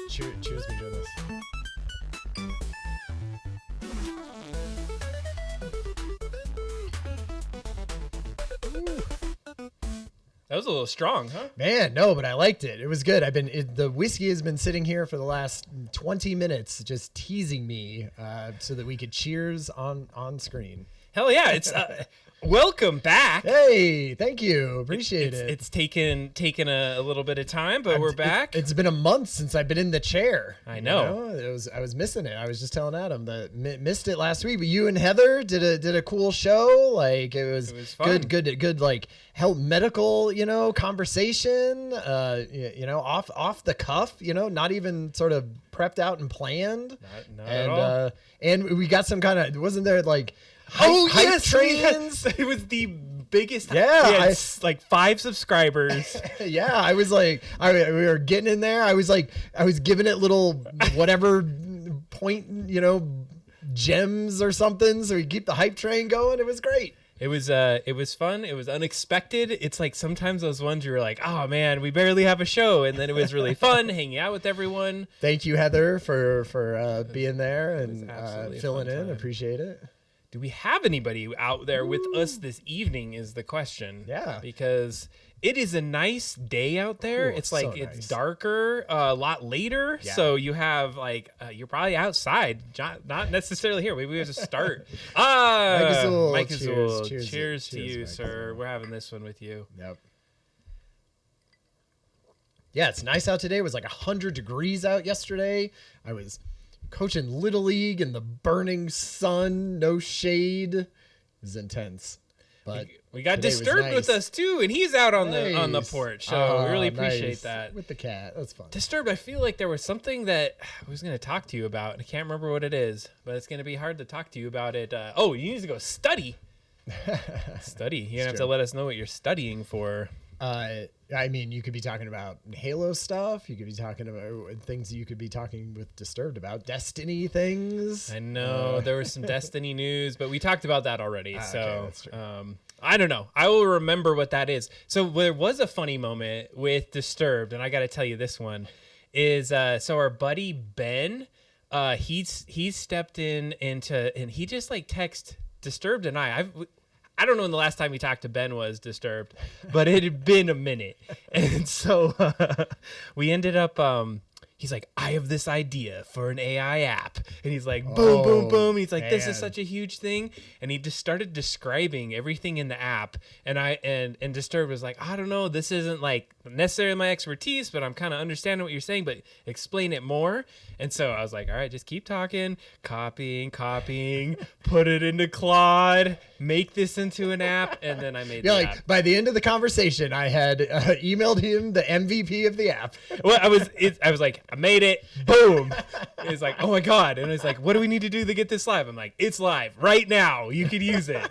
Cheers me doing this. That was a little strong, huh? Man, no, but I liked it. It was good. The whiskey has been sitting here for the last 20 minutes, just teasing me, so that we could cheers on screen. Hell yeah! It's welcome back. Hey, thank you. Appreciate it. It's taken a little bit of time, but we're back. It's been a month since I've been in the chair. I know. I was missing it. I was just telling Adam that missed it last week. But you and Heather did a cool show. Like it was fun. Good. Like health medical, conversation. Off the cuff. Not even sort of prepped out and planned. Not at all. And we got some kind of, wasn't there like hype trains? It was the biggest. Yeah, we had like 5 subscribers. Yeah, I was like, we were getting in there. I was giving it little whatever point, gems or something, so we keep the hype train going. It was great. It was fun. It was unexpected. It's like sometimes those ones you're like, oh man, we barely have a show, and then it was really fun hanging out with everyone. Thank you, Heather, for being there and filling in. Appreciate it. Do we have anybody out there with us this evening is the question. Yeah. Because it is a nice day out there. It's like, so it's darker, a lot later. Yeah. So you have like, you're probably outside, not necessarily here. Maybe we have to start. Mike Azul. Cheers to you, sir. We're having this one with you. Yep. Yeah, it's nice out today. It was like 100 degrees out yesterday. I was coaching Little League in the burning sun, no shade. It was intense. But we got Disturbed with us too, and he's out on the porch. So we really appreciate that. With the cat. That's fun. Disturbed, I feel like there was something that I was going to talk to you about, and I can't remember what it is, but it's going to be hard to talk to you about it. You need to go study. Study. You're going to have to let us know what you're studying for. I mean, you could be talking about Halo stuff. You could be talking about things that you could be talking with Disturbed about. Destiny things. I know there was some Destiny news, but we talked about that already. So I don't know. I will remember what that is. So there was a funny moment with Disturbed, and I got to tell you this one is so our buddy Ben, he's stepped into and he just like text Disturbed and I don't know when the last time we talked to Ben was Disturbed, but it had been a minute. And so we ended up, he's like, I have this idea for an AI app. And he's like, boom, boom, boom. He's like, man, this is such a huge thing. And he just started describing everything in the app. And Disturbed was like, I don't know, this isn't like necessarily my expertise, but I'm kind of understanding what you're saying, but explain it more. And so I was like, all right, just keep talking, copying, put it into Claude, make this into an app. And then I made the app. By the end of the conversation, I had emailed him the MVP of the app. Well, I was like, I made it. Boom. It's like, oh my God. And it's like, what do we need to do to get this live? I'm like, it's live right now. You could use it.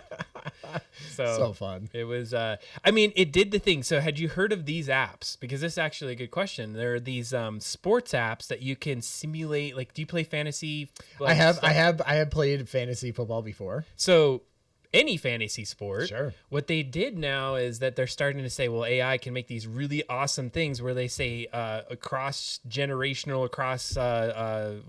So fun. It was, it did the thing. So had you heard of these apps? Because this is actually a good question. There are these sports apps that you can simulate. Like, do you play fantasy? I have played fantasy football before. So any fantasy sport. Sure. What they did now is that they're starting to say, well, AI can make these really awesome things where they say across generational,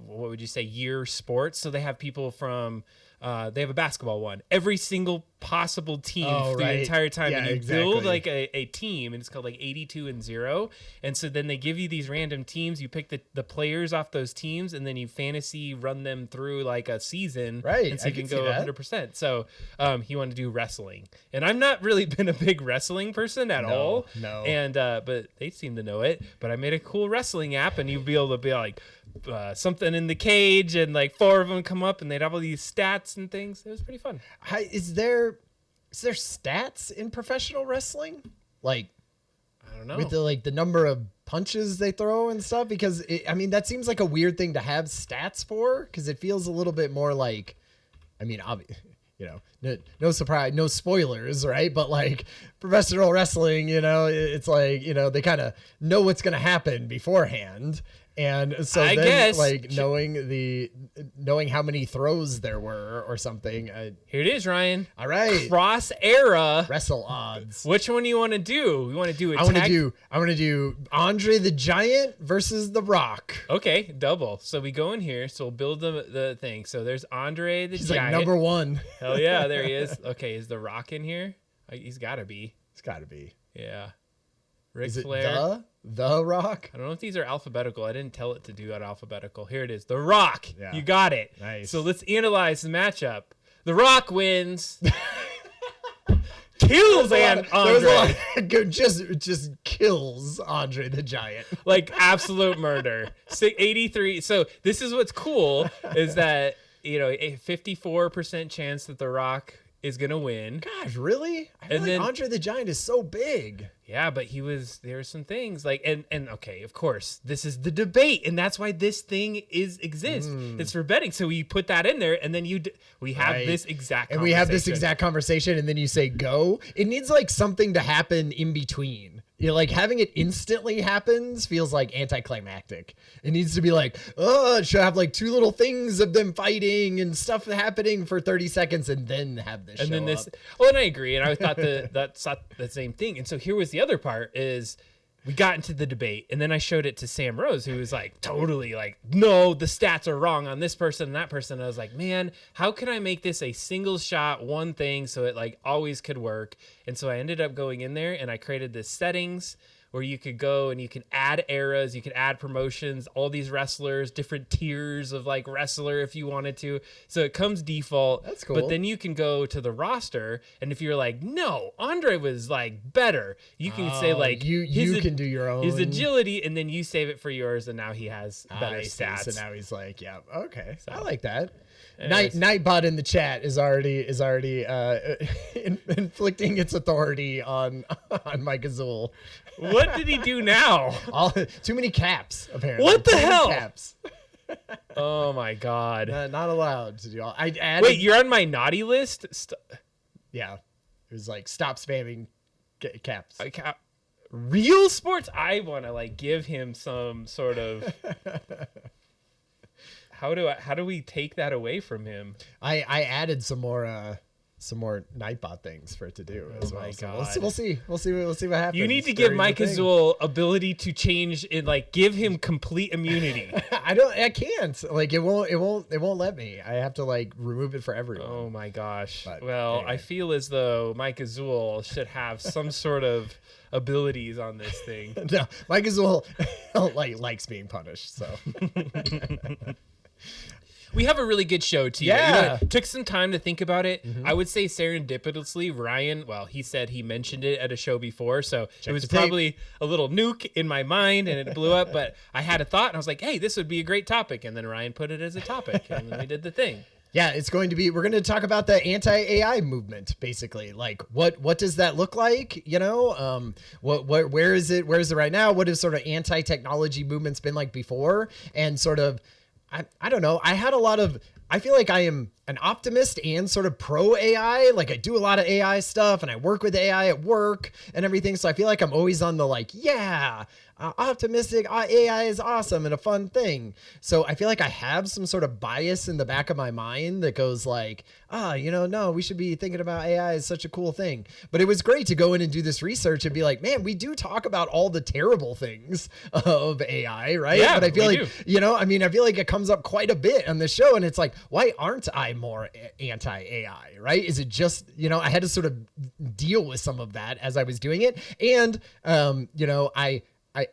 what would you say, year sports. So they have people from, they have a basketball one. Every single possible team the entire time. Yeah, and you exactly. build like a team, and it's called like 82 and 0. And so then they give you these random teams. You pick the players off those teams, and then you fantasy run them through like a season. Right. And so you can go 100%. So he wanted to do wrestling. And I've not really been a big wrestling person at all. No. And but they seem to know it. But I made a cool wrestling app, and you'd be able to be like something in the cage, and like 4 of them come up, and they'd have all these stats and things. It was pretty fun. Is there stats in professional wrestling? Like, I don't know. With the number of punches they throw and stuff? Because that seems like a weird thing to have stats for, because it feels a little bit more like, no surprise, no spoilers, right? But like professional wrestling, it's like, they kind of know what's going to happen beforehand. And so I then, guess, like, knowing how many throws there were or something. Here it is, Ryan. All right. Cross era. Wrestle odds. Which one do you want to do? You want to do a I want to do Andre the Giant versus The Rock. Okay, double. So we go in here. So we'll build the thing. So there's Andre the He's Giant. like number one. Hell yeah, there he is. Okay, is The Rock in here? He's got to be. It's got to be. Yeah. Ric Is it Flair. the Rock? I don't know if these are alphabetical. I didn't tell it to do it alphabetical. Here it is. The Rock. Yeah. You got it. Nice. So let's analyze the matchup. The Rock wins. Kills Andre. Just kills Andre the Giant. Like absolute murder. 83. So this is what's cool is that, a 54% chance that The Rock is going to win. Gosh, really? I feel like Andre the Giant is so big. Yeah, but there were some things like, and okay, of course, this is the debate, and that's why this thing exists. It's for betting. So we put that in there, and then we have this exact conversation. And we have this exact conversation, and then you say go. It needs like something to happen in between. Like having it instantly happens feels like anticlimactic. It needs to be like, it should have like two little things of them fighting and stuff happening for 30 seconds and then have this show up. Well, and I agree. And I thought that's not the same thing. And so here was the other part is we got into the debate and then I showed it to Sam Rose, who was like, totally like, no, the stats are wrong on this person and that person. And I was like, man, how can I make this a single shot, one thing, so it like always could work? And so I ended up going in there and I created this settings where you could go and you can add eras, you can add promotions, all these wrestlers, different tiers of like wrestler if you wanted to. So it comes default. That's cool. But then you can go to the roster, and if you're like, no, Andre was like better, you can say like you can do your own his agility, and then you save it for yours, and now he has better stats. So now he's like, yeah, okay, so, I like that. Anyways. Nightbot in the chat is already inflicting its authority on Mike Azul. What did he do now? Too many caps, apparently. What the too many hell? Caps. Oh my god! Not allowed to do all. Wait, you're on my naughty list. Yeah, it was like stop spamming caps. Real sports. I want to like give him some sort of. How do we take that away from him? I added some more Nightbot things for it to do as well. My so God. we'll see what happens. You need to give Mike Azul ability to change and like give him complete immunity. I can't. Like it won't let me. I have to like remove it for everyone. Oh my gosh. But, well, anyway. I feel as though Mike Azul should have some sort of abilities on this thing. No, Mike Azul likes being punished, so We have a really good show too. Yeah. Took some time to think about it. I would say serendipitously, Ryan, well, he said he mentioned it at a show before, so it was probably a little nuke in my mind and it blew up, but I had a thought and I was like, hey, this would be a great topic. And then Ryan put it as a topic and then we did the thing. yeah, we're going to talk about the anti-AI movement, basically. Like what does that look like? Where is it right now? What has sort of anti-technology movements been like before? And sort of, I don't know. I feel like I am an optimist and sort of pro AI. Like I do a lot of AI stuff and I work with AI at work and everything. So I feel like I'm always on the like, optimistic. AI is awesome and a fun thing. So I feel like I have some sort of bias in the back of my mind that goes like, no, we should be thinking about AI as such a cool thing. But it was great to go in and do this research and be like, man, we do talk about all the terrible things of AI, right? Yeah, but I feel like, do. I feel like it comes up quite a bit on the show and it's like, why aren't I more anti-AI, right? Is it just, I had to sort of deal with some of that as I was doing it. And,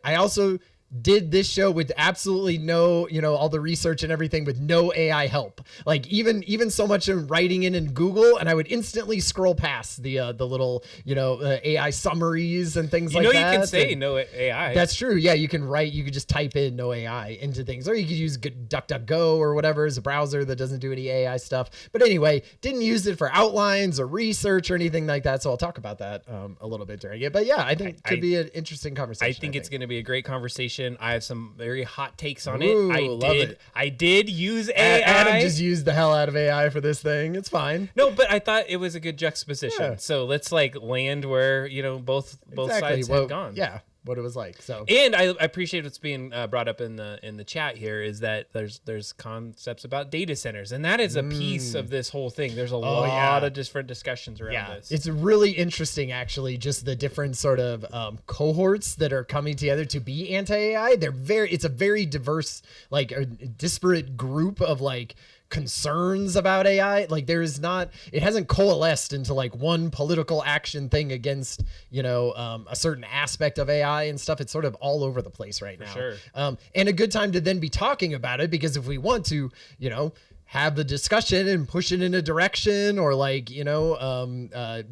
I also did this show with absolutely no, all the research and everything with no AI help. Like even so much in writing in Google, and I would instantly scroll past the little, AI summaries and things like that. You can say no AI. That's true. Yeah, you can just type in no AI into things, or you could use DuckDuckGo or whatever as a browser that doesn't do any AI stuff. But anyway, didn't use it for outlines or research or anything like that. So I'll talk about that a little bit during it. But yeah, I think it could be an interesting conversation. I think it's going to be a great conversation. conversation. I have some very hot takes on Ooh, it. I did use AI. Adam just used the hell out of AI for this thing. It's fine. No, but I thought it was a good juxtaposition. Yeah. So let's like land where, you know, both sides have gone. Yeah, what it was like. So, and I appreciate what's being brought up in the chat here is that there's concepts about data centers, and that is a piece of this whole thing. There's a lot of different discussions around this. It's really interesting, actually, just the different sort of cohorts that are coming together to be anti-AI. It's a very diverse, like a disparate group of like concerns about AI. Like it hasn't coalesced into like one political action thing against, you know, a certain aspect of AI and stuff. It's sort of all over the place right now. Sure. And a good time to then be talking about it, because if we want to, you know, have the discussion and push it in a direction, or like, you know,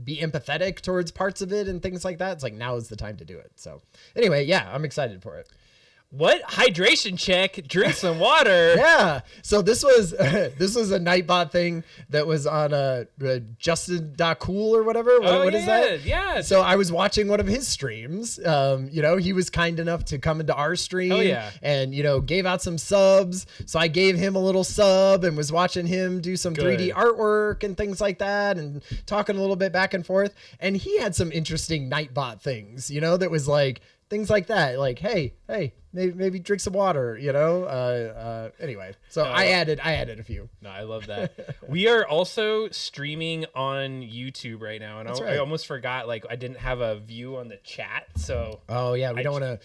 be empathetic towards parts of it and things like that, it's like now is the time to do it. So anyway, yeah, I'm excited for it. What? Hydration check, drink some water. Yeah. So this was a Nightbot thing that was on Justin.cool or whatever. What is that? Yeah. So I was watching one of his streams. You know, he was kind enough to come into our stream. Oh, yeah. And, you know, gave out some subs. So I gave him a little sub and was watching him do some 3D artwork and things like that, and talking a little bit back and forth. And he had some interesting Nightbot things, you know, that was like things like that. Like, hey, maybe drink some water, you know? Anyway, so I added a few. No, I love that. We are also streaming on YouTube right now. And I almost forgot, like, I didn't have a view on the chat. So, oh yeah, we don't want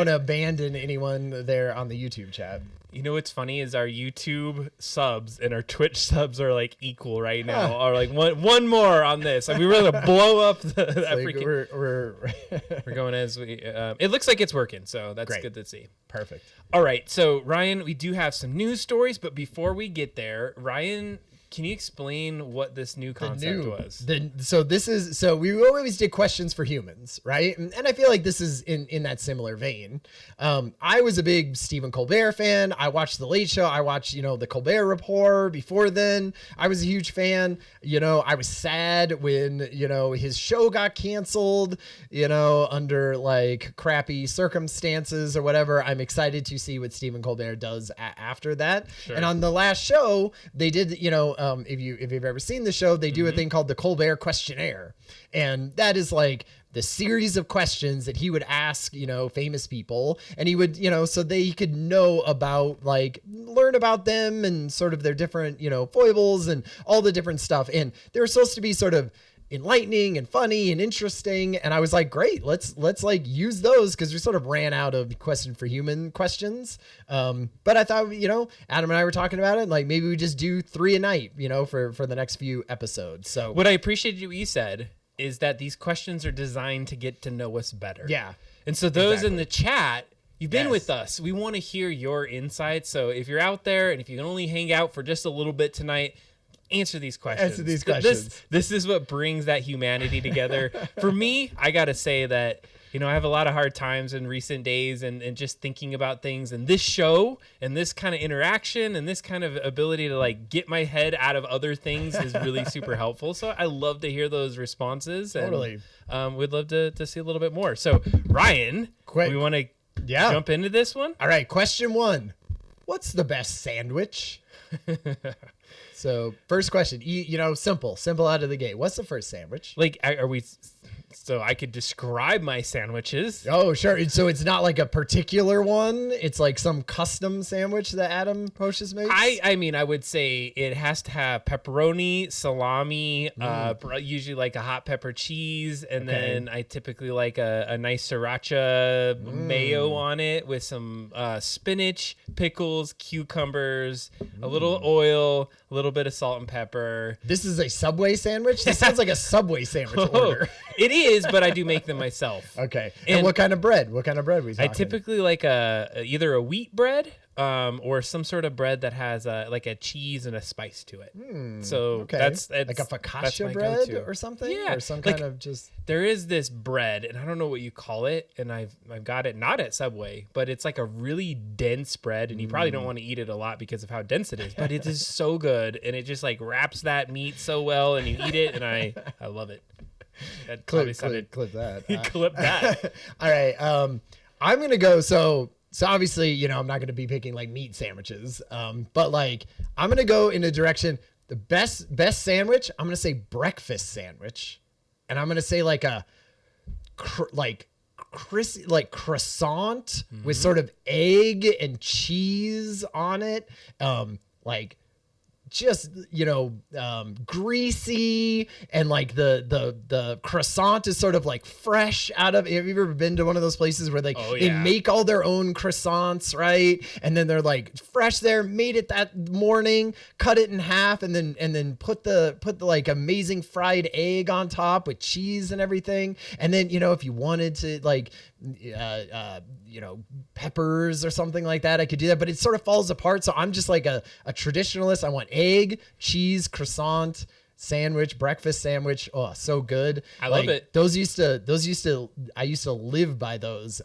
to abandon anyone there on the YouTube chat. You know what's funny is our YouTube subs and our Twitch subs are like equal right now. Or like one more on this. Like we really blow up that like freaking. We're going as we. It looks like it's working, so that's good to see. Perfect. All right, so Ryan, we do have some news stories, but before we get there, Ryan, can you explain what this new concept was? So we always did questions for humans, right? And I feel like this is in that similar vein. I was a big Stephen Colbert fan. I watched The Late Show. I watched, you know, the Colbert Report before then. I was a huge fan. You know, I was sad when, you know, his show got canceled, you know, under like crappy circumstances or whatever. I'm excited to see what Stephen Colbert does after that. Sure. And on the last show, they did, you know, if you've ever seen the show, they do a thing called the Colbert Questionnaire. And that is like the series of questions that he would ask, you know, famous people, and he would, you know, so they could know about, like, learn about them and sort of their different, you know, foibles and all the different stuff. And they were supposed to be sort of enlightening and funny and interesting, and I was like, great, let's like use those, because we sort of ran out of question for human questions. But I thought, you know, Adam and I were talking about it, like maybe we just do 3 a night, you know, for the next few episodes. So what I appreciated what you said is that these questions are designed to get to know us better. Yeah. And so those in the chat, you've been with us. We want to hear your insights. So if you're out there and if you can only hang out for just a little bit tonight, answer these questions. This is what brings that humanity together. For me, I got to say that, you know, I have a lot of hard times in recent days and just thinking about things, and this show and this kind of interaction and this kind of ability to like get my head out of other things is really super helpful. So I love to hear those responses. Totally. And we'd love to see a little bit more. So Ryan, we want to jump into this one. All right. Question 1. What's the best sandwich? So first question, you know, simple out of the gate. What's the first sandwich? Like, are we? So I could describe my sandwiches. Oh, sure. So it's not like a particular one. It's like some custom sandwich that Adam Poshis makes. I mean, I would say it has to have pepperoni, salami, usually like a hot pepper cheese, and then I typically like a nice sriracha mayo on it with some spinach, pickles, cucumbers, a little oil, a little bit of salt and pepper. This is a Subway sandwich? This sounds like a Subway sandwich order. It is, but I do make them myself. Okay. And what kind of bread? What kind of bread we talking? I typically like either a wheat bread or some sort of bread that has like a cheese and a spice to it. So that's like a focaccia bread or something? Yeah. Or some kind of just... There is this bread, and I don't know what you call it, and I've got it not at Subway, but it's like a really dense bread, and you probably don't want to eat it a lot because of how dense it is, but it is so good, and it just like wraps that meat so well, and you eat it, and I love it. That clip that. Clip that. All right. I'm going to go. So So obviously, you know, I'm not going to be picking like meat sandwiches. But like, I'm going to go in a direction, the best sandwich, I'm going to say breakfast sandwich. And I'm going to say like a, croissant with sort of egg and cheese on it. Like, just, you know, greasy, and like the croissant is sort of like fresh out of, have you ever been to one of those places where they make all their own croissants, right? And then they're like fresh there, made it that morning, cut it in half, and then put the like amazing fried egg on top with cheese and everything. And then, you know, if you wanted to like, you know, peppers or something like that, I could do that, but it sort of falls apart. So I'm just like a traditionalist. I want egg, cheese, croissant, sandwich, breakfast sandwich. Oh, so good. I love it. I used to live by those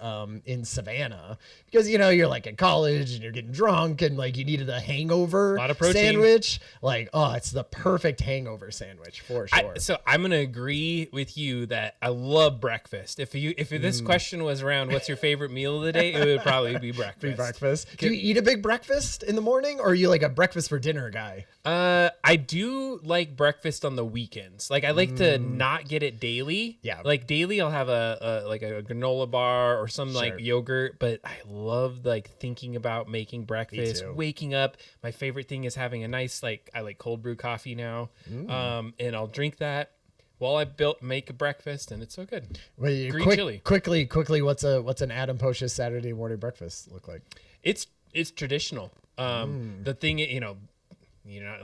in Savannah, because, you know, you're like in college and you're getting drunk and like you needed a hangover sandwich. Like, oh, it's the perfect hangover sandwich for sure. So I'm going to agree with you that I love breakfast. If this question was around what's your favorite meal of the day, it would probably be breakfast. Do you eat a big breakfast in the morning, or are you like a breakfast for dinner guy? I do like breakfast on the weekends. Like, I like to not get it daily. Yeah. Like daily I'll have a granola bar or some like yogurt, but I love like thinking about making breakfast, waking up. My favorite thing is having a nice, like, I like cold brew coffee now. And I'll drink that while I make a breakfast, and it's so good. Wait, green chili. Quickly, what's an Adam Posh's Saturday morning breakfast look like? It's traditional. The thing, you know,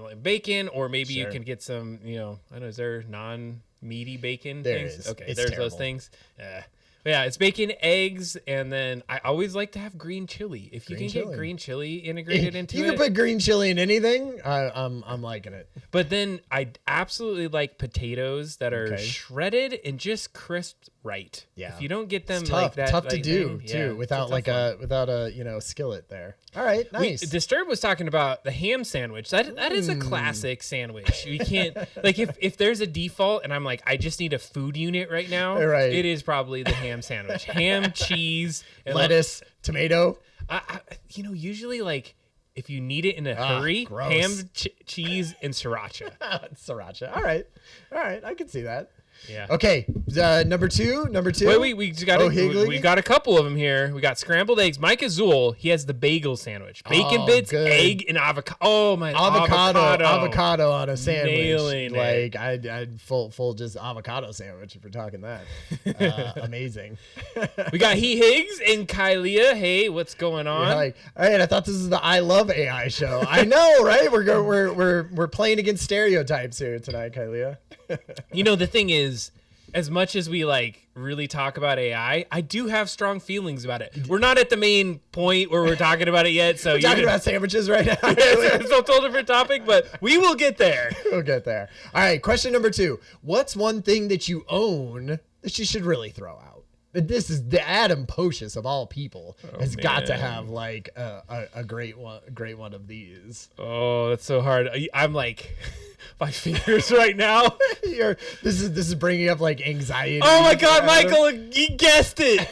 like bacon, or maybe you can get some, you know, I don't know, is there non-meaty bacon things? Okay, it's there's terrible. Those things. Yeah, it's bacon, eggs, and then I always like to have green chili. If you can get green chili integrated into it. You can put green chili in anything. I'm liking it. But then I absolutely like potatoes that are shredded and just crisped right. Yeah. If you don't get them it's like that, tough to do too, without a you know, skillet there. All right, nice. Disturbed was talking about the ham sandwich. That is a classic sandwich. You can't, like, if there's a default and I'm like, I just need a food unit right now, it is probably the ham sandwich. Ham, cheese, and lettuce, tomato. You know, usually like if you need it in a hurry, gross. ham, cheese, and sriracha. Sriracha. All right, I can see that. Yeah. Okay. Number two. Wait, we got a couple of them here. We got scrambled eggs. Mike Azul, he has the bagel sandwich. Bacon bits, good. Egg, and avocado. Oh my, avocado on a sandwich. Nailing like I'd full just avocado sandwich if we're talking that. Amazing. We got He Higgs and Kylia. Hey, what's going on? You're like, all right, I thought this is the I Love AI show. I know, right? We're playing against stereotypes here tonight, Kylia. You know, the thing is, as much as we like really talk about AI, I do have strong feelings about it. We're not at the main point where we're talking about it yet. So we're talking about sandwiches right now. It's a total different topic, but we will get there. We'll get there. All right. Question number 2. What's one thing that you own that you should really throw out? This is the Adam Poshis of all people has got to have like a great one of these. Oh, that's so hard. I'm like my fingers right now. This is bringing up like anxiety. Oh my God, Michael, you guessed it.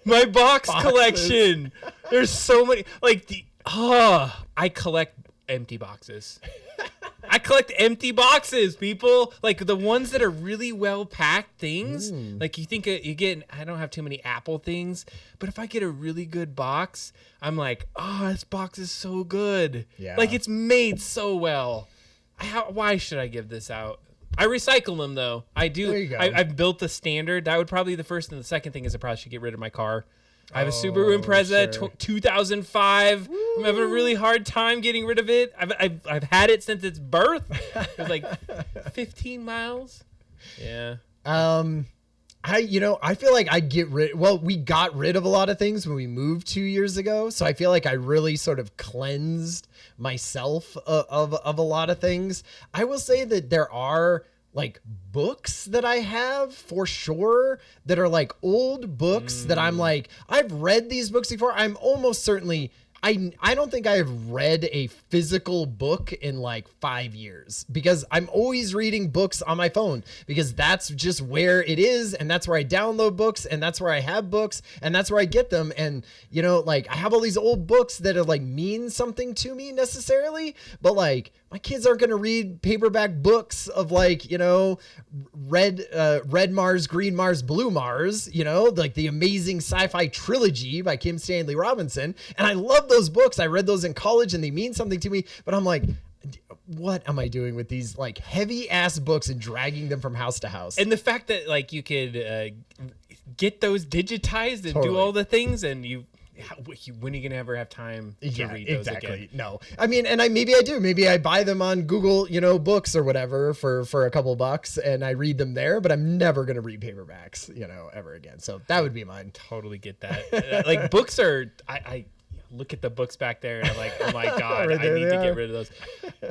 My box collection. There's so many. Like I collect empty boxes. I collect empty boxes, people. Like the ones that are really well packed things. Like you think you get, I don't have too many Apple things, but if I get a really good box, I'm like, oh, this box is so good. Yeah. Like it's made so well. Why should I give this out? I recycle them though. I do. There you go. I've built the standard. That would probably be the first, and the second thing is I probably should get rid of my car. I have a Subaru Impreza 2005. Woo. I'm having a really hard time getting rid of it. I've had it since its birth. It was like 15 miles. Yeah. I feel like we got rid of a lot of things when we moved 2 years ago. So I feel like I really sort of cleansed myself of a lot of things. I will say that there are like books that I have for sure that are like old books that I'm like, I've read these books before. I'm almost certainly I don't think I have read a physical book in like 5 years because I'm always reading books on my phone because that's just where it is. And that's where I download books and that's where I have books and that's where I get them. And, you know, like I have all these old books that are like mean something to me necessarily, but like my kids aren't going to read paperback books of like, you know, red Mars, green Mars, blue Mars, you know, like the amazing sci-fi trilogy by Kim Stanley Robinson. And I love those books. I read those in college and they mean something to me, but I'm like, what am I doing with these like heavy ass books and dragging them from house to house? And the fact that like you could get those digitized and do all the things and when are you gonna ever have time to read those again? No, I mean, and maybe I do. Maybe I buy them on Google, you know, books or whatever for a couple bucks, and I read them there. But I'm never gonna read paperbacks, you know, ever again. So that would be mine. Totally get that. Like books are, I look at the books back there, and I'm like, oh my god, Right there I need to they get are. rid of those.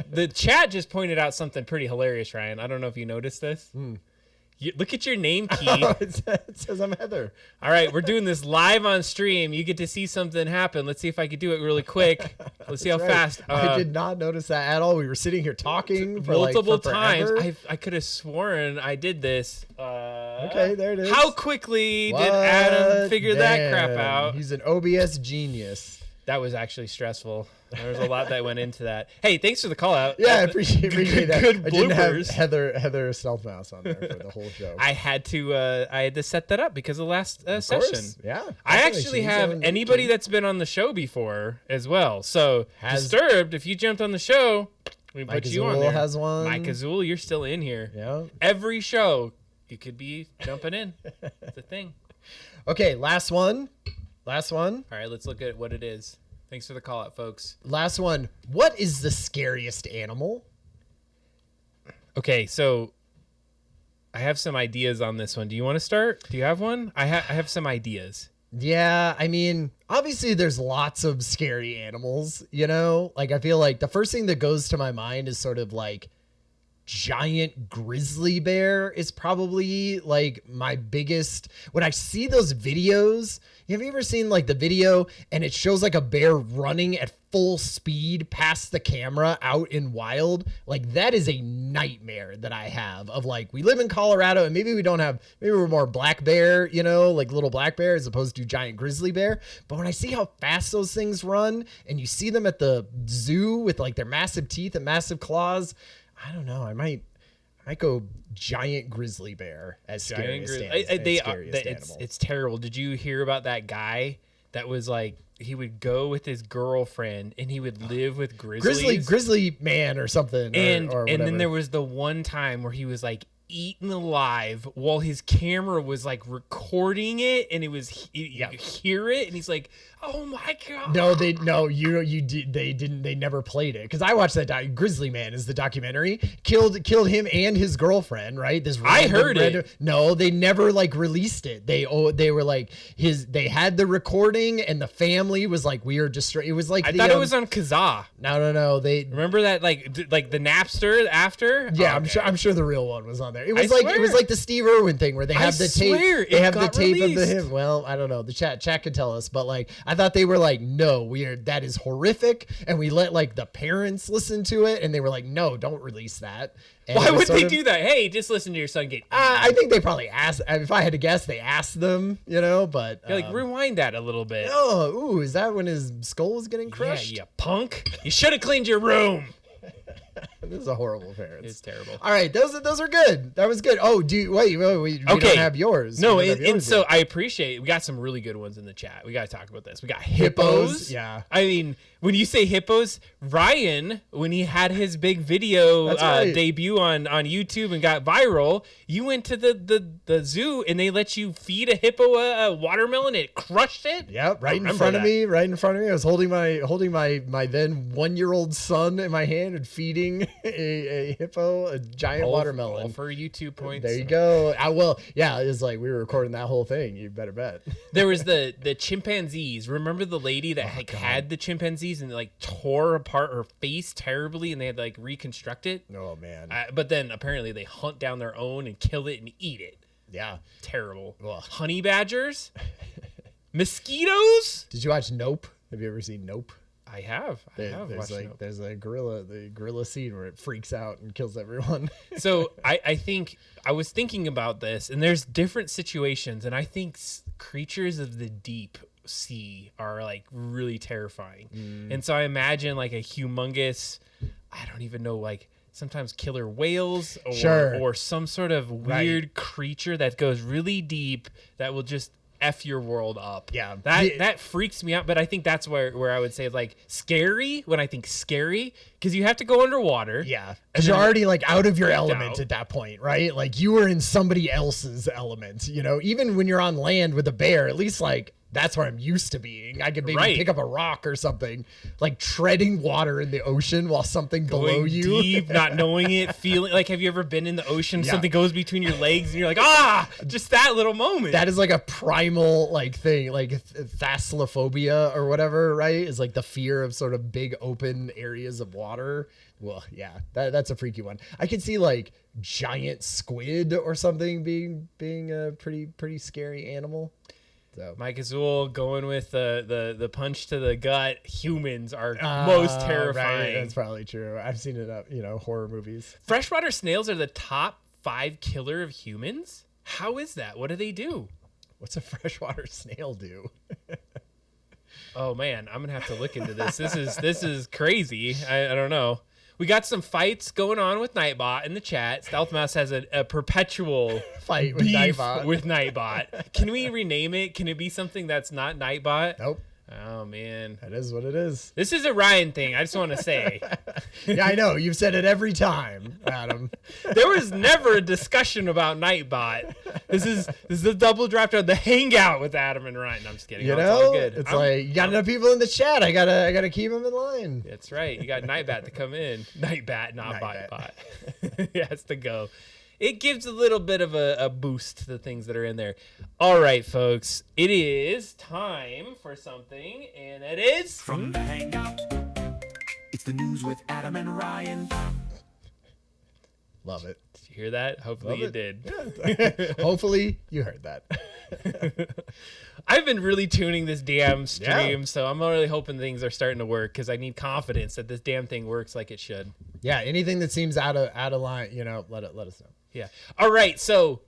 The chat just pointed out something pretty hilarious, Ryan. I don't know if you noticed this. Look at your name key. It says I'm Heather. All right, we're doing this live on stream. You get to see something happen. Let's see if I could do it really quick. Let's see how fast. I did not notice that at all. We were sitting here talking for multiple like, for times. forever. I could have sworn I did this. Okay, there it is. How quickly did Adam figure that crap Damn, out? He's an OBS genius. That was actually stressful. There was a lot that went into that. Hey, thanks for the call out. Yeah, I appreciate that. Good I didn't have bloopers. Heather Stealth Mouse on there for the whole show. I had to set that up because of the last session. Yeah. I definitely. actually She's have on- anybody that's been on the show before as well. So Disturbed, if you jumped on the show, we Mike put you on Azul there. has one. Mike Azul, you're still in here. Yeah. Every show, you could be jumping in. It's a thing. Okay, last one. All right, let's look at what it is. Thanks for the call out, folks. Last one. What is the scariest animal? Okay, so I have some ideas on this one. Do you want to start? Do you have one? I have some ideas. Yeah, I mean, obviously there's lots of scary animals, you know? Like I feel like the first thing that goes to my mind is sort of like giant grizzly bear is probably like my biggest. When I see those videos, have you ever seen like the video and it shows like a bear running at full speed past the camera out in wild? Like that is a nightmare that I have of like, we live in Colorado and maybe we're more black bear, you know, like little black bear as opposed to giant grizzly bear. But when I see how fast those things run and you see them at the zoo with like their massive teeth and massive claws, I don't know. I might go giant grizzly bear as scariest animal. It's terrible. Did you hear about that guy that was like, he would go with his girlfriend and he would live with grizzlies? Grizzly man or something. And or then there was the one time where he was like eaten alive while his camera was like recording it, and you could hear it, and he's like, "Oh my god!" They never played it because I watched that. Grizzly Man is the documentary. Killed him and his girlfriend. Right? I heard it. No, they never like released it. They were like they had the recording, and the family was like, "We are destroyed." It was like I thought it was on Kazaa. No. They remember that like the Napster after. Yeah, okay. I'm sure the real one was on there. It was like the Steve Irwin thing where they have the tape. They have the tape of him. Well, I don't know. The chat can tell us, but like I thought they were like, no, that is horrific, and we let like the parents listen to it, and they were like, no, don't release that. And why would they do that? Hey, just listen to your son get. I think they probably asked. If I had to guess, they asked them, you know. But like rewind that a little bit. Oh, is that when his skull was getting crushed? Yeah, you punk! You should have cleaned your room. This is a horrible parent. It's terrible. All right, those are good. That was good. Oh, we don't have yours. No, and so I appreciate. We got some really good ones in the chat. We got to talk about this. We got hippos. Yeah. I mean, when you say hippos, Ryan, when he had his big video debut on YouTube and got viral, you went to the zoo and they let you feed a hippo a watermelon. It crushed it. Yeah, right in front of me. I was holding my then 1-year-old son in my hand and feeding a hippo a giant watermelon. All for YouTube points. There you go. It's like we were recording that whole thing. You better bet. There was the chimpanzees. Remember the lady that had the chimpanzees and like tore apart her face terribly, and they had to like reconstruct it. Oh man! But then apparently they hunt down their own and kill it and eat it. Yeah, terrible. Ugh. Honey badgers, mosquitoes. Did you watch Nope? Have you ever seen Nope? I have. There's a gorilla scene where it freaks out and kills everyone. So I think I was thinking about this, and there's different situations, and I think creatures of the deep sea are like really terrifying. And so I imagine like a humongous, I don't even know, like sometimes killer whales or some sort of weird creature that goes really deep that will just F your world up. Yeah. That freaks me out. But I think that's where I would say like scary, when I think scary, because you have to go underwater. Yeah. Because you're already like out of your element at that point, right? Like you were in somebody else's element, you know, even when you're on land with a bear, at least like that's where I'm used to being. I could maybe pick up a rock or something, like treading water in the ocean while something below you. Deep, not knowing it, feeling like, have you ever been in the ocean? Something goes between your legs and you're like, just that little moment. That is like a primal like thing, like thalassophobia or whatever, right? Is like the fear of sort of big open areas of water. Well, yeah, that's a freaky one. I could see like giant squid or something being a pretty scary animal. So. Mike Azul going with the punch to the gut. Humans are most terrifying. Right. That's probably true. I've seen it up, horror movies. Freshwater snails are the top 5 killer of humans. How is that? What do they do? What's a freshwater snail do? Oh man, I'm gonna have to look into this. This is crazy. I don't know. We got some fights going on with Nightbot in the chat. Stealth Mouse has a perpetual fight with Nightbot. Can we rename it? Can it be something that's not Nightbot? Nope. Oh, man. That is what it is. This is a Ryan thing. I just want to say. Yeah, I know. You've said it every time, Adam. There was never a discussion about Nightbot. This is a double draft on the Hangout with Adam and Ryan. No, I'm just kidding. It's all good. It's like, you got enough people in the chat. I gotta keep them in line. That's right. You got Nightbat to come in. Nightbat, not Bot. He has to go. It gives a little bit of a boost to the things that are in there. All right, folks. It is time for something, and it is... From the Hangout, it's the news with Adam and Ryan. Love it. Did you hear that? Hopefully you did. Yeah. Hopefully you heard that. I've been really tuning this damn stream, so I'm really hoping things are starting to work because I need confidence that this damn thing works like it should. Yeah, anything that seems out of line, let us know. Yeah. All right. So,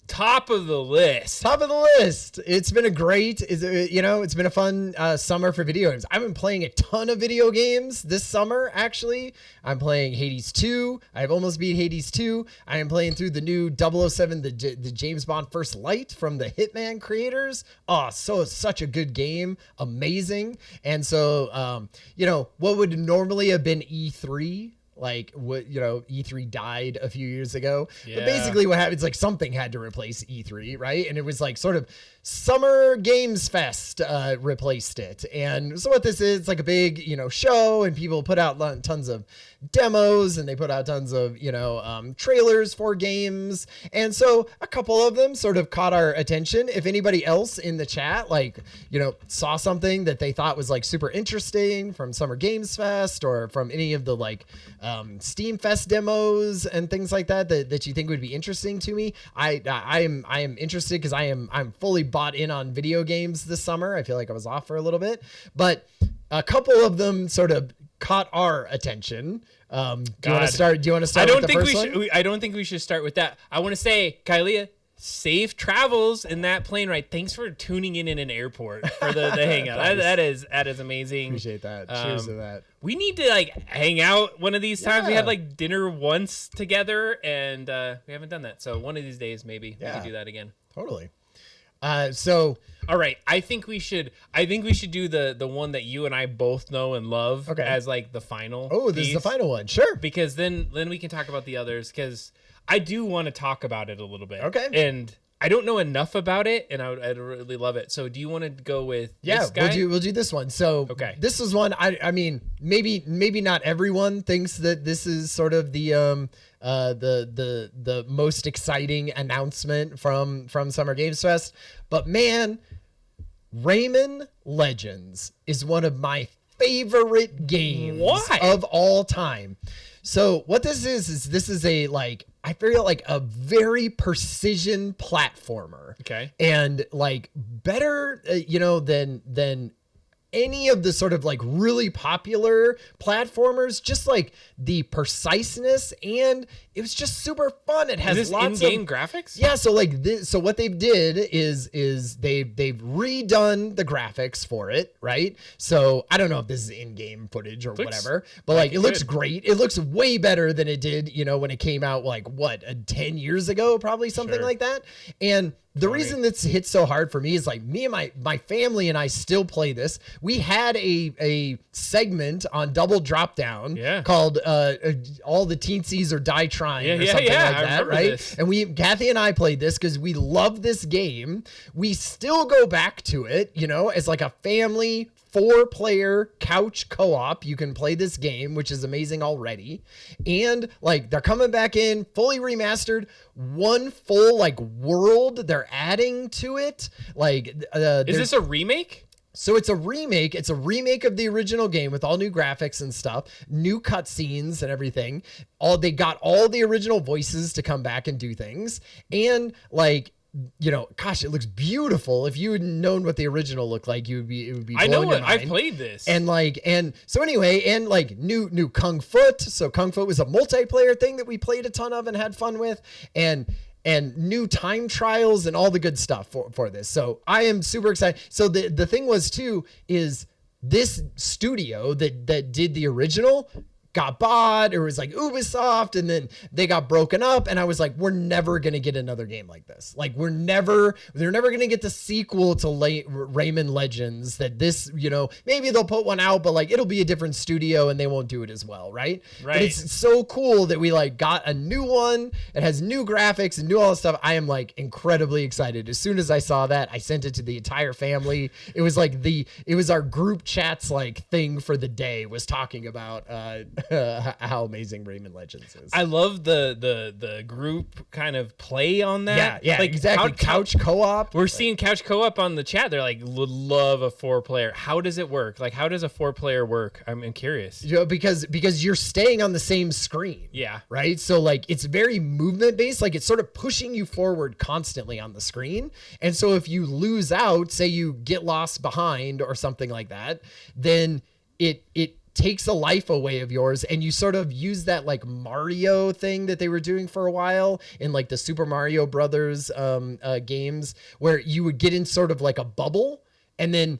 top of the list. It's been it's been a fun summer for video games. I've been playing a ton of video games this summer, actually. I'm playing Hades 2. I've almost beat Hades 2. I am playing through the new 007, the James Bond First Light from the Hitman creators. Such a good game. Amazing. And so, what would normally have been E3, like what E3 died a few years ago, but basically what happens, like something had to replace E3, right? And it was like sort of Summer Games Fest replaced it. And so what this is, it's like a big show, and people put out tons of demos, and they put out tons of trailers for games. And so a couple of them sort of caught our attention. If anybody else in the chat saw something that they thought was like super interesting from Summer Games Fest or from any of the Steam Fest demos and things like that you think would be interesting to me, I am interested, because I'm fully bought in on video games this summer. I feel like I was off for a little bit, but a couple of them sort of caught our attention. Do you want to start with the first one? I don't think we should start with that. I want to say, Kylia, safe travels in that plane ride. Thanks for tuning in an airport for the Hangout. Nice. That is amazing. Appreciate that. Cheers to that. We need to hang out one of these times. We had dinner once together, and we haven't done that. So one of these days, maybe we can do that again. Totally. All right. I think we should do the one that you and I both know and love as the final. Oh, this is the final one. Sure. Because then we can talk about the others, because I do want to talk about it a little bit. Okay. And I don't know enough about it, and I'd really love it. So do you want to go with this guy? we'll do this one. So this is one, I mean, maybe not everyone thinks that this is sort of the most exciting announcement from Summer Games Fest, but man, Rayman Legends is one of my favorite games of all time. So what this is this is I feel like a very precision platformer. Okay. And better, than any of the sort of like really popular platformers, just like the preciseness, and it was just super fun. It has Is this lots in-game of graphics. Yeah, so like this, so what they've did is they've redone the graphics for it, right? So I don't know if this is in-game footage or whatever, but like it looks great. It looks way better than it did, when it came out like 10 years ago, probably something like that. And the reason that's hit so hard for me is like me and my family and I still play this. We had a segment on Double Drop Down called All the Teensies or Die Trying or something like that, right? This. And Kathy and I played this because we love this game. We still go back to it, as like a family 4-player couch co-op. You can play this game, which is amazing already. And like they're coming back in fully remastered, one full like world they're adding to it. Like is this a remake? So it's a remake. It's a remake of the original game with all new graphics and stuff, new cutscenes and everything. They got all the original voices to come back and do things. And like, gosh, it looks beautiful. If you had known what the original looked like, it would be. I know it. I've played this. And so anyway, and like new Kung Foot. So Kung Foot was a multiplayer thing that we played a ton of and had fun with, and new time trials and all the good stuff for this. So I am super excited. So the thing was too, is this studio that did the original got bought. It was like Ubisoft, and then they got broken up, and I was like, we're never gonna get another game like this. Like they're never gonna get the sequel to Rayman Legends. That this, maybe they'll put one out, but like it'll be a different studio and they won't do it as well, right? But it's so cool that we like got a new one. It has new graphics and new all this stuff. I am like incredibly excited. As soon as I saw that, I sent it to the entire family. It was like it was our group chats like thing for the day, was talking about how amazing Rayman Legends is. I love the group kind of play on that. Yeah, like exactly. Couch co-op. We're seeing couch co-op on the chat. They're like, would love a 4-player. How does it work? Like, how does a 4-player work? I'm curious. Because you're staying on the same screen. Yeah. Right. So like it's very movement based. Like it's sort of pushing you forward constantly on the screen. And so if you lose out, say you get lost behind or something like that, then it takes a life away of yours, and you sort of use that like Mario thing that they were doing for a while in like the Super Mario Brothers games, where you would get in sort of like a bubble, and then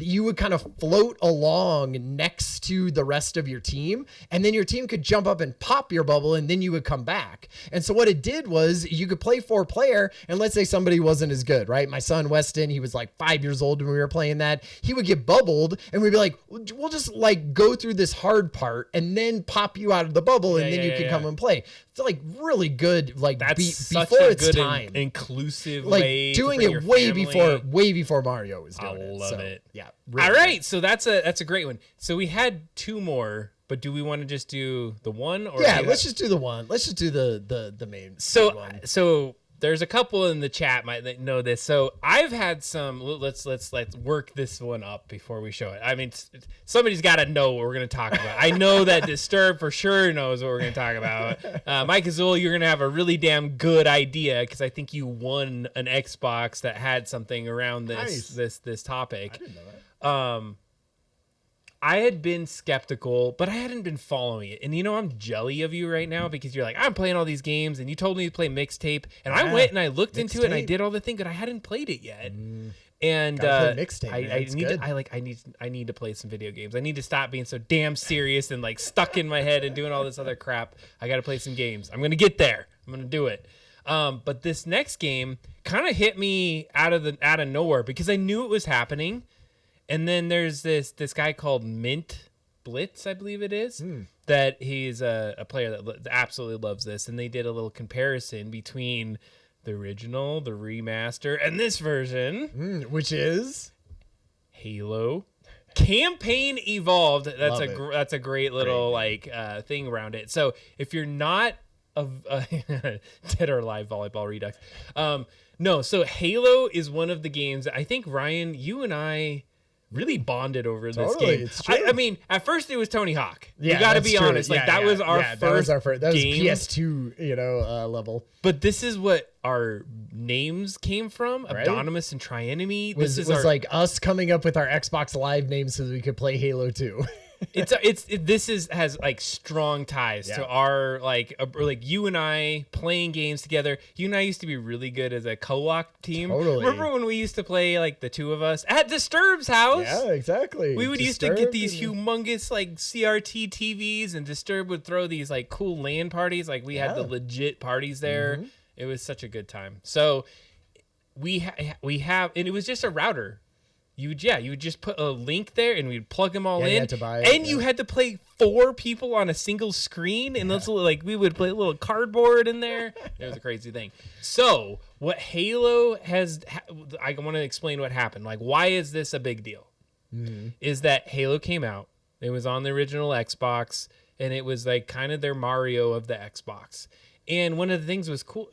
you would kind of float along next to the rest of your team, and then your team could jump up and pop your bubble, and then you would come back. And so what it did was you could play 4-player, and let's say somebody wasn't as good, right? My son Weston, he was like 5 years old when we were playing that. He would get bubbled, and we'd be like, we'll just like go through this hard part and then pop you out of the bubble, and then you can come and play. It's like really good, like before its time, inclusive like way doing to it way before Mario was doing it. I love it. Yeah. Really all right, so that's a great one. So we had 2 more, but do we want to just do the one? Or let's just do the one. Let's just do the main. one. So there's a couple in the chat might know this. So I've had some. Let's work this one up before we show it. I mean, somebody's got to know what we're going to talk about. I know that Disturbed for sure knows what we're going to talk about. Mike Azul, you're going to have a really damn good idea, because I think you won an Xbox that had something around this topic. I didn't know that. I had been skeptical, but I hadn't been following it. And I'm jelly of you right now, because you're like, I'm playing all these games, and you told me to play Mixtape, and I went and I looked into it and I did all the thing, but I hadn't played it yet. And Mixtape, I need to play some video games. I need to stop being so damn serious and like stuck in my head and doing all this other crap. I got to play some games. I'm gonna get there. I'm gonna do it. But this next game kind of hit me out of nowhere, because I knew it was happening. And then there's this guy called Mint Blitz, I believe it is, that he's a player that absolutely loves this. And they did a little comparison between the original, the remaster, and this version, which is Halo Campaign Evolved. That's a great little thing around it. So if you're not Dead or Alive Volleyball Redux, no. So Halo is one of the games that I think, Ryan, you and I really bonded over this Totally, game. it's true. I mean, at first it was Tony Hawk. Yeah, you got to that's be true. honest. Like that was our first. That was our first. That was game. PS2, level. But this is what our names came from: Right? Abdonimus and Trienemy. Was like us coming up with our Xbox Live names so that we could play Halo 2. Has like strong ties to our like you and I playing games together. You and I used to be really good as a co-op team. Totally. Remember when we used to play like the two of us at Disturbed's house? Yeah, exactly. We would used to get these humongous like CRT TVs, and Disturbed would throw these like cool LAN parties. Like we had the legit parties there. Mm-hmm. It was such a good time. So we have, and it was just a router. You would just put a link there, and we'd plug them all in. You had to buy it, and you had to play 4 people on a single screen, and those like we would play a little cardboard in there. It was a crazy thing. So what Halo has, I want to explain what happened. Like, why is this a big deal? Mm-hmm. Is that Halo came out? It was on the original Xbox, and it was like kind of their Mario of the Xbox. And one of the things was cool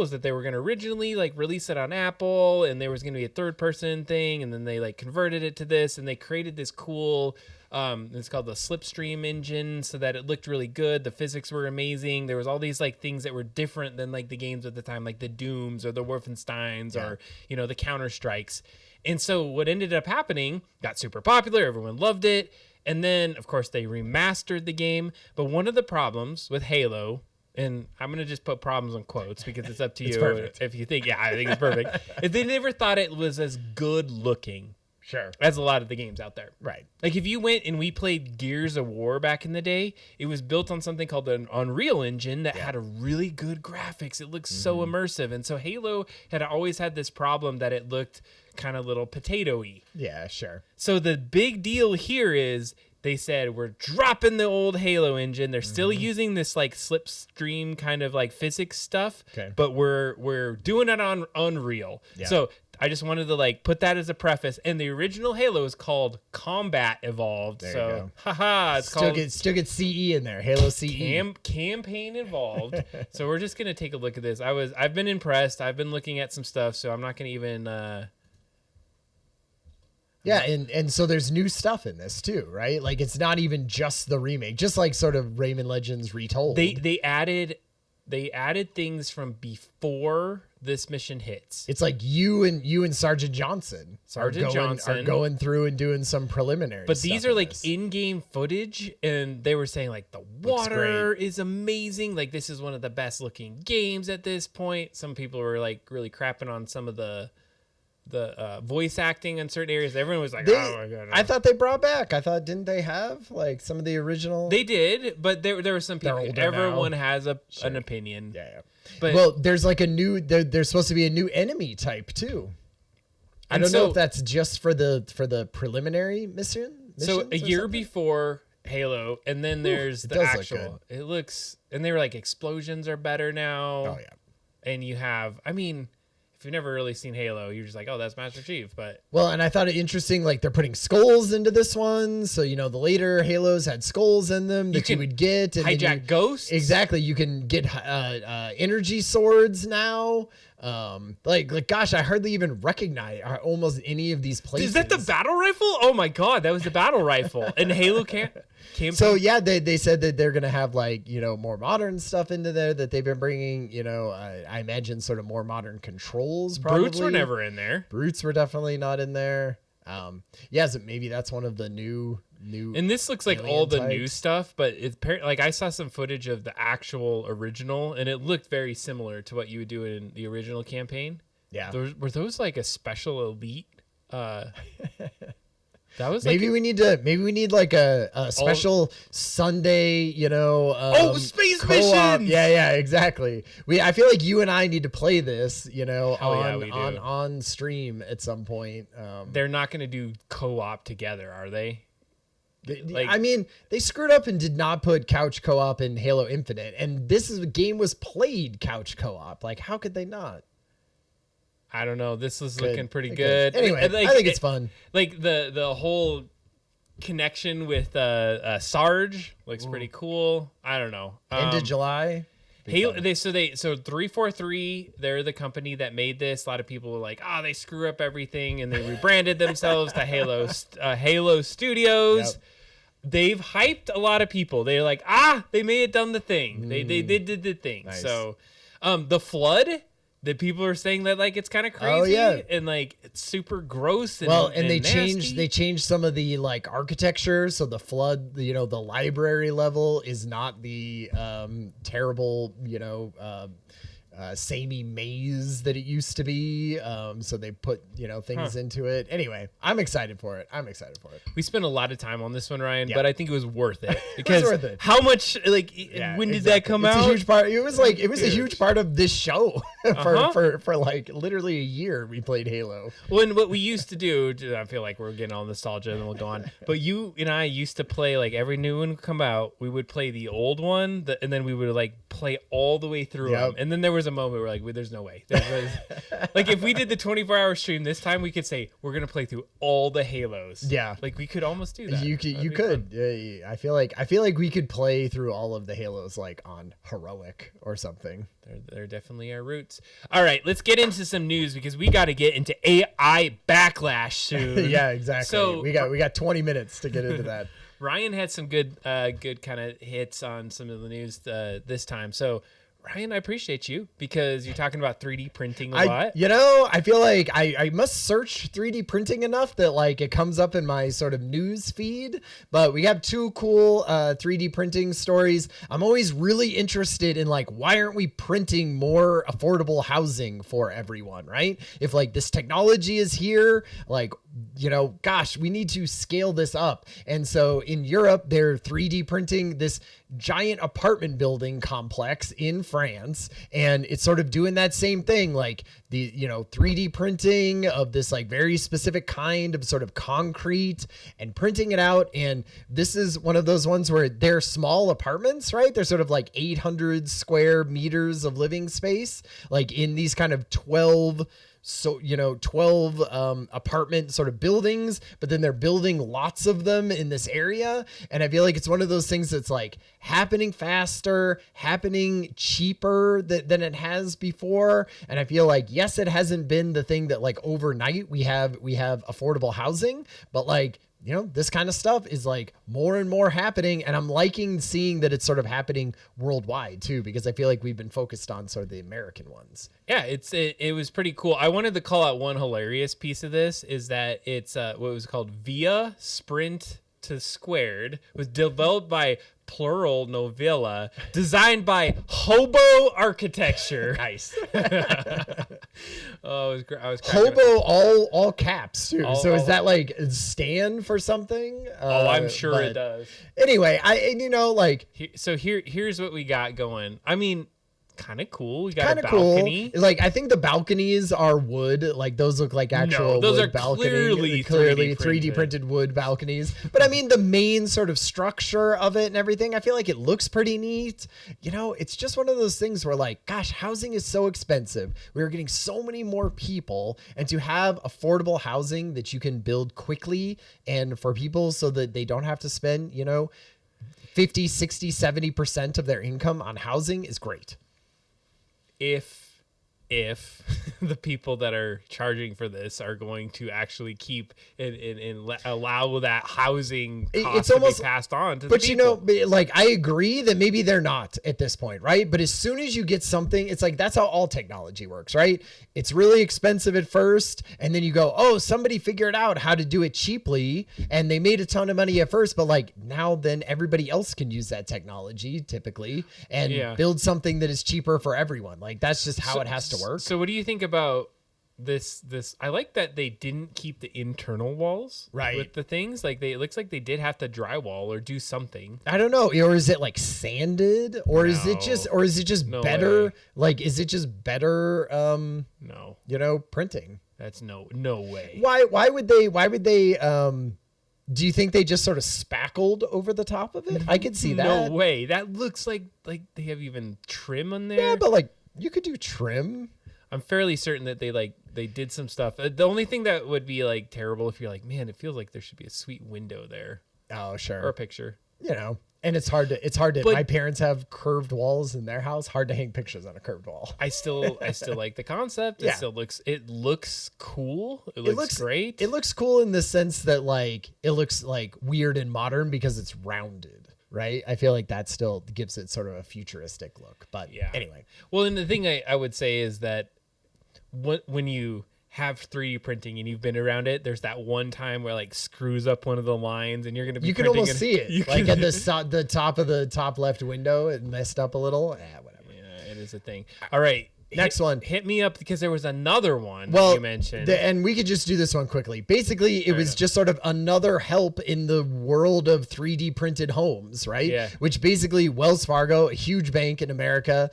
is that they were going to originally like release it on Apple, and there was going to be a third person thing, and then they like converted it to this, and they created this cool it's called the Slipstream engine, so that it looked really good. The physics were amazing. There was all these like things that were different than like the games at the time, like the Dooms or the Wolfensteins or the Counter-Strikes. And so what ended up happening, got super popular, everyone loved it, and then of course they remastered the game. But one of the problems with Halo, and I'm going to just put problems on quotes because it's up to you perfect. if you think, I think it's perfect. If they never thought it was as good looking as a lot of the games out there. Right. Like if you went and we played Gears of War back in the day, it was built on something called an Unreal Engine that had a really good graphics. It looked so immersive. And so Halo had always had this problem that it looked kind of little potato-y. Yeah, sure. So the big deal here is they said, we're dropping the old Halo engine. They're still using this like slipstream kind of like physics stuff, but we're doing it on Unreal. Yeah. So I just wanted to like put that as a preface. And the original Halo is called Combat Evolved. There you go. Haha, it's still get CE in there. Halo CE. Campaign Evolved. So we're just gonna take a look at this. I've been impressed. I've been looking at some stuff, so I'm not gonna even Yeah, and so there's new stuff in this too, right? Like it's not even just the remake, just like sort of Rayman Legends retold. They added things from before this mission hits. It's like you and Sergeant Johnson are going through and doing some preliminary. But these are like in-game footage, and they were saying like the water is amazing. Like this is one of the best looking games at this point. Some people were like really crapping on some of the voice acting in certain areas. Everyone was like, oh my god. I thought they brought back. Didn't they have like some of the original? They did, but there were some people. Everyone has an opinion. Yeah. But there's like a new. There's supposed to be a new enemy type too. I don't know if that's just for the preliminary mission. So a year before Halo, and then there's the actual. It looks, and they were like explosions are better now. Oh yeah. And you have, if you've never really seen Halo, you're just like, oh, that's Master Chief. But and I thought it interesting, like they're putting skulls into this one. So, the later Halos had skulls in them that you would get. And hijack ghosts. Exactly. You can get energy swords now. Gosh, I hardly even recognize almost any of these places. Is that the battle rifle? Oh my God, that was the battle rifle. And Halo came. So yeah, they said that they're gonna have more modern stuff into there that they've been bringing. I imagine sort of more modern controls. Probably Brutes were never in there. Brutes were definitely not in there. So maybe that's one of the new. And this looks like all the new stuff, but it's like I saw some footage of the actual original, and it looked very similar to what you would do in the original campaign. Yeah, were those like a special elite? That was maybe we need like a special Sunday, space co-op. mission. Yeah, exactly. I feel like you and I need to play this, on stream at some point. They're not going to do co-op together, are they? They screwed up and did not put couch co-op in Halo Infinite, and this game was played couch co-op. Like, how could they not? I don't know. This is looking pretty good. Anyway, I think it's fun. Like the whole connection with Sarge looks pretty cool. I don't know. End of July. Halo, so 343, they're the company that made this. A lot of people were like, they screw up everything, and they rebranded themselves to Halo Studios. Yep. They've hyped a lot of people. They're like, they may have done the thing. They did the thing. Nice. So, the Flood, that people are saying that like it's kind of crazy and like it's super gross. And they nasty. changed some of the like architecture. So the Flood, the library level is not the terrible, samey maze that it used to be. So they put, things into it. Anyway, I'm excited for it. We spent a lot of time on this one, Ryan, but I think it was worth it It because was worth it. how much when did that come it's out? A huge part. It was a huge part of this show for like literally a year. We played Halo. When what we used to do, I feel like we're getting all nostalgia and then we'll go on. But you and I used to play like every new one would come out. We would play the old one, and then we would like play all the way through them. And then there was a moment where like, there's no way. Like if we did the 24-hour stream this time, we could say we're gonna play through all the Halos. Yeah, like we could almost do that. You could. Yeah, I feel like we could play through all of the Halos like on heroic or something. They're definitely our roots. All right, let's get into some news because we got to get into AI Backlash soon. Yeah, exactly. So we got 20 minutes to get into that. Ryan had some good kind of hits on some of the news this time. So Ryan, I appreciate you because you're talking about 3D printing a lot. I feel like I must search 3D printing enough that like it comes up in my sort of news feed. But we have two cool 3D printing stories. I'm always really interested in like, why aren't we printing more affordable housing for everyone, right? If like this technology is here, like, gosh, we need to scale this up. And so in Europe, they're 3D printing this giant apartment building complex in France, and it's sort of doing that same thing, like the 3D printing of this like very specific kind of sort of concrete and printing it out. And this is one of those ones where they're small apartments, right? They're sort of like 800 square meters of living space, like in these kind of 12 apartment sort of buildings, but then they're building lots of them in this area. And I feel like it's one of those things that's like happening faster, happening cheaper than it has before. And I feel like, yes, it hasn't been the thing that like overnight we have affordable housing, but like, this kind of stuff is like more and more happening. And I'm liking seeing that it's sort of happening worldwide too, because I feel like we've been focused on sort of the American ones. Yeah, it was pretty cool. I wanted to call out one hilarious piece of this is that it's what was called Via Sprint to Squared, was developed by Plural Novella, designed by Hobo Architecture. Nice. I was Hobo all caps too. So is that like stand for something? I'm sure it does. Anyway, here's what we got going. I mean, kind of cool. We got a balcony. Cool. Like I think the balconies are wood. Like those look like actual those wood are balconies. Clearly 3D printed wood balconies. But I mean the main sort of structure of it and everything, I feel like it looks pretty neat. It's just one of those things where like, gosh, housing is so expensive. We're getting so many more people, and to have affordable housing that you can build quickly and for people so that they don't have to spend, 50, 60, 70% of their income on housing is great. If the people that are charging for this are going to actually keep and allow that housing cost to be passed on to the people. Like I agree that maybe they're not at this point, right? But as soon as you get something, it's like that's how all technology works, right? It's really expensive at first, and then you go, oh, somebody figured out how to do it cheaply, and they made a ton of money at first, but like now then everybody else can use that technology typically and build something that is cheaper for everyone. Like that's just how it has to work. So what do you think about this? I like that they didn't keep the internal walls with the things. Like it looks like they did have to drywall or do something. I don't know. Or is it like sanded? Or is it just better? Way. Like is it just better printing? That's no way. Why would they do you think they just sort of spackled over the top of it? I could see that. No way. That looks like they have even trim on there. Yeah, but like you could do trim. I'm fairly certain that they did some stuff. The only thing that would be like terrible if you're like, man, it feels like there should be a sweet window there. Oh, sure. Or a picture. And it's hard to, But- my parents have curved walls in their house. Hard to hang pictures on a curved wall. I still like the concept. Yeah. It looks cool. It looks great. It looks cool in the sense that like, it looks like weird and modern because it's rounded, right? I feel like that still gives it sort of a futuristic look, but Yeah. anyway. Well, and the thing I would say is that when you have 3D printing and you've been around it, there's that one time where like screws up one of the lines and you're going to be You can printing almost see it. Like at the top of the top left window, it messed up a little. Whatever. Yeah, it is a thing. All right. Next one. Hit me up because there was another one Well, you mentioned. and we could just do this one quickly. Basically, it was just sort of another help in the world of 3D printed homes, right? Yeah. Which basically Wells Fargo, a huge bank in America,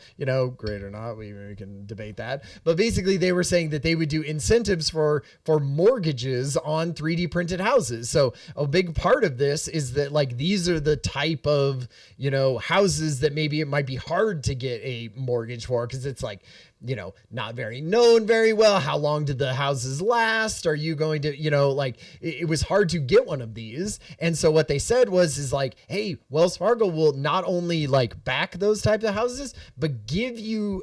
great or not, we can debate that. But basically, they were saying that they would do incentives for mortgages on 3D printed houses. So a big part of this is that like these are the type of houses that maybe it might be hard to get a mortgage for because it's like, not very known very well. How long did the houses last? Are you going to, it was hard to get one of these. And so what they said is like, hey, Wells Fargo will not only like back those types of houses, but give you,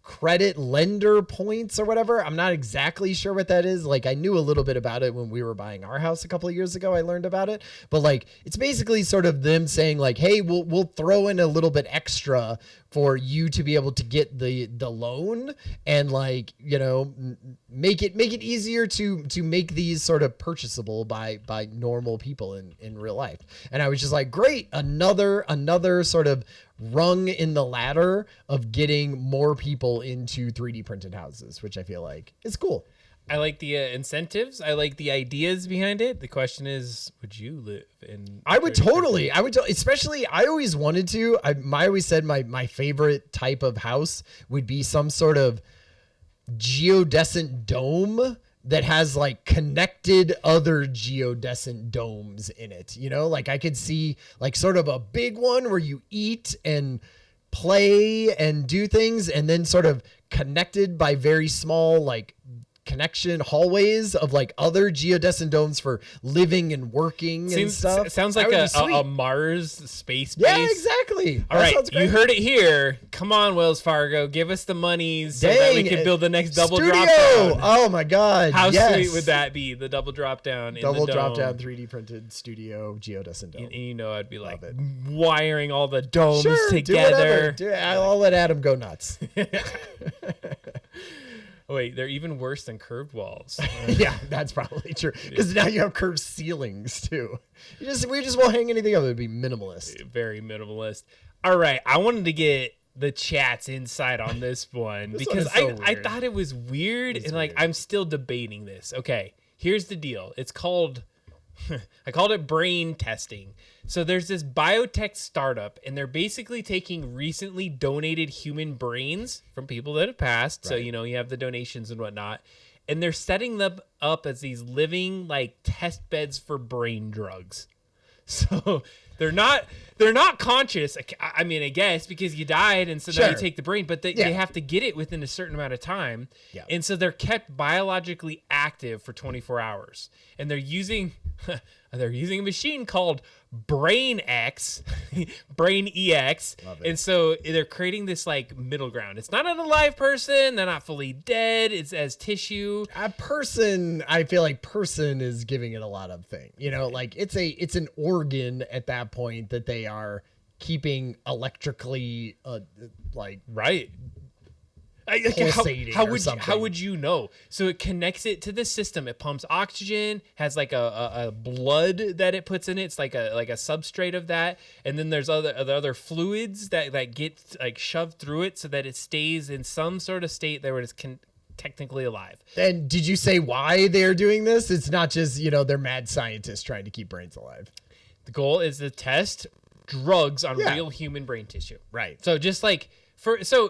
credit lender points or whatever. I'm not exactly sure what that is. Like I knew a little bit about it when we were buying our house a couple of years ago. I learned about it, but like, it's basically sort of them saying like, hey, we'll throw in a little bit extra for you to be able to get the loan and like, make it easier to make these sort of purchasable by normal people in real life. And I was just like, great. Another sort of rung in the ladder of getting more people into 3D printed houses, which I feel like is cool. I like the incentives. I like the ideas behind it. The question is, would you live in? I would totally, especially, I always wanted to, I always said my favorite type of house would be some sort of geodescent dome that has like connected other geodescent domes in it. Like I could see like sort of a big one where you eat and play and do things and then sort of connected by very small, like connection hallways of like other geodescent domes for living and working and stuff. Sounds like a Mars space base. Yeah, exactly. All right, you heard it here. Come on, Wells Fargo, give us the money so that we can build the next double studio. drop down. Oh my God. How yes. sweet would that be? The double drop down. Double in the drop dome. down 3D printed studio geodescent dome. And I'd be like wiring all the domes together. Do whatever. I'll let Adam go nuts. Oh, wait, they're even worse than curved walls. Yeah, that's probably true. Because now you have curved ceilings too. We just won't hang anything up. It'd be minimalist. Very minimalist. All right, I wanted to get the chat's insight on this one because I thought it was weird and like I'm still debating this. Okay, here's the deal. It's called I called it brain testing. So there's this biotech startup and they're basically taking recently donated human brains from people that have passed. Right. So, you have the donations and whatnot. And they're setting them up as these living like test beds for brain drugs. So they're not conscious. I mean, I guess because you died and so now you take the brain, but they have to get it within a certain amount of time. Yeah. And so they're kept biologically active for 24 hours. And they're using a machine called Brain EX. And so they're creating this like middle ground. It's not an alive person. They're not fully dead. It's as tissue. A person, I feel like person is giving it a lot of thing. Like it's an organ at that point that they are keeping electrically right. Pulsating how would you know? So it connects it to the system. It pumps oxygen, has like a blood that it puts in it. It's like a substrate of that, and then there's other fluids that get like shoved through it so that it stays in some sort of state that it's technically alive. And did you say why they're doing this? It's not just they're mad scientists trying to keep brains alive. The goal is to test drugs on real human brain tissue. Right. So just like. There's a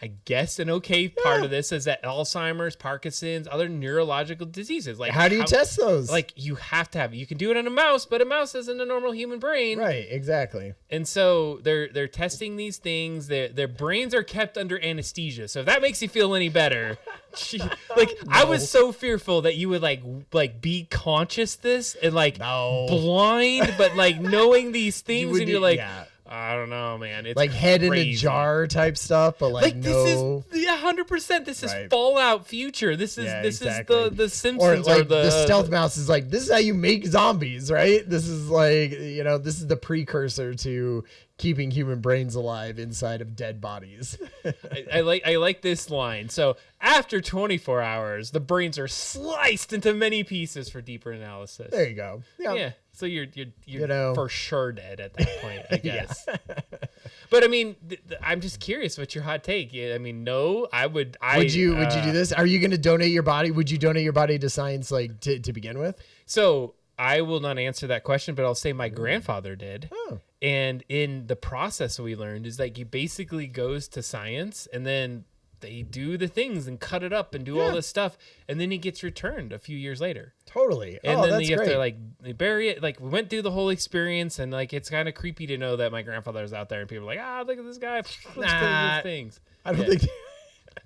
I guess an okay part of this is that Alzheimer's, Parkinson's, other neurological diseases. Like, how do you test those? Like, you have to have. You can do it on a mouse, but a mouse isn't a normal human brain. Right. Exactly. And so they're testing these things. Their brains are kept under anesthesia. So if that makes you feel any better, I was so fearful that you would like be conscious this and blind, but like knowing these things, and you're like. Yeah. I don't know, man. It's like head crazy. in a jar type stuff, but like no. This is 100%. This is Fallout future. This is exactly. the Simpsons or the stealth mouse is like, this is how you make zombies, right? This is like, this is the precursor to keeping human brains alive inside of dead bodies. I like this line. So after 24 hours, the brains are sliced into many pieces for deeper analysis. There you go. Yeah. So you're for sure dead at that point, I guess. But I mean, I'm just curious. What's your hot take? I mean, no, I would. Would you do this? Are you going to donate your body? Would you donate your body to science, like to begin with? So I will not answer that question, but I'll say my grandfather did. Oh. And in the process, we learned is like he basically goes to science, and then they do the things and cut it up and do all this stuff, and then he gets returned a few years later. Totally. And then that's you have great. to like bury it. Like we went through the whole experience, and like it's kind of creepy to know that my grandfather's out there, and people are like, look at this guy. Let's do things. I don't think.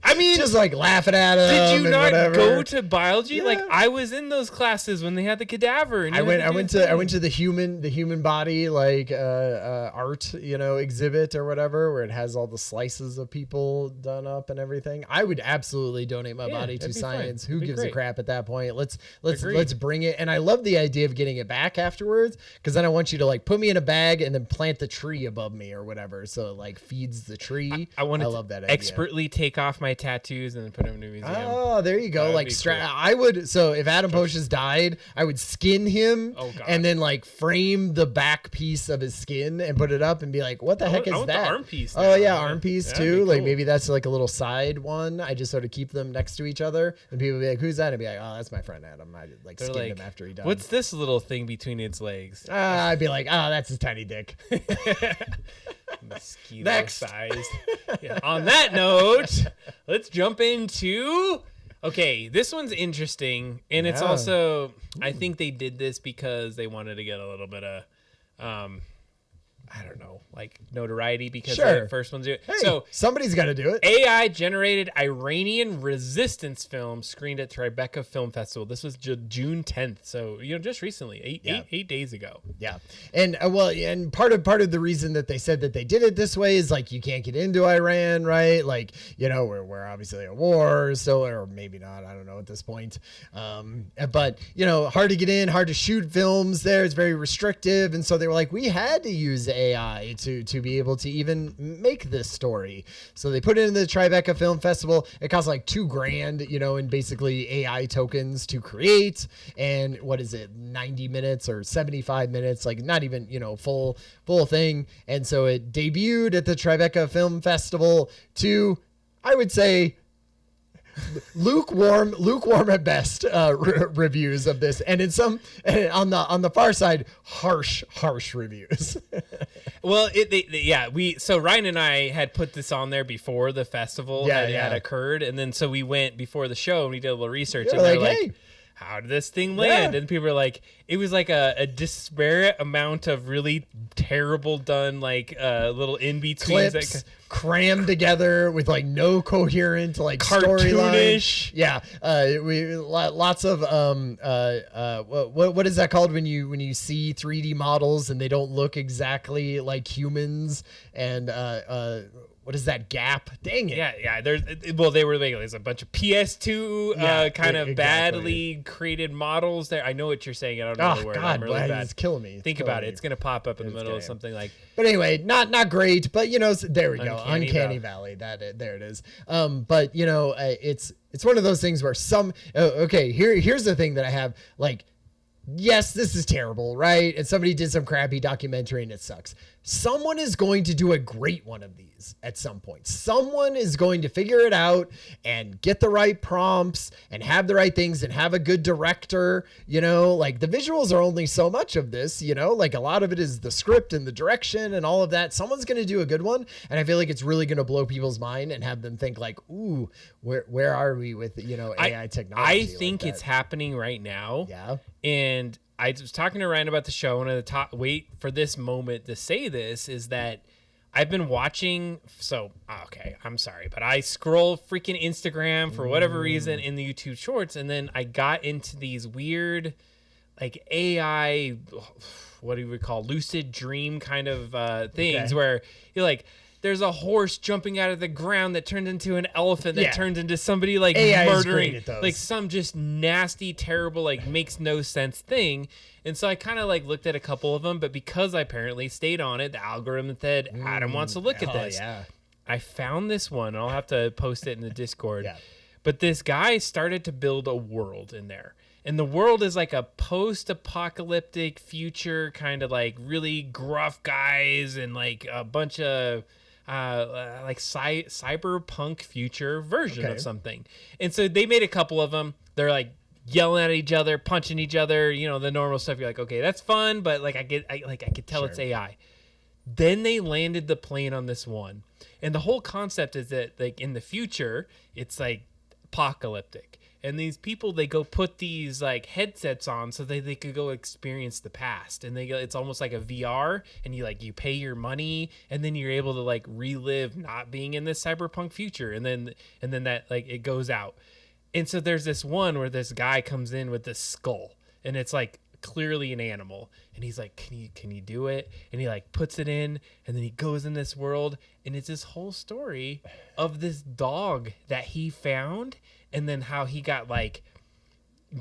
I mean, just like laughing at him. Did you not whatever. go to biology? Yeah. Like I was in those classes when they had the cadaver. And I went to the human body like art exhibit or whatever, where it has all the slices of people done up and everything. I would absolutely donate my body to science. Who gives a crap at that point? Let's bring it. And I love the idea of getting it back afterwards, because then I want you to like put me in a bag and then plant the tree above me or whatever, so it like feeds the tree. I love that idea. Expertly take off my tattoos and then put them in a museum. Oh, there you go. Like cool. I would. So if Adam Posh's died, I would skin him and then like frame the back piece of his skin and put it up and be like, "What the heck is that?" The arm piece. Oh yeah, arm piece too. Like maybe that's like a little side one. I just sort of keep them next to each other, and people would be like, "Who's that?" And I'd be like, "Oh, that's my friend Adam." I like skinned him after he died. What's this little thing between its legs? I'd be like, "Oh, that's his tiny dick." Mosquito sized. Yeah. On that note, let's jump into. Okay, this one's interesting, and it's also. I think they did this because they wanted to get a little bit of, I don't know, like notoriety, because the first one's doing. Hey, so somebody's got to do it. AI generated Iranian resistance film screened at Tribeca Film Festival. This was June 10th, so just recently, eight days ago. Yeah, and and part of the reason that they said that they did it this way is like you can't get into Iran, right? Like we're obviously at war still, or maybe not. I don't know at this point. But hard to get in, hard to shoot films there. It's very restrictive, and so they were like, we had to use AI to be able to even make this story. So they put it in the Tribeca Film Festival. It costs like $2,000, in basically AI tokens to create. And what is it, 90 minutes or 75 minutes? Like not even, full thing. And so it debuted at the Tribeca Film Festival to, I would say, lukewarm at best reviews of this, and in some on the far side harsh reviews. Well, so Ryan and I had put this on there before the festival had occurred, and then so we went before the show and we did a little research, and they're like, hey, how did this thing land? And people were like, it was like a disparate amount of really terrible done, like little in-betweens clips crammed together with like no coherent like cartoonish. Yeah. We lots of what is that called when you see 3D models and they don't look exactly like humans, and what is that gap? Dang it. Yeah. They were making a bunch of PS2 kind of badly created models there. I know what you're saying. I don't know the word. God, I'm really bad. It's killing me. Think about it. It's going to pop up in the middle of something like. But anyway, not great. But there we go. Uncanny Valley. There it is. But it's one of those things where here's the thing that I have, like, yes, this is terrible, right? And somebody did some crappy documentary and it sucks. someone is going to do a great one of these at some point. Someone is going to figure it out and get the right prompts and have the right things and have a good director, you know, like the visuals are only so much of this, you know, like a lot of it is the script and the direction and all of that. Someone's going to do a good one. And I feel like it's really going to blow people's mind and have them think like, ooh, where are we with, you know, AI technology? I think it's happening right now. Yeah. And I was talking to Ryan about the show, and wait for this moment to say this is that I've been watching. So, okay, I'm sorry, but I scroll freaking Instagram for whatever reason in the YouTube shorts. And then I got into these weird, like AI, what do we call lucid dream kind of things where you're like, there's a horse jumping out of the ground that turns into an elephant that turns into somebody like AI murdering, like some just nasty, terrible, like makes no sense thing. And so I kind of like looked at a couple of them, but because I apparently stayed on it, the algorithm said Adam wants to look at this. Yeah. I found this one, and I'll have to post it in the Discord. But this guy started to build a world in there. And the world is like a post-apocalyptic future, kind of like really gruff guys and like a bunch of like cyberpunk future version of something. And so they made a couple of them. They're like yelling at each other, punching each other, you know, the normal stuff. You're like, okay, that's fun, but like I could tell it's AI. Then they landed the plane on this one. And the whole concept is that like in the future, it's like apocalyptic. And these people, they go put these like headsets on so they could go experience the past. And it's almost like a VR, and you pay your money, and then you're able to like relive not being in this cyberpunk future. And then that like it goes out. And so there's this one where this guy comes in with this skull, and it's like clearly an animal, and he's like, can you do it? And he like puts it in, and then he goes in this world, and it's this whole story of this dog that he found, and then how he got like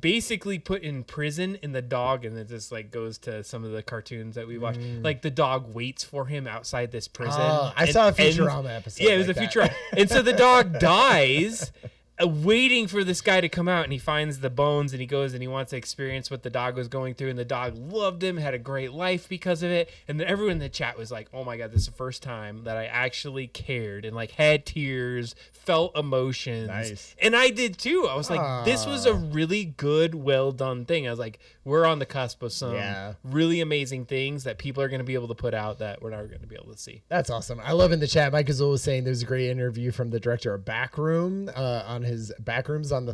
basically put in prison, and the dog, and it just like goes to some of the cartoons that we watched, like the dog waits for him outside this prison. I saw a Futurama episode. Yeah, it was a Futurama. And so the dog dies waiting for this guy to come out, and he finds the bones, and he goes and he wants to experience what the dog was going through, and the dog loved him, had a great life because of it. And then everyone in the chat was like, oh my god, this is the first time that I actually cared and like had tears, felt emotions. Nice. And I did too. I was like, this was a really good, well done thing. I was like, we're on the cusp of some really amazing things that people are going to be able to put out that we're not going to be able to see. That's awesome. I love in the chat, Mike Azul was saying there's a great interview from the director of Backroom on his Backrooms on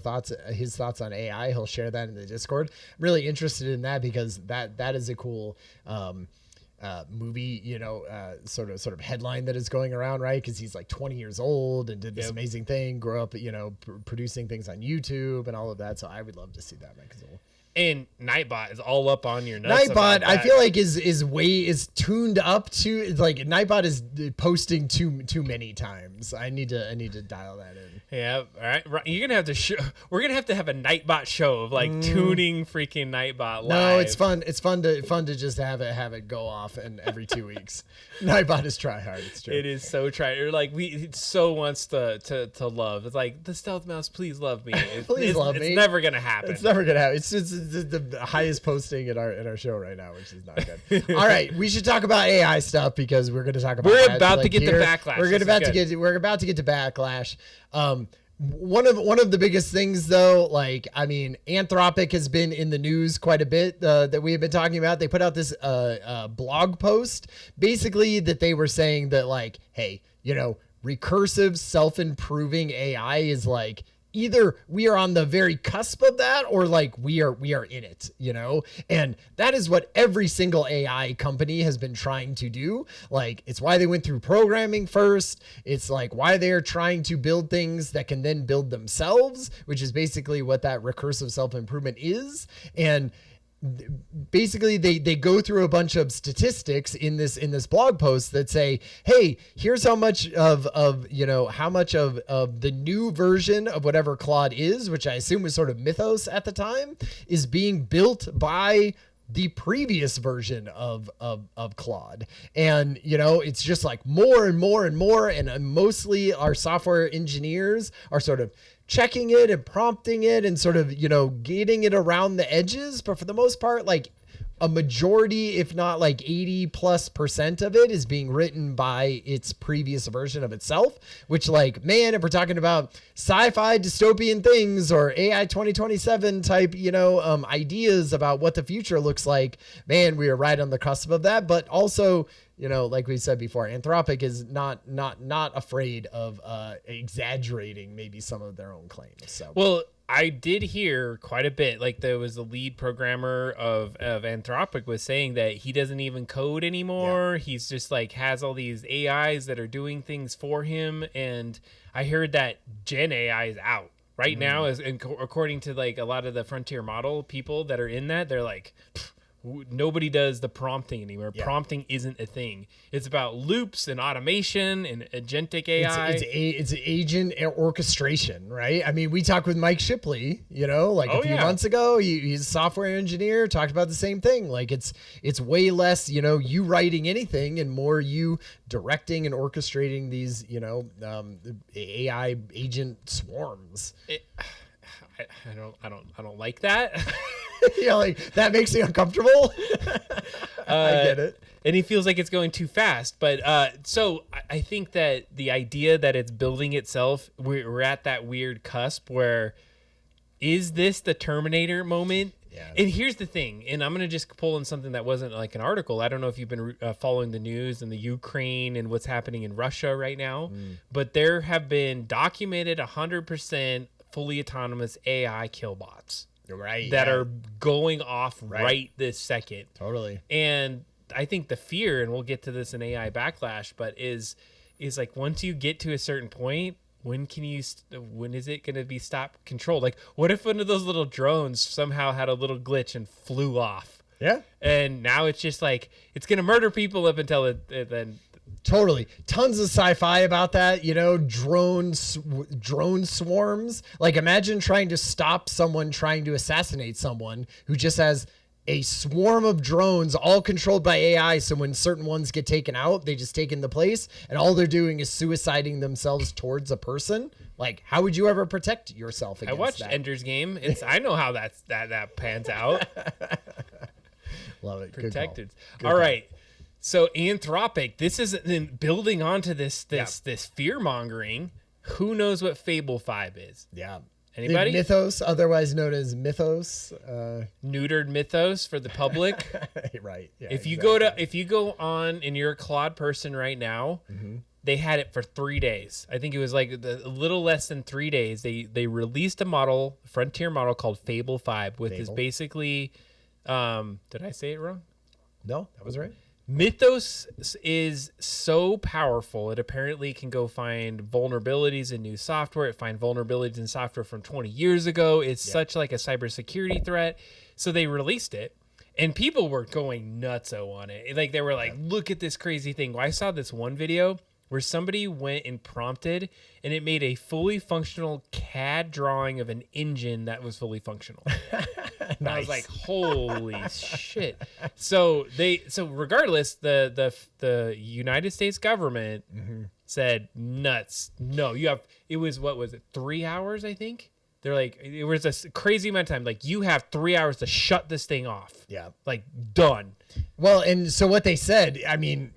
his thoughts on AI. He'll share that in the Discord. I'm really interested in that because that is a cool movie, you know, sort of headline that is going around, right? Because he's like 20 years old and did this amazing thing, grew up, you know, producing things on YouTube and all of that. So I would love to see that, Mike Azul. And Nightbot is all up on your nuts. Nightbot, I feel like is tuned up to, like, Nightbot is posting too many times. I need to dial that in. Yeah, all right. You're gonna have to we're gonna have to have a Nightbot show of like tuning freaking Nightbot live. No, it's fun. It's fun to just have it go off and every 2 weeks. Nightbot is try hard. It's true. It is so try. Or like it so wants to love. It's like the stealth mouse, please love me. Please love me. It's never gonna happen. It's never gonna happen. It's the highest posting in our show right now, which is not good. All right, we should talk about AI stuff because we're going to talk about. We're about to get to Backlash. We're about to get to Backlash. One of the biggest things though, like, I mean, Anthropic has been in the news quite a bit that we have been talking about. They put out this blog post basically that they were saying that like, hey, you know, recursive self-improving AI is like, either we are on the very cusp of that or like we are in it, you know? And that is what every single AI company has been trying to do. Like, it's why they went through programming first. It's like why they are trying to build things that can then build themselves, which is basically what that recursive self-improvement is. And basically they go through a bunch of statistics in this blog post that say, hey, here's how much of the new version of whatever Claude is, which I assume was sort of Mythos at the time, is being built by the previous version of Claude. And, you know, it's just like more and more and more. And mostly our software engineers are sort of checking it and prompting it and sort of, you know, gating it around the edges. But for the most part, like a majority, if not like 80+% of it is being written by its previous version of itself, which like, man, if we're talking about sci-fi dystopian things or AI 2027 type, ideas about what the future looks like, man, we are right on the cusp of that. But also, like we said before, Anthropic is not afraid of exaggerating maybe some of their own claims. So, well, I did hear quite a bit. Like there was the lead programmer of Anthropic was saying that he doesn't even code anymore. Yeah. He's just like has all these AIs that are doing things for him. And I heard that Gen AI is out right now, according to like a lot of the frontier model people that are in that. They're like, nobody does the prompting anymore. Yeah. Prompting isn't a thing. It's about loops and automation and agentic AI. It's agent orchestration, right? I mean, we talked with Mike Shipley, a few months ago. He's a software engineer, talked about the same thing. Like it's way less, you writing anything and more you directing and orchestrating these, AI agent swarms. I don't like that. Like that makes you uncomfortable. I get it. And he feels like it's going too fast. But so I think that the idea that it's building itself, we're at that weird cusp where is this the Terminator moment? Yeah. And here's the thing, and I'm going to just pull in something that wasn't like an article. I don't know if you've been following the news and the Ukraine and what's happening in Russia right now, but there have been documented 100% fully autonomous AI killbots. Right. That are going off right this second. Totally. And I think the fear, and we'll get to this in AI Backlash, but is like once you get to a certain point, when is it going to be stop control? Like what if one of those little drones somehow had a little glitch and flew off? Yeah. And now it's just like, it's going to murder people up until it then. Totally. Tons of sci-fi about that, drone swarms. Like imagine trying to stop someone trying to assassinate someone who just has a swarm of drones all controlled by AI. So when certain ones get taken out, they just take into place and all they're doing is suiciding themselves towards a person. Like how would you ever protect yourself against that? I watched Ender's Game. I know how that pans out. Love it. Protected. All right. So Anthropic, this is building onto this fear mongering. Who knows what Fable 5 is? Yeah. Anybody? The Mythos, otherwise known as Mythos. Neutered Mythos for the public. Right. Yeah, if you go on and you're a Claude person right now, they had it for 3 days. I think it was like a little less than 3 days. They released a frontier model called Fable 5, which is basically, did I say it wrong? No, that was right. Mythos is so powerful. It apparently can go find vulnerabilities in new software. It find vulnerabilities in software from 20 years ago. It's such like a cybersecurity threat. So they released it and people were going nutso on it. Like they were like, look at this crazy thing. Well, I saw this one video where somebody went and prompted and it made a fully functional CAD drawing of an engine that was fully functional. And I was like, holy shit. So regardless, the United States government said nuts. No, it was 3 hours, I think? They're like, it was a crazy amount of time. Like you have 3 hours to shut this thing off. Yeah. Like done. Well, and so what they said, I mean,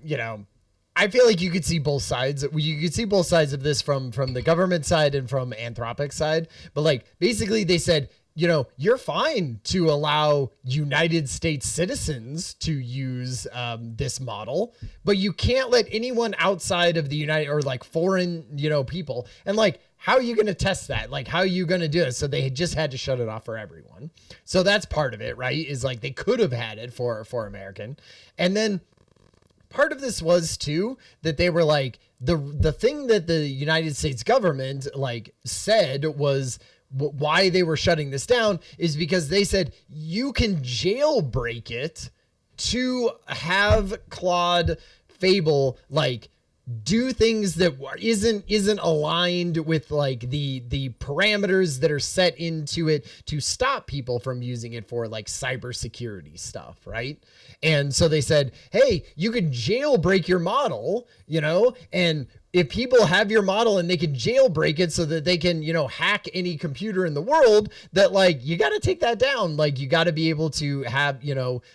I feel like you could see both sides. You could see both sides of this from the government side and from Anthropic's side. But like basically they said, you're fine to allow United States citizens to use this model, but you can't let anyone outside of the United or like foreign, people. And like, how are you going to test that? Like, how are you going to do it? So they just had to shut it off for everyone. So that's part of it, right? Is like they could have had it for American. And then part of this was too that they were like the thing that the United States government like said was why they were shutting this down is because they said you can jailbreak it to have Claude Fable like do things that isn't aligned with like the parameters that are set into it to stop people from using it for like cybersecurity stuff, right? And so they said, hey, you could jailbreak your model, and if people have your model and they can jailbreak it so that they can, hack any computer in the world, that like, you got to take that down. Like, you got to be able to have,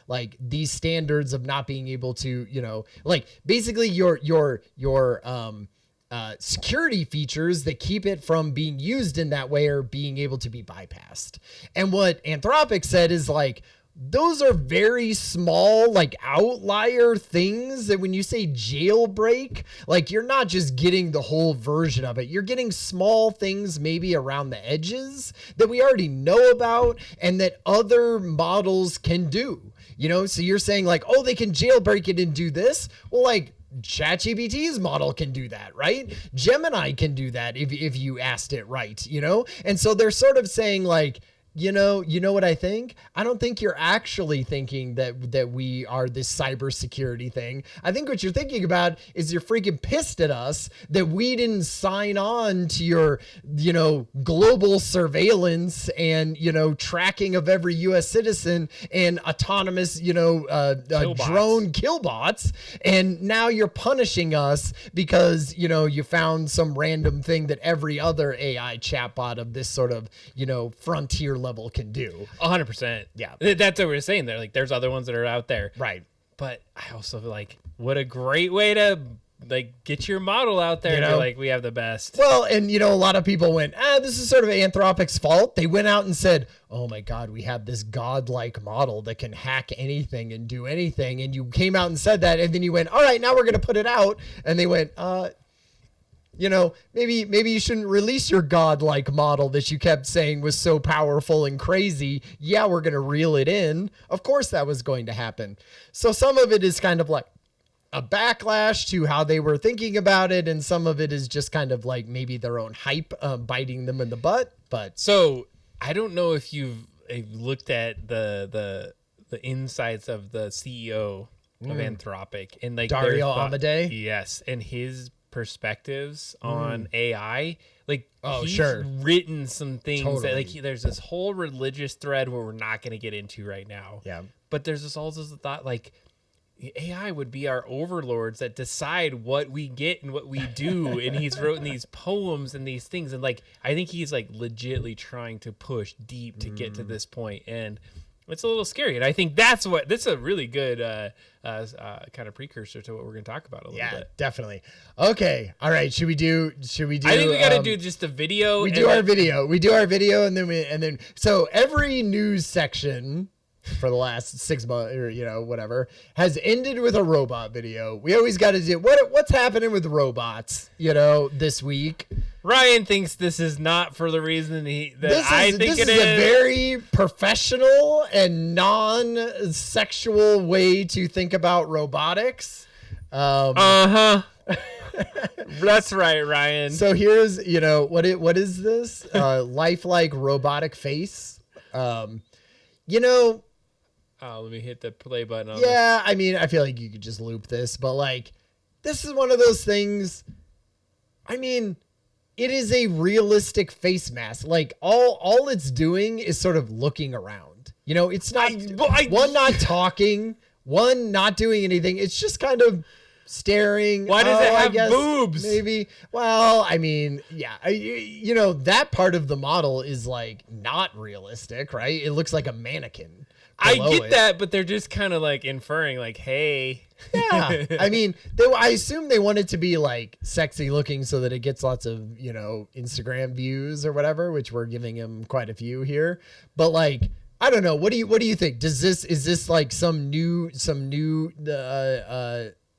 like these standards of not being able to, like basically your security features that keep it from being used in that way are being able to be bypassed. And what Anthropic said is like, those are very small, like outlier things that when you say jailbreak, like you're not just getting the whole version of it. You're getting small things maybe around the edges that we already know about and that other models can do, So you're saying like, oh, they can jailbreak it and do this. Well, like ChatGPT's model can do that, right? Gemini can do that if you asked it right, And so they're sort of saying like, you know what I think? I don't think you're actually thinking that we are this cybersecurity thing. I think what you're thinking about is you're freaking pissed at us that we didn't sign on to your, global surveillance and, tracking of every U.S. citizen and autonomous, drone killbots. And now you're punishing us because, you found some random thing that every other AI chatbot of this sort of, frontier level can do. 100%. Yeah. That's what we're saying there. Like there's other ones that are out there. Right. But I also feel like what a great way to like get your model out there and be like, we have the best. Well, and a lot of people went, this is sort of Anthropic's fault. They went out and said, oh my God, we have this godlike model that can hack anything and do anything. And you came out and said that, and then you went, all right, now we're going to put it out. And they went, maybe you shouldn't release your godlike model that you kept saying was so powerful and crazy. Yeah, we're going to reel it in. Of course that was going to happen. So some of it is kind of like a backlash to how they were thinking about it. And some of it is just kind of like maybe their own hype biting them in the butt. But so I don't know if you've looked at the insights of the CEO of Anthropic and like Dario Amodei. Yes. And his perspectives on AI, like he's sure, written some things that totally. like there's this whole religious thread where we're not going to get into right now. Yeah, but there's this also the thought like AI would be our overlords that decide what we get and what we do. And he's written these poems and these things, and like I think he's like legitly trying to push deep to get to this point, and it's a little scary. And I think that's a really good kind of precursor to what we're going to talk about a little bit. Yeah, definitely. Okay. All right. Should we do? I think we got to do just a video. We do our video, and then so every news section for the last 6 months or whatever has ended with a robot video. We always got to do what's happening with robots, this week. Ryan thinks this is not for the reason I think it is. This is a very professional and non-sexual way to think about robotics. That's right, Ryan. So here's, what is this? Lifelike robotic face. Let me hit the play button on this. I mean, I feel like you could just loop this, but like, this is one of those things. I mean, it is a realistic face mask. Like all it's doing is sort of looking around. It's not one not talking, one not doing anything. It's just kind of staring. Why does it have boobs? Maybe. Well, I mean, yeah. That part of the model is like not realistic, right? It looks like a mannequin. I get that, but they're just kind of like inferring like, hey. Yeah. I mean, I assume they want it to be like sexy looking so that it gets lots of, Instagram views or whatever, which we're giving him quite a few here. But like, I don't know. What do you think? Is this like some new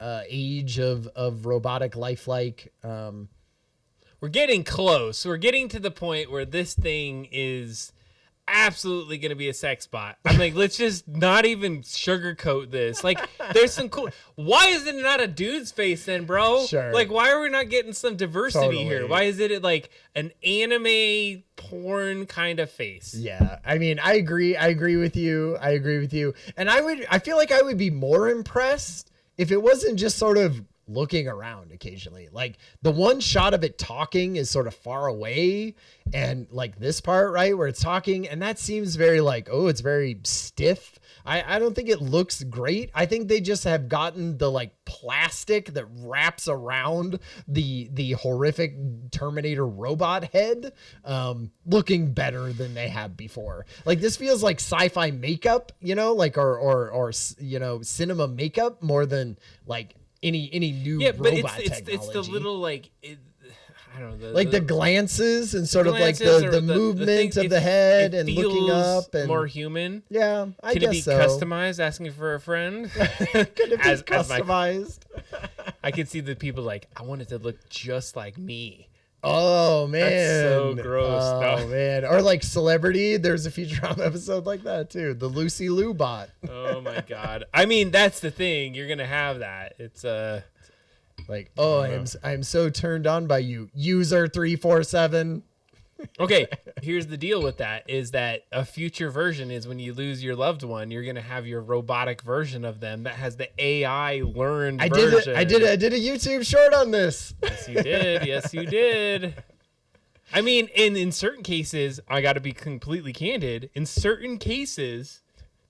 age of robotic lifelike? We're getting close. We're getting to the point where this thing is absolutely gonna be a sex bot. I'm like, let's just not even sugarcoat this. Like, there's some cool. Why is it not a dude's face then, bro? Sure. Like, why are we not getting some diversity here? Why is it like an anime porn kind of face? Yeah, I mean, I agree with you. And I feel like I would be more impressed if it wasn't just sort of looking around occasionally. Like the one shot of it talking is sort of far away, and like this part, right, where it's talking, and that seems very like, oh, it's very stiff. I don't think it looks great. I think they just have gotten the like plastic that wraps around the horrific Terminator robot head looking better than they have before. Like this feels like sci-fi makeup, you know, like or you know, cinema makeup more than like any new robot technology. It's the little like I don't know, the glances and sort of like the movement of the head and looking up and more human. Yeah, I guess so. Can it be customized? Asking for a friend? Could it be customized? I can see the people like, I want it to look just like me. Oh man, that's so gross. Oh man, or like Celebrity. There's a Futurama episode like that too. The Lucy Liu bot. Oh my god. I mean, that's the thing. You're gonna have that. It's like, oh, I'm so turned on by you, user 347. Okay, here's the deal with that is that a future version is when you lose your loved one, you're gonna have your robotic version of them that has the AI learned version. I did a YouTube short on this. Yes, you did. Yes, you did. I mean, in certain cases, I got to be completely candid. In certain cases,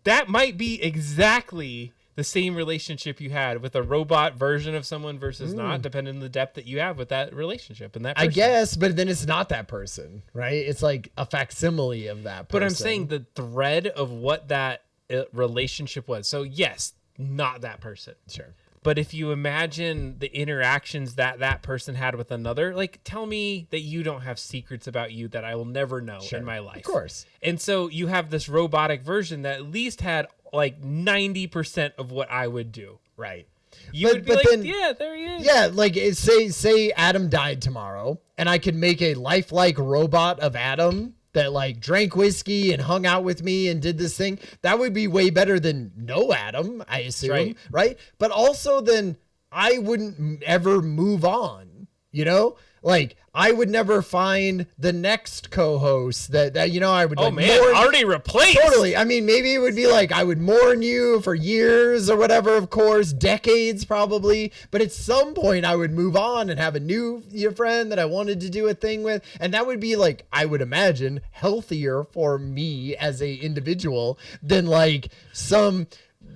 that might be exactly the same relationship you had with a robot version of someone versus not, depending on the depth that you have with that relationship and that person. I guess, but then it's not that person, right? It's like a facsimile of that person. But I'm saying the thread of what that relationship was. So yes, not that person. Sure. But if you imagine the interactions that person had with another, like tell me that you don't have secrets about you that I will never know in my life. Of course. And so you have this robotic version that at least had like 90% of what I would do. Right. You would be like, then, yeah, there he is. Yeah, like say Adam died tomorrow and I could make a lifelike robot of Adam that like drank whiskey and hung out with me and did this thing. That would be way better than no Adam, I assume, right? But also then I wouldn't ever move on, you know? Like I would never find the next co-host that you know, I would already replaced. Totally. I mean, maybe it would be like I would mourn you for years or whatever, of course, decades probably. But at some point I would move on and have a new friend that I wanted to do a thing with. And that would be like, I would imagine, healthier for me as a individual than like some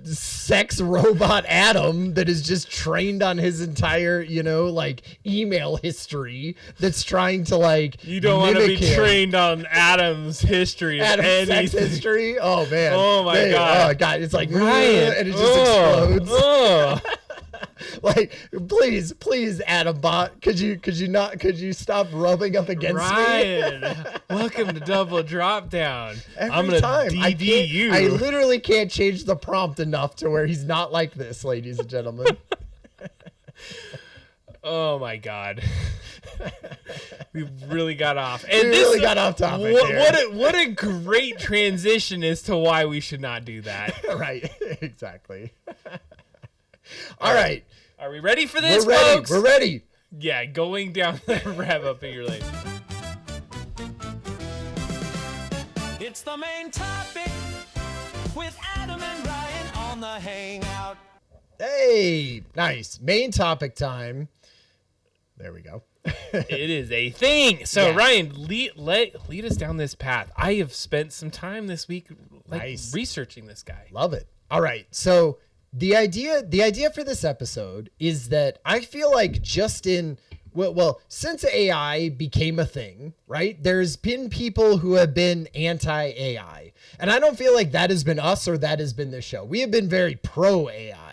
sex robot Adam that is just trained on his entire, you know, like email history that's trying to like you don't want to be trained on Adam's history, Adam's sex history. Oh man, oh my god, oh god, it's like Ryan, and it just explodes. Like, please, Adam bot, could you stop rubbing up against Ryan, me? Welcome to Double Drop Down. I'm gonna DD you. I literally can't change the prompt enough to where he's not like this, ladies and gentlemen. Oh my god. We really got off. And really got off topic. What a great transition as to why we should not do that. Right. Exactly. All right. Are we ready for this, folks? We're ready. Yeah, going down the wrap up in your lane. It's the main topic with Adam and Ryan on the Hangout. Hey, nice. Main topic time. There we go. It is a thing. So, yeah. Ryan, lead us down this path. I have spent some time this week researching this guy. Love it. All right. So, the idea for this episode is that I feel like just in since AI became a thing, right? There's been people who have been anti-AI, and I don't feel like that has been us or that has been this show. We have been very pro-AI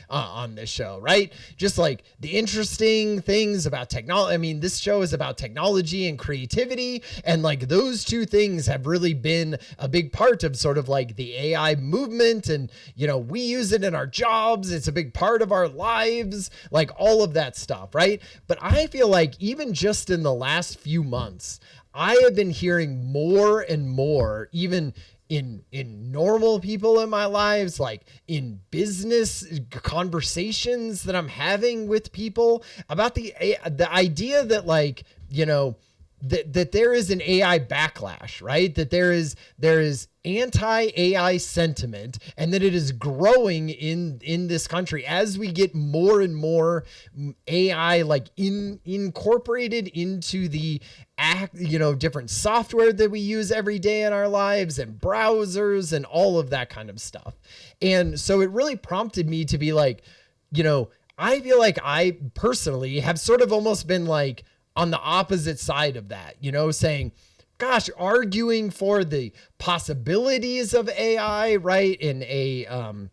on this show, right? Just like the interesting things about technology. I mean, this show is about technology and creativity, and like those two things have really been a big part of sort of like the AI movement. And, you know, we use it in our jobs. It's a big part of our lives, like all of that stuff, right? But I feel like even just in the last few months, I have been hearing more and more, even in normal people in my lives, like in business conversations that I'm having with people about the idea that, like, you know, that there is an AI backlash, right? That there is anti-AI sentiment, and that it is growing in this country as we get more and more AI like incorporated into the different software that we use every day in our lives and browsers and all of that kind of stuff. And so it really prompted me to be like, I feel like I personally have sort of almost been like on the opposite side of that, saying, gosh, arguing for the possibilities of AI, right? In a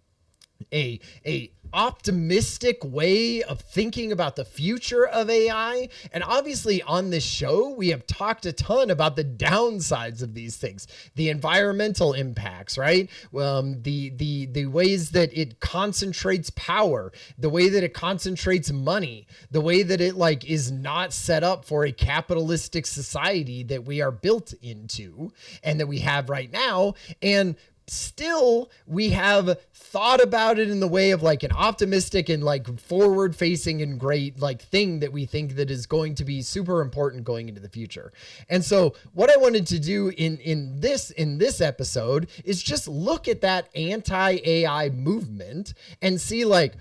optimistic way of thinking about the future of AI. And obviously on this show, we have talked a ton about the downsides of these things, the environmental impacts, right? The ways that it concentrates power, the way that it concentrates money, the way that it like is not set up for a capitalistic society that we are built into and that we have right now. And still, we have thought about it in the way of like an optimistic and like forward facing and great like thing that we think that is going to be super important going into the future. And so what I wanted to do in this episode is just look at that anti-AI movement and see like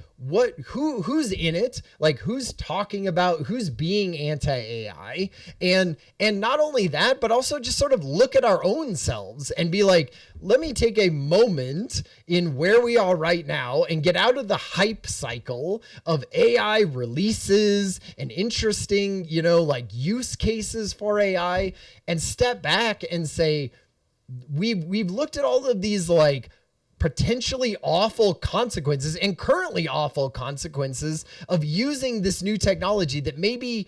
who's in it, like who's talking about, who's being anti-AI, and not only that, but also just sort of look at our own selves and be like, let me take a moment in where we are right now and get out of the hype cycle of AI releases and interesting, like use cases for AI, and step back and say, we've looked at all of these like potentially awful consequences and currently awful consequences of using this new technology that maybe,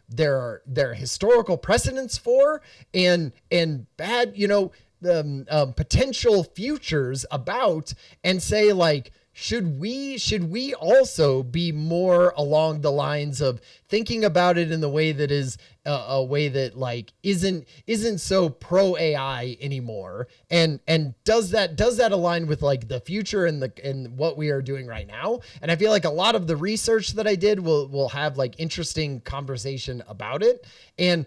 there are historical precedents for and bad, potential futures about, and say like, should we also be more along the lines of thinking about it in the way that is a way that like isn't so pro AI anymore, and does that align with like the future and what we are doing right now? And I feel like a lot of the research that I did will have like interesting conversation about it. And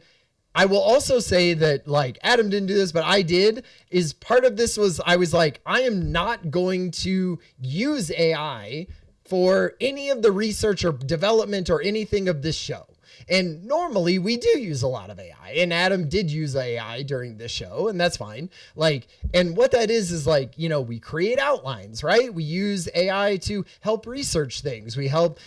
I will also say that like Adam didn't do this, but I did, is part of this was I was like, I am not going to use AI for any of the research or development or anything of this show. And normally we do use a lot of AI, and Adam did use AI during this show, and that's fine. Like, and what that is like, we create outlines, right? We use AI to help research things. We help,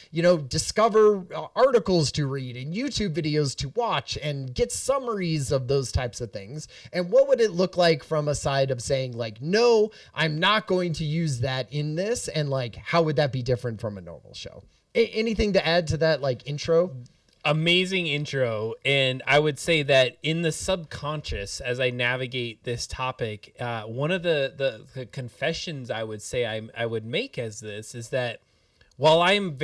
discover articles to read and YouTube videos to watch and get summaries of those types of things. And what would it look like from a side of saying like, no, I'm not going to use that in this? And like, how would that be different from a normal show? Anything to add to that like intro? Amazing intro. And I would say that in the subconscious, as I navigate this topic, one of the confessions I would say I would make as this is that while I'm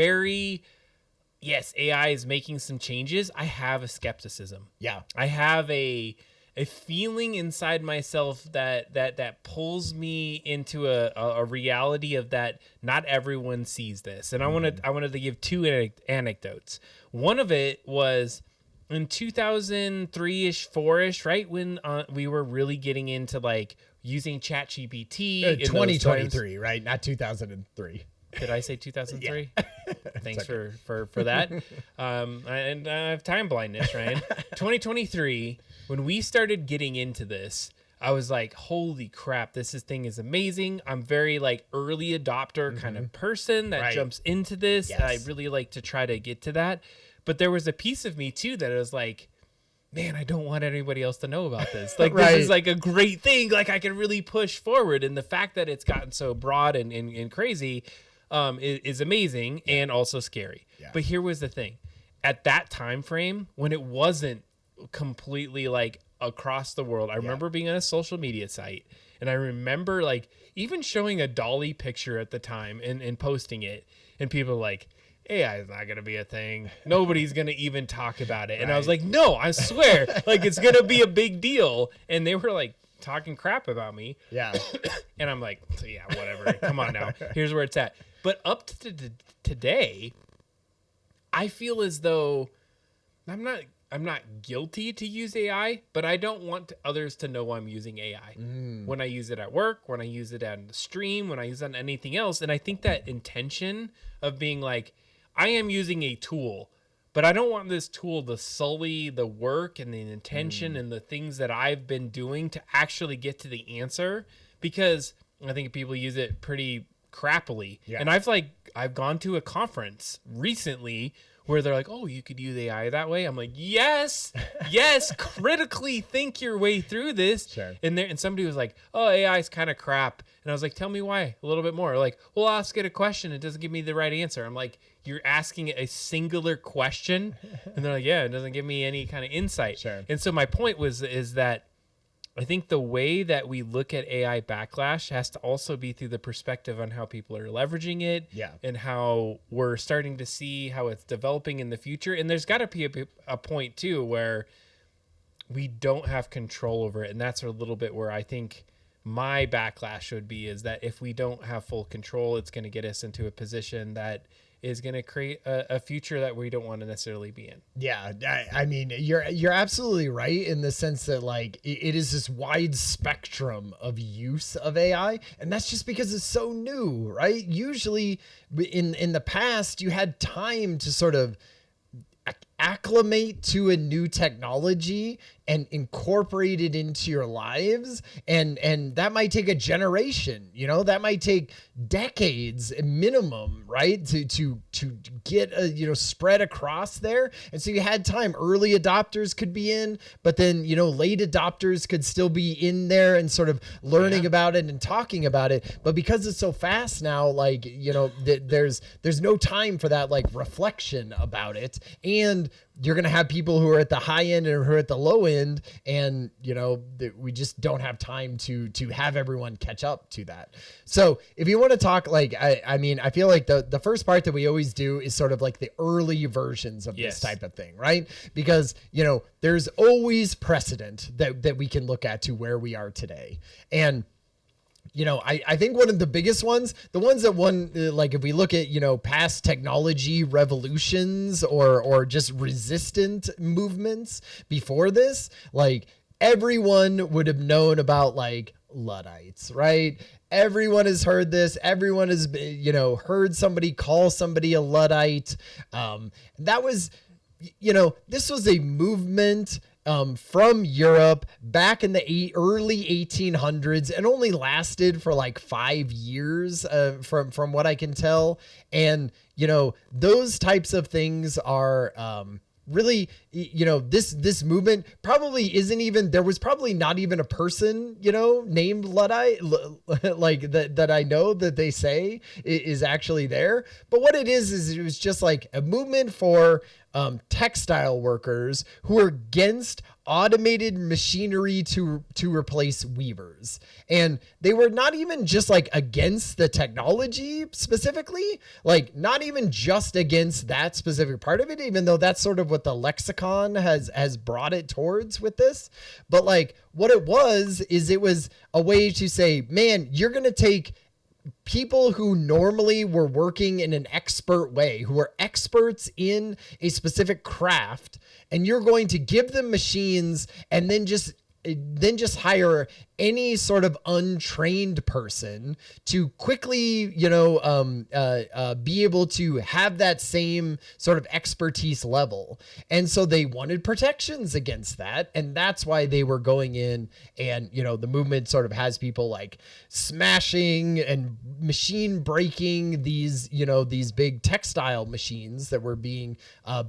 yes, AI is making some changes, I have a skepticism. Yeah. I have a feeling inside myself that pulls me into a reality of that not everyone sees this. And I wanted to give two anecdotes. One of it was in 2003-ish, 4-ish, right? When we were really getting into like using ChatGPT. 2023, right? Not 2003. Did I say 2003? Yeah. Thanks for that. And I have time blindness, Ryan. 2023, when we started getting into this, I was like, holy crap, this thing is amazing. I'm very like early adopter kind of person that jumps into this. Yes. I really like to try to get to that. But there was a piece of me too that was like, man, I don't want anybody else to know about this. Like, this is like a great thing. Like, I can really push forward. And the fact that it's gotten so broad and crazy is amazing and also scary. Yeah. But here was the thing. At that time frame, when it wasn't completely like across the world, I remember being on a social media site, and I remember like even showing a Dolly picture at the time and posting it, and people like, AI is not going to be a thing. Nobody's going to even talk about it. And I was like, no, I swear, like it's going to be a big deal. And they were like talking crap about me. Yeah. And I'm like, yeah, whatever. Come on now. Here's where it's at. But up to today, I feel as though I'm I'm not guilty to use AI, but I don't want others to know I'm using AI when I use it at work, when I use it on the stream, when I use it on anything else. And I think that intention of being like, I am using a tool, but I don't want this tool to sully the work and the intention and the things that I've been doing to actually get to the answer, because I think people use it pretty crappily. Yeah. And I've gone to a conference recently where they're like, oh, you could use AI that way. I'm like, yes, critically think your way through this. Sure. And somebody was like, oh, AI is kind of crap. And I was like, tell me why a little bit more. Like, well, I'll ask it a question. It doesn't give me the right answer. I'm like, you're asking a singular question. And they're like, yeah, it doesn't give me any kind of insight. Sure. And so my point is that I think the way that we look at AI backlash has to also be through the perspective on how people are leveraging it, and how we're starting to see how it's developing in the future. And there's got to be a point too where we don't have control over it. And that's a little bit where I think my backlash would be, is that if we don't have full control, it's going to get us into a position that is going to create a future that we don't want to necessarily be in. Yeah. I mean, you're absolutely right in the sense that like it is this wide spectrum of use of AI. And that's just because it's so new, right? Usually in the past, you had time to sort of acclimate to a new technology and incorporate it into your lives. And that might take a generation, that might take decades minimum, right? To get spread across there. And so you had time. Early adopters could be in, but then, late adopters could still be in there and sort of learning about it and talking about it. But because it's so fast now, like, there's no time for that, like, reflection about it. And you're going to have people who are at the high end and who are at the low end. And, we just don't have time to have everyone catch up to that. So if you want to talk, like, I mean, I feel like the first part that we always do is sort of like the early versions of this type of thing, right? Because, there's always precedent that we can look at to where we are today. And I think one of the biggest ones, the ones that like if we look at, past technology revolutions or just resistant movements before this, like everyone would have known about like Luddites, right? Everyone has heard this. Everyone has, heard somebody call somebody a Luddite. That was, this was a movement from Europe back in the early 1800s, and only lasted for like 5 years, from what I can tell. And, those types of things are, really, this movement probably isn't even, there was probably not even a person, named Luddite, like that I know that they say is actually there. But what it is it was just like a movement for textile workers who are against automated machinery to replace weavers. And they were not even just like against the technology specifically, like not even just against that specific part of it, even though that's sort of what the lexicon has brought it towards with this. But like what it was a way to say, man, you're going to take people who normally were working in an expert way, who are experts in a specific craft, and you're going to give them machines and then just hire any sort of untrained person to quickly, be able to have that same sort of expertise level. And so they wanted protections against that. And that's why they were going in and, the movement sort of has people like smashing and machine breaking these, these big textile machines that were being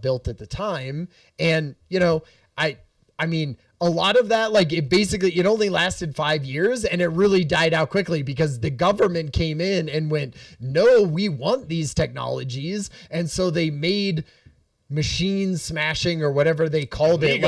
built at the time. And, I mean, a lot of that, like it only lasted 5 years, and it really died out quickly because the government came in and went, no, we want these technologies. And so they made machine smashing or whatever they called it.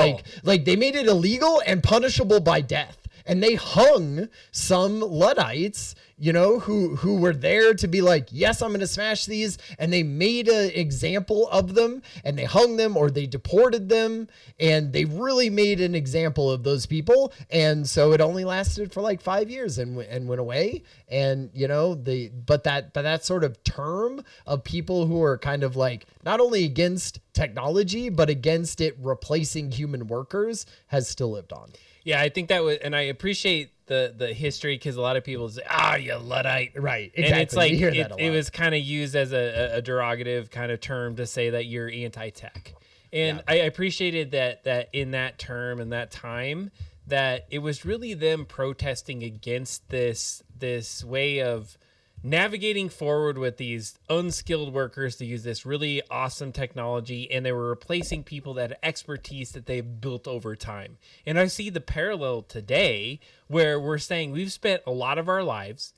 Like they made it illegal and punishable by death. And they hung some Luddites who were there to be like, yes, I'm going to smash these. And they made an example of them and they hung them or they deported them. And they really made an example of those people. And so it only lasted for like 5 years and went away. And, but that sort of term of people who are kind of like not only against technology, but against it replacing human workers has still lived on. Yeah, I think that was, and I appreciate the history because a lot of people say, you Luddite. Right, exactly. And it's like, it was kind of used as a derogative kind of term to say that you're anti-tech. And I appreciated that in that term and that time, that it was really them protesting against this way of navigating forward with these unskilled workers to use this really awesome technology, and they were replacing people that had expertise that they've built over time. And I see the parallel today where we're saying we've spent a lot of our lives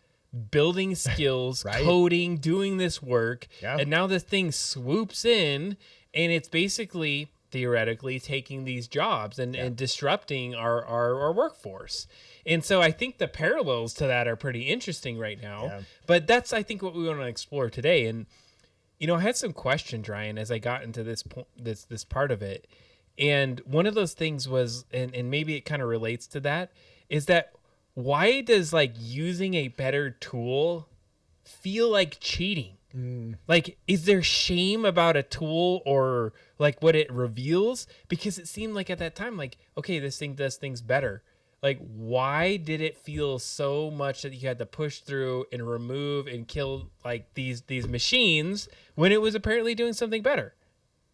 building skills, right? Coding, doing this work, and now this thing swoops in and it's basically theoretically taking these jobs and disrupting our workforce. And so I think the parallels to that are pretty interesting right now. Yeah. But that's, I think, what we want to explore today. And, I had some questions, Ryan, as I got into this part of it. And one of those things was, and maybe it kind of relates to that, is that why does like using a better tool feel like cheating? Like, is there shame about a tool or like what it reveals? Because it seemed like at that time, like, okay, this thing does things better. Like, why did it feel so much that you had to push through and remove and kill like these machines when it was apparently doing something better?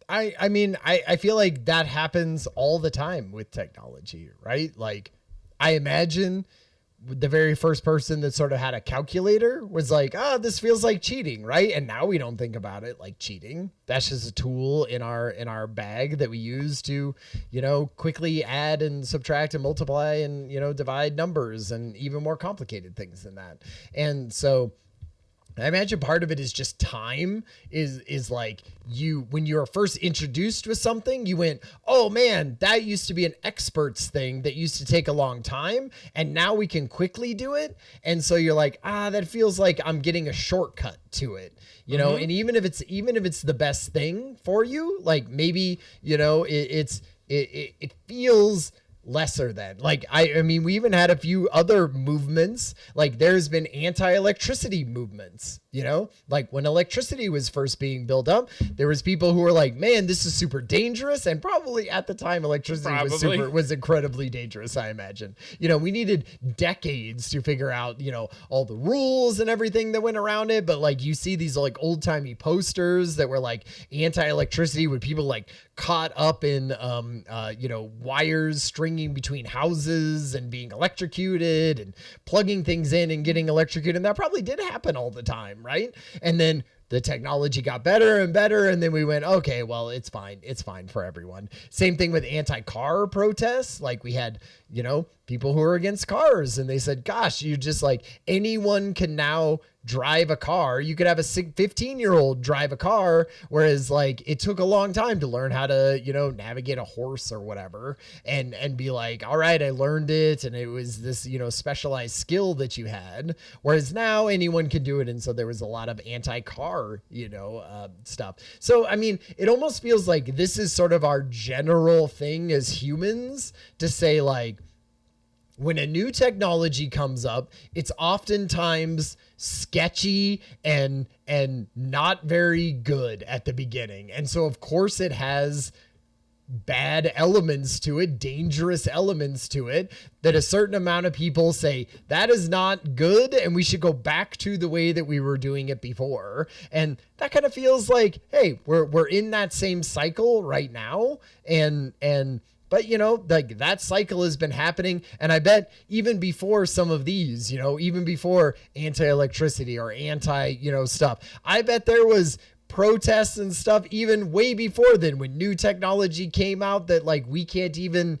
I mean, I feel like that happens all the time with technology, right? Like, I imagine the very first person that sort of had a calculator was like, this feels like cheating, right? And now we don't think about it like cheating. That's just a tool in our bag that we use to, quickly add and subtract and multiply and, divide numbers and even more complicated things than that. And so I imagine part of it is just time is like when you were first introduced with something, you went, oh man, that used to be an expert's thing that used to take a long time. And now we can quickly do it. And so you're like, that feels like I'm getting a shortcut to it, and even if it's the best thing for you, like maybe, it feels lesser than. Like, I mean, we even had a few other movements. Like, there's been anti-electricity movements, like when electricity was first being built up, there was people who were like, man, this is super dangerous. And probably at the time, electricity was incredibly dangerous, I imagine. We needed decades to figure out, all the rules and everything that went around it. But like, you see these like old timey posters that were like anti-electricity with people like caught up in, wires stringing between houses and being electrocuted and plugging things in and getting electrocuted. And that probably did happen all the time, right? And then the technology got better and better. And then we went, okay, well, it's fine. It's fine for everyone. Same thing with anti-car protests. Like we had, people who were against cars and they said, gosh, you just like anyone can now drive a car. You could have a 15-year-old drive a car. Whereas like it took a long time to learn how to, navigate a horse or whatever and be like, all right, I learned it. And it was this, specialized skill that you had. Whereas now anyone can do it. And so there was a lot of anti-car, stuff. So, I mean, it almost feels like this is sort of our general thing as humans to say like, when a new technology comes up, it's oftentimes sketchy and not very good at the beginning. And so, of course, it has bad elements to it, dangerous elements to it, that a certain amount of people say that is not good and we should go back to the way that we were doing it before. And that kind of feels like, hey, we're in that same cycle right now. But, like that cycle has been happening. And I bet even before some of these, even before anti-electricity or stuff, I bet there was protests and stuff even way before then when new technology came out that like we can't even,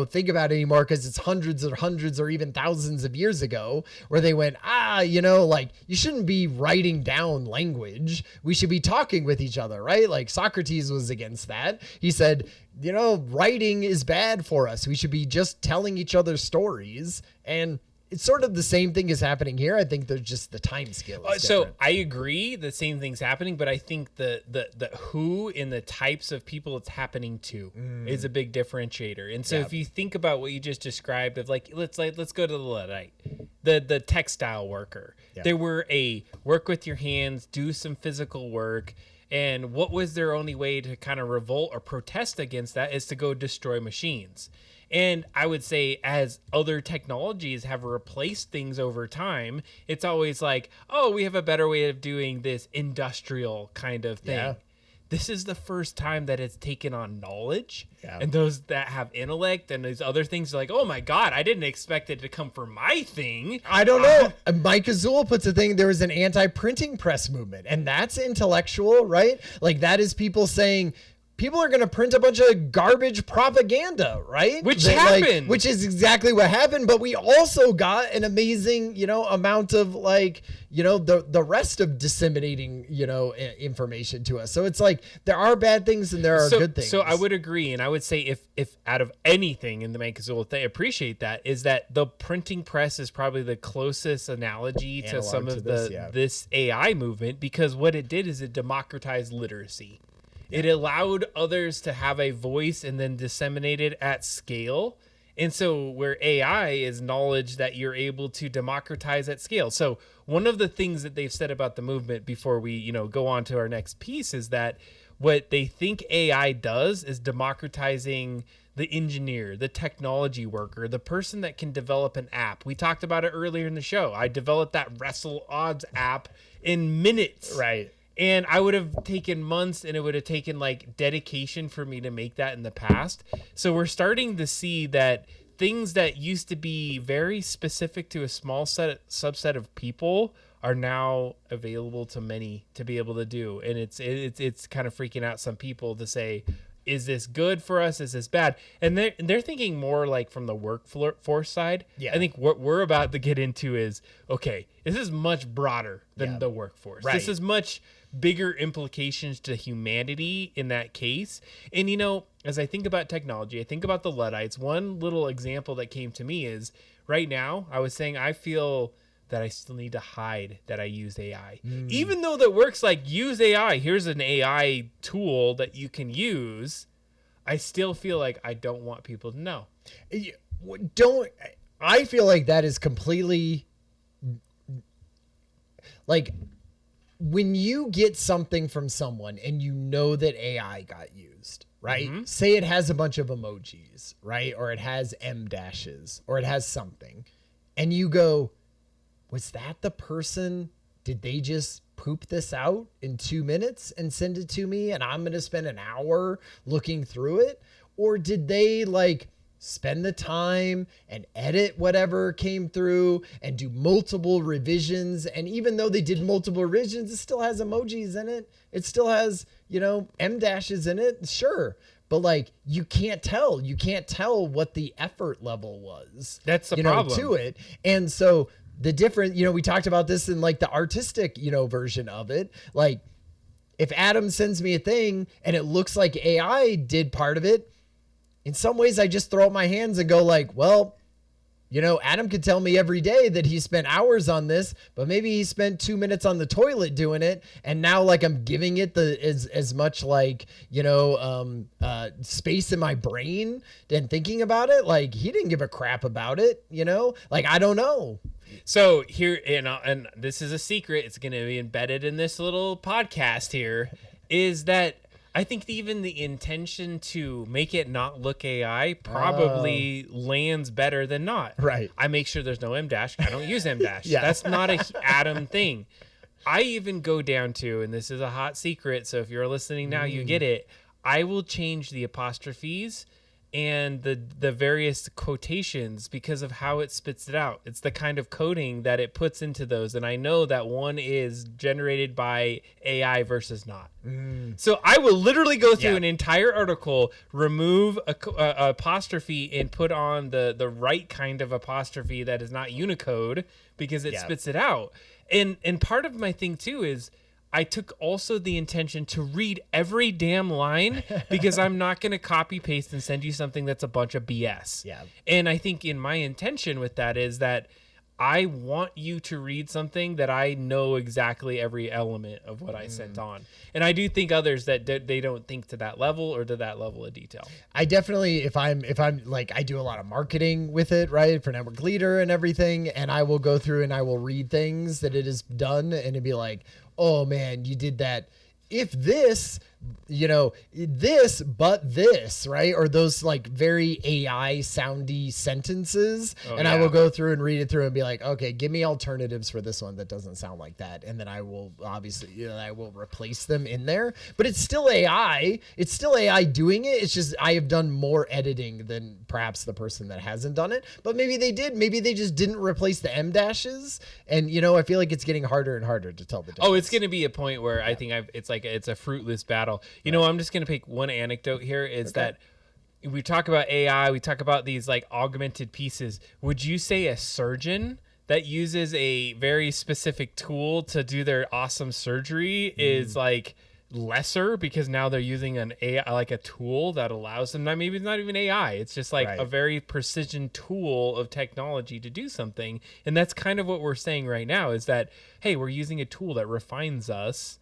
think about anymore because it's hundreds or even thousands of years ago where they went, like you shouldn't be writing down language. We should be talking with each other, right? Like Socrates was against that. He said, writing is bad for us. We should be just telling each other stories. And it's sort of the same thing is happening here. I think there's just the time scale is so different. I agree the same thing's happening, but I think the who and the types of people it's happening to is a big differentiator. And so if you think about what you just described of like let's go to the Luddite, the textile worker. They were a work with your hands, do some physical work. And what was their only way to kind of revolt or protest against that is to go destroy machines. And I would say as other technologies have replaced things over time, it's always like, oh, we have a better way of doing this industrial kind of thing. Yeah. This is the first time that it's taken on knowledge and those that have intellect and these other things are like, oh my God, I didn't expect it to come from my thing. I don't know. Mike Azul puts a thing, there was an anti-printing press movement, and that's intellectual, right? Like that is people saying, people are going to print a bunch of garbage propaganda, right? Which happened. Which is exactly what happened. But we also got an amazing, amount of the rest of disseminating, information to us. So it's like there are bad things and there are good things. So I would agree. And I would say if out of anything in the Mike Azul, they appreciate that, is that the printing press is probably the closest analogy to some of this AI movement, because what it did is it democratized literacy. It allowed others to have a voice and then disseminate it at scale. And so where AI is knowledge that you're able to democratize at scale. So one of the things that they've said about the movement before we, go on to our next piece is that what they think AI does is democratizing the engineer, the technology worker, the person that can develop an app. We talked about it earlier in the show. I developed that Wrestle Odds app in minutes. Right. And I would have taken months, and it would have taken like dedication for me to make that in the past. So we're starting to see that things that used to be very specific to a small subset of people are now available to many to be able to do. And it's kind of freaking out some people to say, is this good for us? Is this bad? And they're thinking more like from the workforce side. Yeah. I think what we're about to get into is, okay, this is much broader than the workforce. Right. This is much bigger implications to humanity in that case. And, as I think about technology, I think about the Luddites. One little example that came to me is right now, I was saying, I feel that I still need to hide that I use AI. Even though that works like use AI, here's an AI tool that you can use, I still feel like I don't want people to know. I feel like that is completely like when you get something from someone and you know that AI got used, right? Mm-hmm. Say it has a bunch of emojis, right? Or it has M dashes or it has something. And you go, was that the person? Did they just poop this out in 2 minutes and send it to me and I'm going to spend an hour looking through it? Or did they spend the time and edit whatever came through and do multiple revisions? And even though they did multiple revisions, it still has emojis in it. It still has, M dashes in it. Sure. But you can't tell what the effort level was. That's the problem to it. And so the different, we talked about this in the artistic, version of it. If Adam sends me a thing and it looks like AI did part of it, in some ways I just throw up my hands and go well, Adam could tell me every day that he spent hours on this, but maybe he spent 2 minutes on the toilet doing it. And now I'm giving it as much space in my brain and thinking about it. He didn't give a crap about it, I don't know. So here, and this is a secret, it's going to be embedded in this little podcast here, is that I think even the intention to make it not look AI probably lands better than not. Right. I make sure there's no M dash. I don't use M dash. Yeah. That's not a Adam thing. I even go down to, and this is a hot secret, so if you're listening now, you get it. I will change the apostrophes and the various quotations because of how it spits it out. It's the kind of coding that it puts into those. And I know that one is generated by AI versus not. So I will literally go through an entire article, remove a apostrophe and put on the right kind of apostrophe that is not Unicode because it spits it out. And part of my thing too is I took also the intention to read every damn line because I'm not going to copy paste and send you something that's a bunch of BS. Yeah. And I think in my intention with that is that I want you to read something that I know exactly every element of what I sent on. And I do think others that they don't think to that level or to that level of detail. I definitely, if I'm like, I do a lot of marketing with it, right? For Network Leader and everything. And I will go through and I will read things that it has done and it'd be like, oh man, you did that. If this, this, but this, right? Or those like very AI soundy sentences. I will go through and read it through and be like, okay, give me alternatives for this one that doesn't sound like that. And then I will obviously, I will replace them in there, but it's still AI. It's still AI doing it. It's just, I have done more editing than perhaps the person that hasn't done it, but maybe they did. Maybe they just didn't replace the M dashes. And, I feel like it's getting harder and harder to tell the difference. Oh, it's going to be a point where I think it's a fruitless battle. I'm just going to pick one anecdote here is that we talk about AI, we talk about these like augmented pieces. Would you say a surgeon that uses a very specific tool to do their awesome surgery is like lesser because now they're using an AI, like a tool that allows them, maybe it's not even AI. It's just like a very precision tool of technology to do something. And that's kind of what we're saying right now is that, hey, we're using a tool that refines us.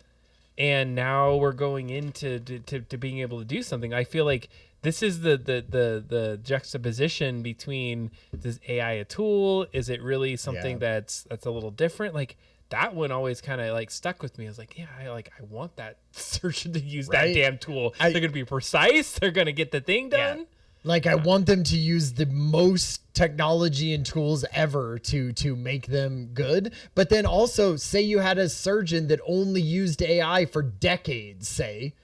And now we're going into to being able to do something. I feel like this is the juxtaposition between, this AI a tool? Is it really something that's a little different? Like that one always kind of like stuck with me. I was like, I want that surgeon to use that damn tool. They're gonna be precise. They're gonna get the thing done. Yeah. Like I want them to use the most technology and tools ever to make them good. But then also say you had a surgeon that only used AI for decades, say,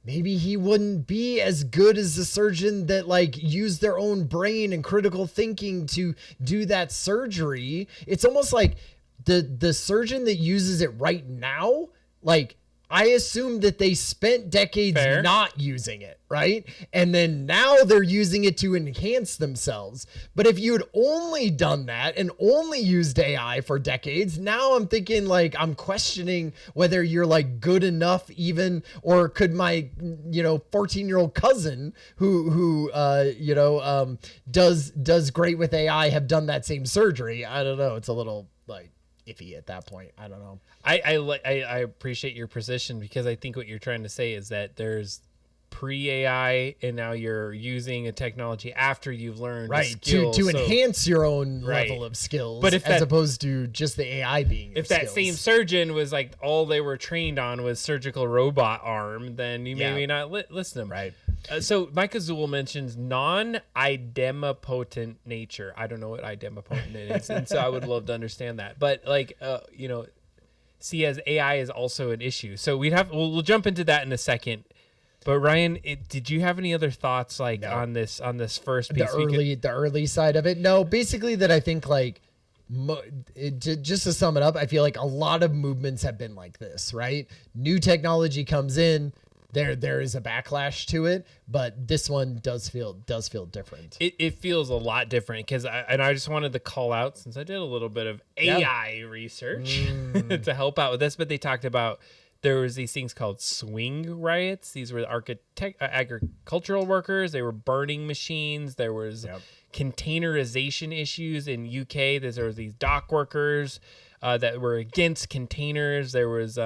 maybe he wouldn't be as good as the surgeon that like used their own brain and critical thinking to do that surgery. It's almost like the surgeon that uses it right now, like I assume that they spent decades not using it, right? And then now they're using it to enhance themselves. But if you had only done that and only used AI for decades, now I'm thinking like, I'm questioning whether you're like good enough even, or could my, 14-year-old cousin who does great with AI have done that same surgery? I don't know. It's a little like iffy at that point. I don't know. I appreciate your position because I think what you're trying to say is that there's pre-AI and now you're using a technology after you've learned a skill. to enhance your own level of skills, but as opposed to just the AI being your skills. That same surgeon was like all they were trained on was surgical robot arm, then you maybe not listen to them. Right. So Mike Azul mentions non-idempotent nature. I don't know what idempotent is, and so I would love to understand that. But like, see, as AI is also an issue. So we'll jump into that in a second. But Ryan, did you have any other thoughts on this first piece? The early side of it? No, basically that I think like just to sum it up, I feel like a lot of movements have been like this, right? New technology comes in. There is a backlash to it, but this one does feel different. It feels a lot different because I just wanted to call out, since I did a little bit of AI research to help out with this, but they talked about there was these things called swing riots. These were agricultural workers. They were burning machines. There was containerization issues in UK. There was these dock workers that were against containers. There was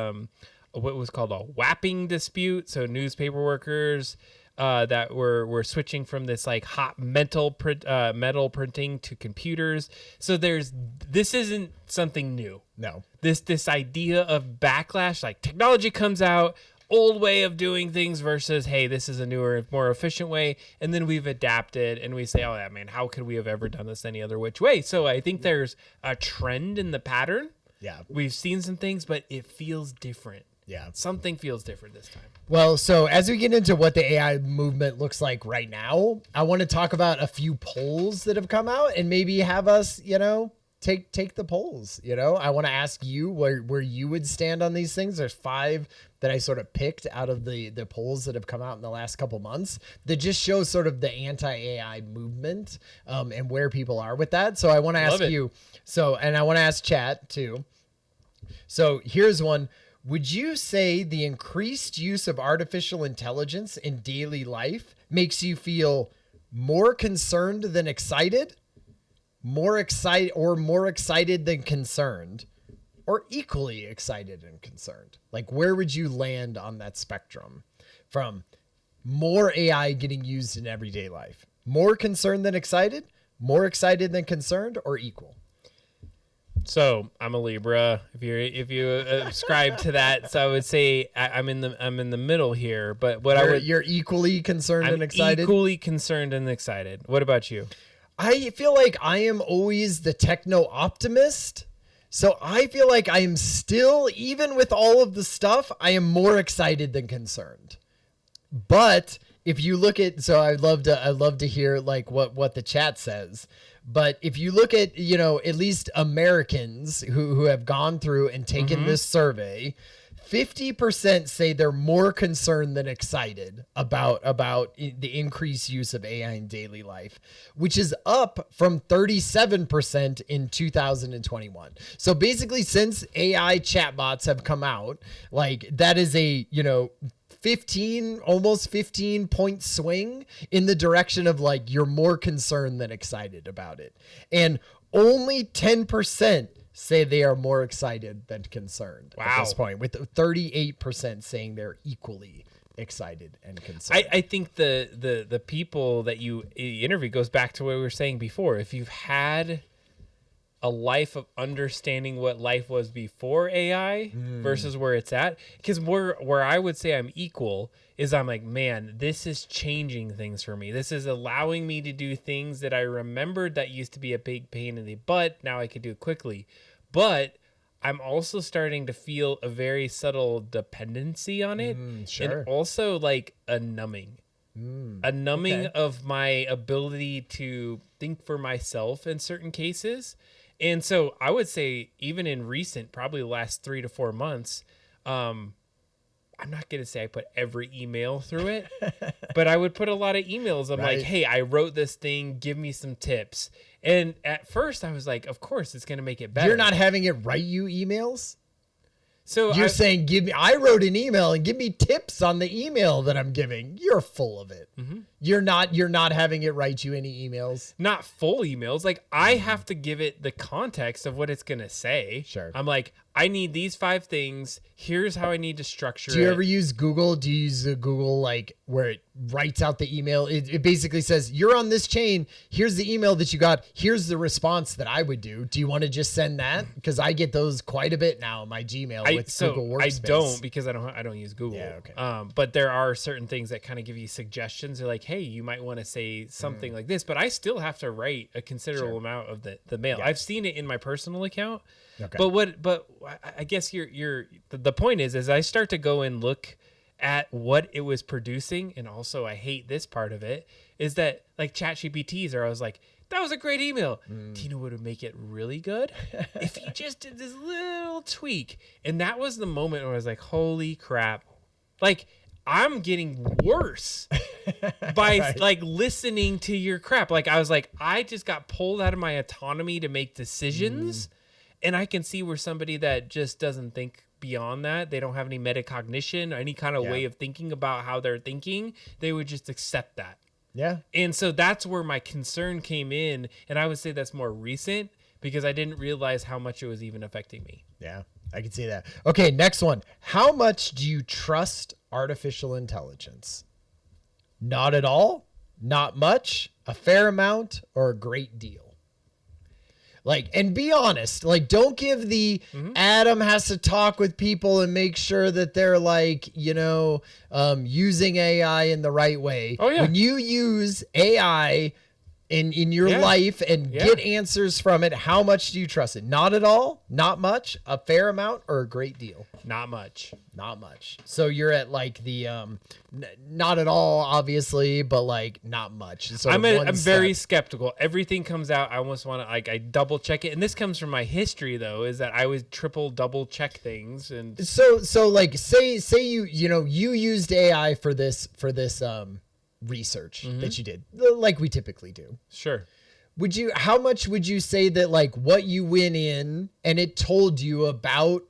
what was called a whapping dispute. So newspaper workers that were switching from this like hot metal printing to computers. So this isn't something new. No. This idea of backlash, like technology comes out, old way of doing things versus, hey, this is a newer, more efficient way. And then we've adapted and we say, oh, yeah, man, how could we have ever done this any other which way? So I think there's a trend in the pattern. Yeah. We've seen some things, but it feels different. Yeah. Something feels different this time. Well, so as we get into what the AI movement looks like right now, I want to talk about a few polls that have come out and maybe have us, take the polls. I want to ask you where you would stand on these things. There's 5 that I sort of picked out of the polls that have come out in the last couple months that just show sort of the anti-AI movement and where people are with that. So I want to ask you. So, and I want to ask chat too. So here's one. Would you say the increased use of artificial intelligence in daily life makes you feel more concerned than excited, more excited than concerned, or equally excited and concerned? Like, where would you land on that spectrum from more AI getting used in everyday life? More concerned than excited, more excited than concerned, or equal? So I'm a Libra. If you subscribe to that, so I would say I'm in the middle here. But you're equally concerned and excited. Equally concerned and excited. What about you? I feel like I am always the techno optimist. So I feel like I am still, even with all of the stuff, I am more excited than concerned. But if you look at, so I'd love to hear like what the chat says. But if you look at, at least Americans who have gone through and taken this survey, 50% say they're more concerned than excited about the increased use of AI in daily life, which is up from 37% in 2021. So basically, since AI chatbots have come out, like that is a, almost 15 point swing in the direction of like, you're more concerned than excited about it. And only 10% say they are more excited than concerned at this point, with 38% saying they're equally excited and concerned. I think the people that you interview goes back to what we were saying before. If you've had a life of understanding what life was before AI versus where it's at, because where I would say I'm equal is I'm like, man, this is changing things for me. This is allowing me to do things that I remembered that used to be a big pain in the butt. Now I could do quickly. But I'm also starting to feel a very subtle dependency on it. Sure. And also like a numbing. Of my ability to think for myself in certain cases. And so I would say even in recent, probably the last 3 to 4 months, I'm not going to say I put every email through it, but I would put a lot of emails. I'm like, hey, I wrote this thing. Give me some tips. And at first I was like, of course it's going to make it better. You're not having it write you emails? So you're saying, I wrote an email and give me tips on the email that I'm giving. You're full of it. You're not having it write you any emails. Not full emails. Like I have to give it the context of what it's going to say. Sure. I'm like, I need these 5 things. Here's how I need to structure it. Do you ever use Google? Do you use the Google, like where it writes out the email? It basically says, you're on this chain. Here's the email that you got. Here's the response that I would do. Do you want to just send that? Because I get those quite a bit now in my Gmail with Google Workspace. I don't, because I don't use Google. Yeah, okay. But there are certain things that kind of give you suggestions. They're like, hey, you might want to say something like this. But I still have to write a considerable amount of the mail. Yeah. I've seen it in my personal account. Okay. But I guess the point is, as I start to go and look at what it was producing, and also I hate this part of it, is that like ChatGPTs are, I was like, that was a great email. Do you know what would make it really good? If you just did this little tweak. And that was the moment where I was like, holy crap. Like, I'm getting worse by like listening to your crap. Like I was like, I just got pulled out of my autonomy to make decisions. And I can see where somebody that just doesn't think beyond that, they don't have any metacognition or any kind of way of thinking about how they're thinking, they would just accept that. Yeah. And so that's where my concern came in. And I would say that's more recent because I didn't realize how much it was even affecting me. Yeah, I can see that. Okay, next one. How much do you trust artificial intelligence? Not at all, not much, a fair amount, or a great deal? Like, and be honest, like, don't give the Adam has to talk with people and make sure that they're like, using AI in the right way. Oh, yeah. When you use AI in your life and get answers from it, how much do you trust it? Not at all, not much, a fair amount, or a great deal? Not much. Not much. So you're at like the not at all, obviously, but like not much. So I'm very skeptical. Everything comes out, I almost want to like I double check it, and this comes from my history though, is that I would triple double check things. And so like say you used AI for this research that you did, like we typically do. Sure. How much would you say that like what you went in and it told you about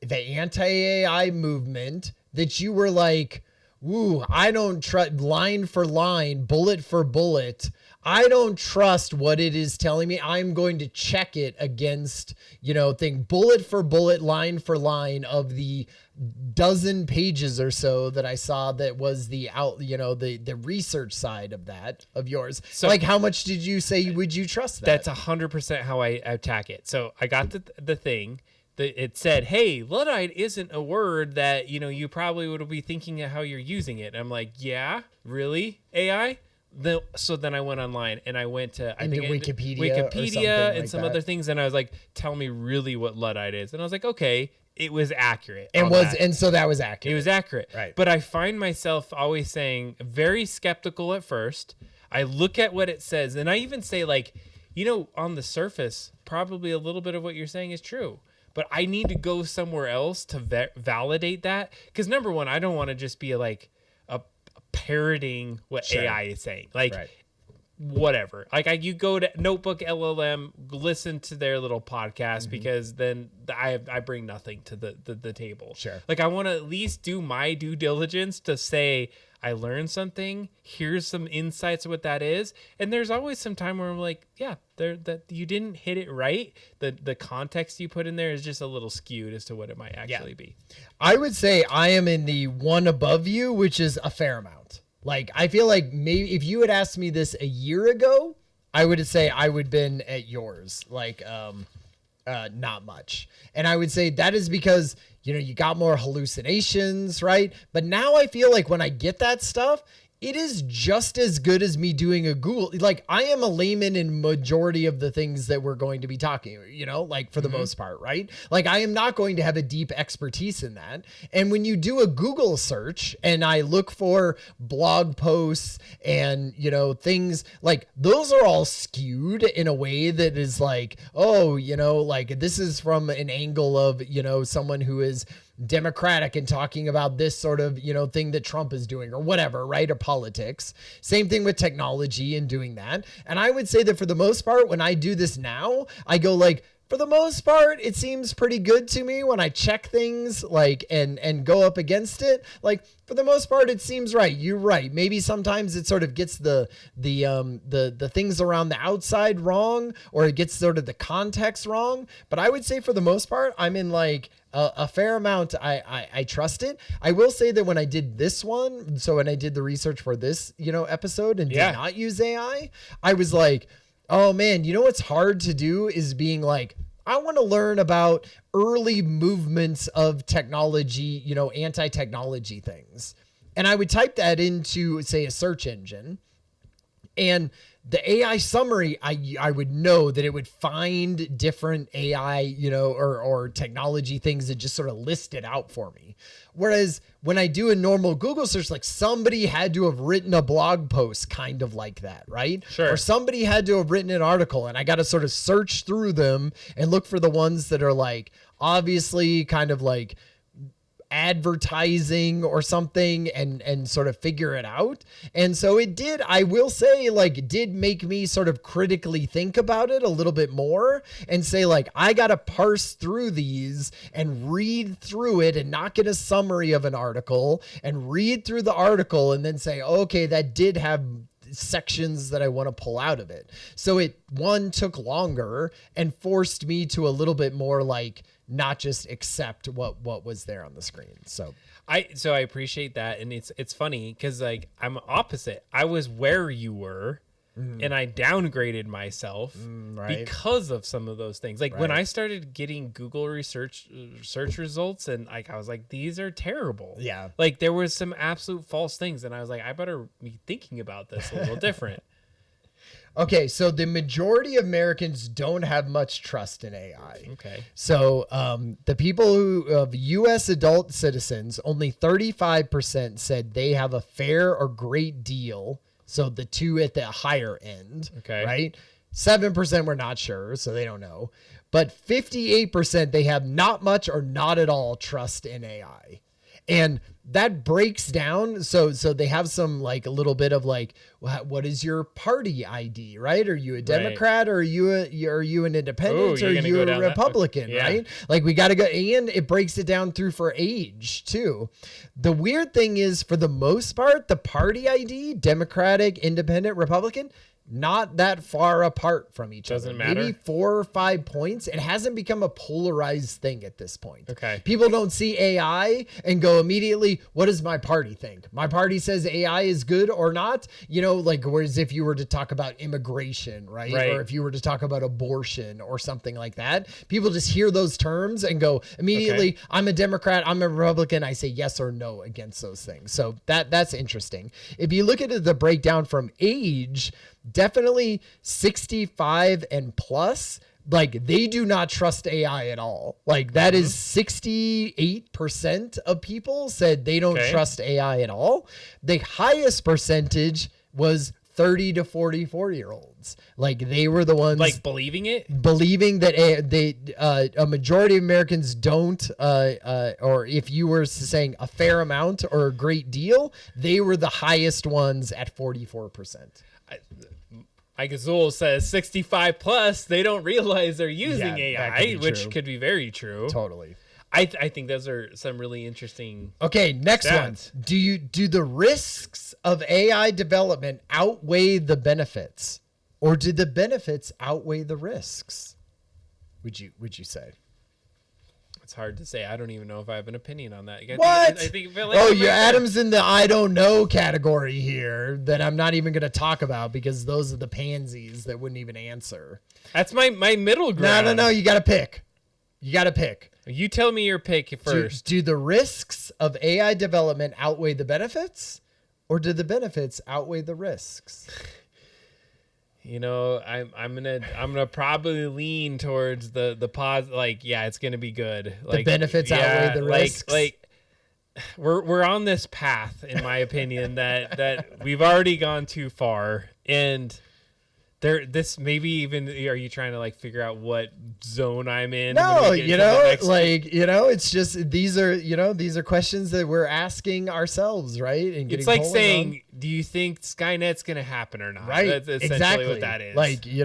the anti-AI movement that you were like, ooh, I don't trust, line for line, bullet for bullet, I don't trust what it is telling me. I'm going to check it against, thing bullet for bullet, line for line of the dozen pages or so that I saw that was the research side of yours. So like, how much did you say would you trust that? That's 100% how I attack it. So I got the thing. It said, hey, Luddite isn't a word that, you probably would be thinking of how you're using it. And I'm like, yeah, really, AI? So then I went online and I went to Wikipedia and some other things. And I was like, tell me really what Luddite is. And I was like, okay, it was accurate. And so that was accurate. It was accurate. Right. But I find myself always saying very skeptical at first. I look at what it says and I even say like, on the surface, probably a little bit of what you're saying is true. But I need to go somewhere else to validate that. Because number one, I don't want to just be like a parroting what AI is saying. Like, whatever. Like you go to Notebook LLM, listen to their little podcast because then I bring nothing to the table. Sure. Like I want to at least do my due diligence to say I learned something. Here's some insights of what that is. And there's always some time where I'm like, yeah, that you didn't hit it right. The context you put in there is just a little skewed as to what it might actually be. I would say I am in the one above you, which is a fair amount. Like, I feel like maybe if you had asked me this a year ago, I would say I would have been at yours. Like, not much. And I would say that is because, you got more hallucinations, right? But now I feel like when I get that stuff, it is just as good as me doing a Google. Like, I am a layman in majority of the things that we're going to be talking, like for the most part, right? Like, I am not going to have a deep expertise in that. And when you do a Google search and I look for blog posts and, things like those are all skewed in a way that is like, oh, like this is from an angle of, someone who is Democratic and talking about this sort of, thing that Trump is doing or whatever, right? Or politics. Same thing with technology and doing that. And I would say that for the most part, when I do this now, I go like, for the most part, it seems pretty good to me when I check things like and go up against it. Like for the most part, it seems right. You're right. Maybe sometimes it sort of gets the things around the outside wrong, or it gets sort of the context wrong. But I would say for the most part, I'm in like a fair amount. I trust it. I will say that when I did this one, so when I did the research for this, episode and did not use AI, I was like, oh man, what's hard to do is being like, I want to learn about early movements of technology, anti-technology things. And I would type that into, say, a search engine. And the AI summary, I would know that it would find different AI, or technology things that just sort of list it out for me. Whereas when I do a normal Google search, like somebody had to have written a blog post kind of like that, right? Sure. Or somebody had to have written an article and I got to sort of search through them and look for the ones that are like, obviously kind of like advertising or something and sort of figure it out. And so it did, I will say, like, did make me sort of critically think about it a little bit more and say, like, I got to parse through these and read through it and not get a summary of an article and read through the article and then say, okay, that did have sections that I want to pull out of it. So it, one, took longer and forced me to a little bit more like, not just accept what was there on the screen. So I appreciate that. And it's funny because like I'm opposite. I was where you were and I downgraded myself because of some of those things. Like when I started getting Google search results and like, I was like, these are terrible. Yeah. Like there was some absolute false things. And I was like, I better be thinking about this a little different. Okay, so the majority of Americans don't have much trust in AI. Okay. So the people of U.S. adult citizens, only 35% said they have a fair or great deal. So the two at the higher end. Okay. Right? 7% were not sure, so they don't know. But 58% they have not much or not at all trust in AI. And that breaks down. So they have some like a little bit of like, what is your party ID, right? Are you a Democrat or are you an independent or are you a Republican, right? Like we got to go, and it breaks it down through for age too. The weird thing is for the most part, the party ID, Democratic, Independent, Republican, not that far apart from each Doesn't other. matter. Maybe 4 or 5 points. It hasn't become a polarized thing at this point. Okay. People don't see AI and go immediately, what does my party think? My party says AI is good or not. You know, like, whereas if you were to talk about immigration, right? Or if you were to talk about abortion or something like that, people just hear those terms and go immediately, I'm a Democrat, I'm a Republican. I say yes or no against those things. So that's interesting. If you look at the breakdown from age, definitely 65 and plus, like they do not trust AI at all. Like that is 68% of people said they don't trust AI at all. The highest percentage was 30 to 44-year-olds. Like they were the ones like believing that a majority of Americans don't, or if you were saying a fair amount or a great deal, they were the highest ones at 44%. Ike Azul says 65 plus, they don't realize they're using AI, could which could be very true. Totally. I think those are some really interesting. Okay, next stats. one. Do the risks of AI development outweigh the benefits, or do the benefits outweigh the risks? Would you say? It's hard to say. I don't even know if I have an opinion on that. What? I feel like Adam's in the I don't know category here that I'm not even going to talk about because those are the pansies that wouldn't even answer. That's my middle ground. No. You got to pick. You tell me your pick first. Do the risks of AI development outweigh the benefits, or do the benefits outweigh the risks? You know, I'm gonna probably lean towards the pause. Like, yeah, it's gonna be good. Like, the benefits outweigh the risks. Like we're on this path, in my opinion, that we've already gone too far, and this maybe even are you trying to like figure out what zone I'm in? No, it's just these are questions that we're asking ourselves, right? And it's like saying, do you think Skynet's going to happen or not? Right, That's essentially what that is. Like, do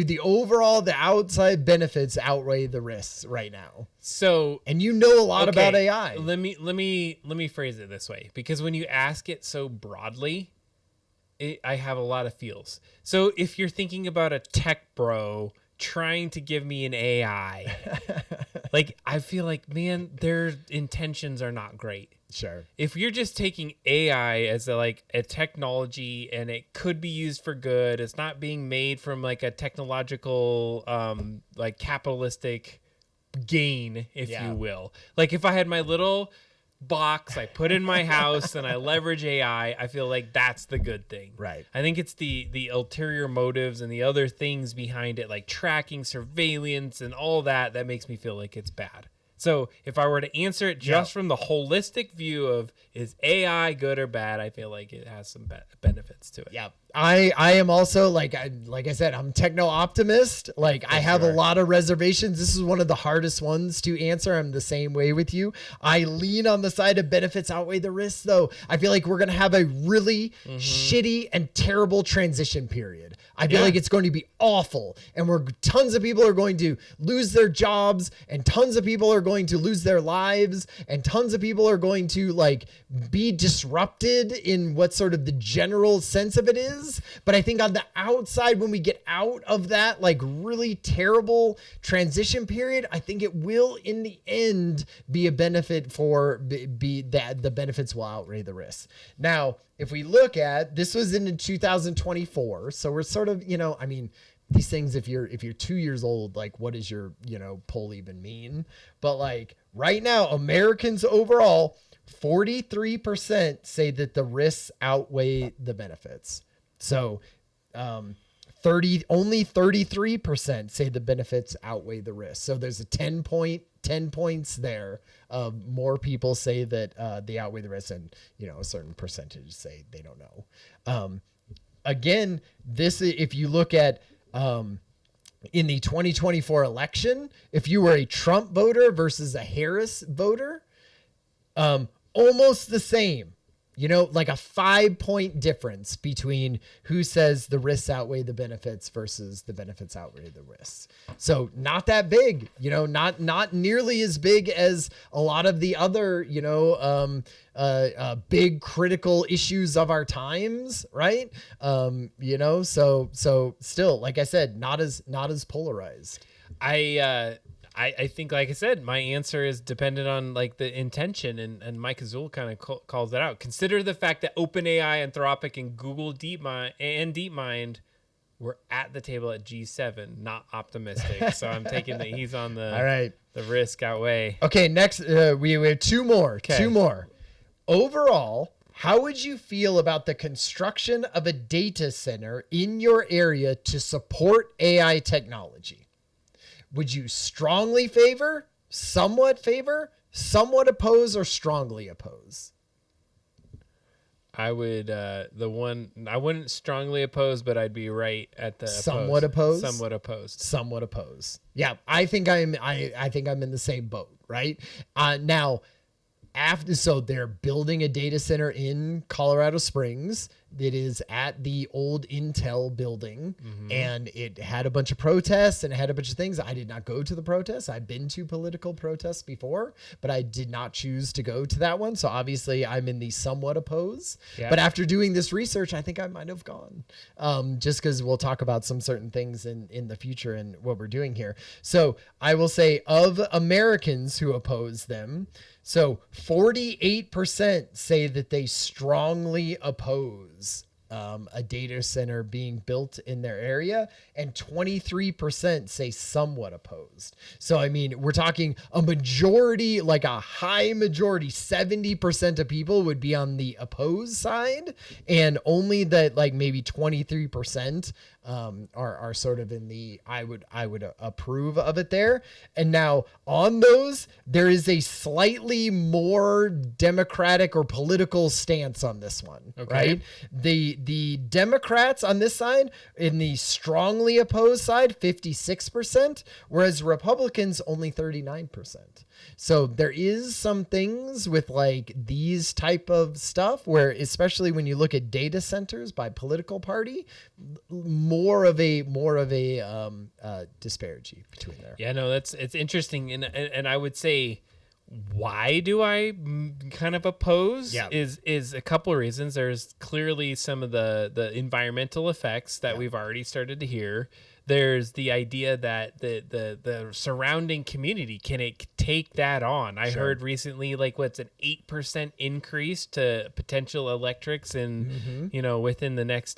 the outside benefits outweigh the risks right now? So, and you know a lot about AI. Let me phrase it this way, because when you ask it so broadly, I have a lot of feels. So if you're thinking about a tech bro trying to give me an AI, like I feel like, man, their intentions are not great. Sure. If you're just taking AI as a technology and it could be used for good, it's not being made from like a technological, like capitalistic gain, if you will. Like if I had my little box I put in my house and I leverage AI, I feel like that's the good thing. Right. I think it's the ulterior motives and the other things behind it, like tracking, surveillance, and all that makes me feel like it's bad. So if I were to answer it just from the holistic view of is AI good or bad, I feel like it has some benefits to it. Yeah. I am also like I said, I'm techno optimist. Like I have a lot of reservations. This is one of the hardest ones to answer. I'm the same way with you. I lean on the side of benefits outweigh the risks though. I feel like we're going to have a really shitty and terrible transition period. I feel like it's going to be awful, and tons of people are going to lose their jobs, and tons of people are going to lose their lives, and tons of people are going to like be disrupted in what sort of the general sense of it is. But I think on the outside, when we get out of that like really terrible transition period, I think it will in the end be a benefit for that the benefits will outweigh the risks. Now, if we look at this was in 2024, so we're sort of, I mean, these things, if you're 2 years old, like what does your, poll even mean? But like right now, Americans overall, 43% say that the risks outweigh the benefits. So, only 33% say the benefits outweigh the risks. So there's a 10 points there. More people say that they outweigh the risks, and a certain percentage say they don't know. Again, this if you look at in the 2024 election, if you were a Trump voter versus a Harris voter, almost the same. You know, like a 5-point difference between who says the risks outweigh the benefits versus the benefits outweigh the risks. So not that big, you know, not nearly as big as a lot of the other, you know, big critical issues of our times, right? You know, so still, like I said, not as polarized. I think, like I said, my answer is dependent on like the intention, and Mike Azul kind of calls it out. Consider the fact that OpenAI, Anthropic, and Google DeepMind were at the table at G7, not optimistic. So I'm taking that he's on the all right. The risk outweigh. Okay, next we have two more. Okay. Two more. Overall, how would you feel about the construction of a data center in your area to support AI technology? Would you strongly favor, somewhat oppose, or strongly oppose? I would I wouldn't strongly oppose, but I'd be right at the somewhat opposed. Somewhat opposed. Yeah, I think I'm in the same boat, right? Now, so they're building a data center in Colorado Springs. It is at the old Intel building, and it had a bunch of protests and it had a bunch of things. I did not go to the protests. I've been to political protests before, but I did not choose to go to that one. So obviously I'm in the somewhat oppose. Yeah. But after doing this research, I think I might have gone, just because we'll talk about some certain things in the future and what we're doing here. So I will say, of Americans who oppose them, so 48% say that they strongly oppose a data center being built in their area, and 23% say somewhat opposed. So, I mean, we're talking a majority, like a high majority, 70% of people would be on the opposed side, and only that like maybe 23% are sort of in the I would approve of it there. And now on those, there is a slightly more democratic or political stance on this one, right? The Democrats on this side, in the strongly opposed side, 56%, whereas Republicans only 39%. So there is some things with like these type of stuff where, especially when you look at data centers by political party, more of a disparity between there. Yeah, no, it's interesting, and I would say, why do I kind of oppose? Yeah. Is a couple of reasons. There's clearly some of the environmental effects that we've already started to hear. There's the idea that the surrounding community can take that on. I heard recently, like, what's an 8% increase to potential electrics in within the next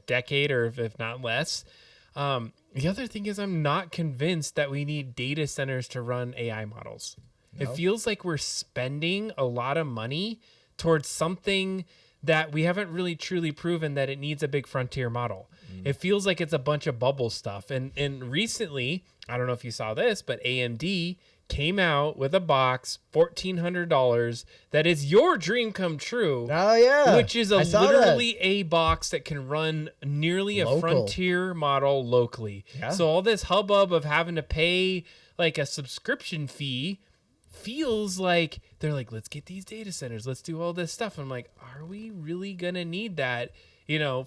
decade, or if not less. The other thing is, I'm not convinced that we need data centers to run AI models. No. It feels like we're spending a lot of money towards something that we haven't really truly proven that it needs a big frontier model. It feels like it's a bunch of bubble stuff. And recently, I don't know if you saw this, but AMD came out with a box, $1,400, that is your dream come true. Oh, yeah. Which is literally a box that can run nearly a frontier model locally. Yeah. So all this hubbub of having to pay like a subscription fee feels like they're like, let's get these data centers, let's do all this stuff. I'm like, are we really gonna need that,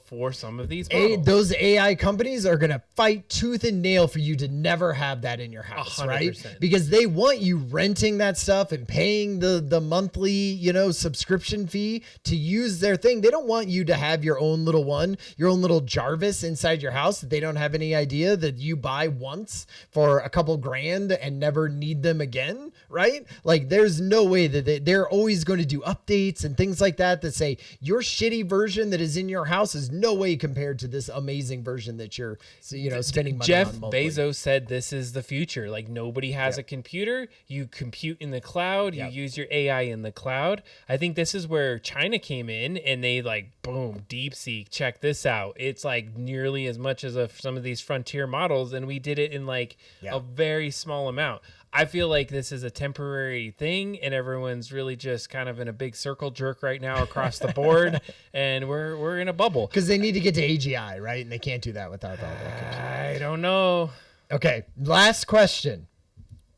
for some of these models? Those AI companies are gonna fight tooth and nail for you to never have that in your house, 100%. Right? Because they want you renting that stuff and paying the monthly, subscription fee to use their thing. They don't want you to have your own little Jarvis inside your house that they don't have any idea that you buy once for a couple grand and never need them again, right? Like, there's no way that they're always going to do updates and things like that say your shitty version that is in your house is no way compared to this amazing version that you're, spending money Jeff on monthly. Bezos said this is the future. Like, nobody has a computer. You compute in the cloud. You use your AI in the cloud. I think this is where China came in, and they like, boom, DeepSeek, check this out. It's like nearly as much as some of these frontier models, and we did it in like a very small amount. I feel like this is a temporary thing, and everyone's really just kind of in a big circle jerk right now across the board, and we're in a bubble. Because they need to get to AGI, right? And they can't do that without all that. I don't know. Okay, last question.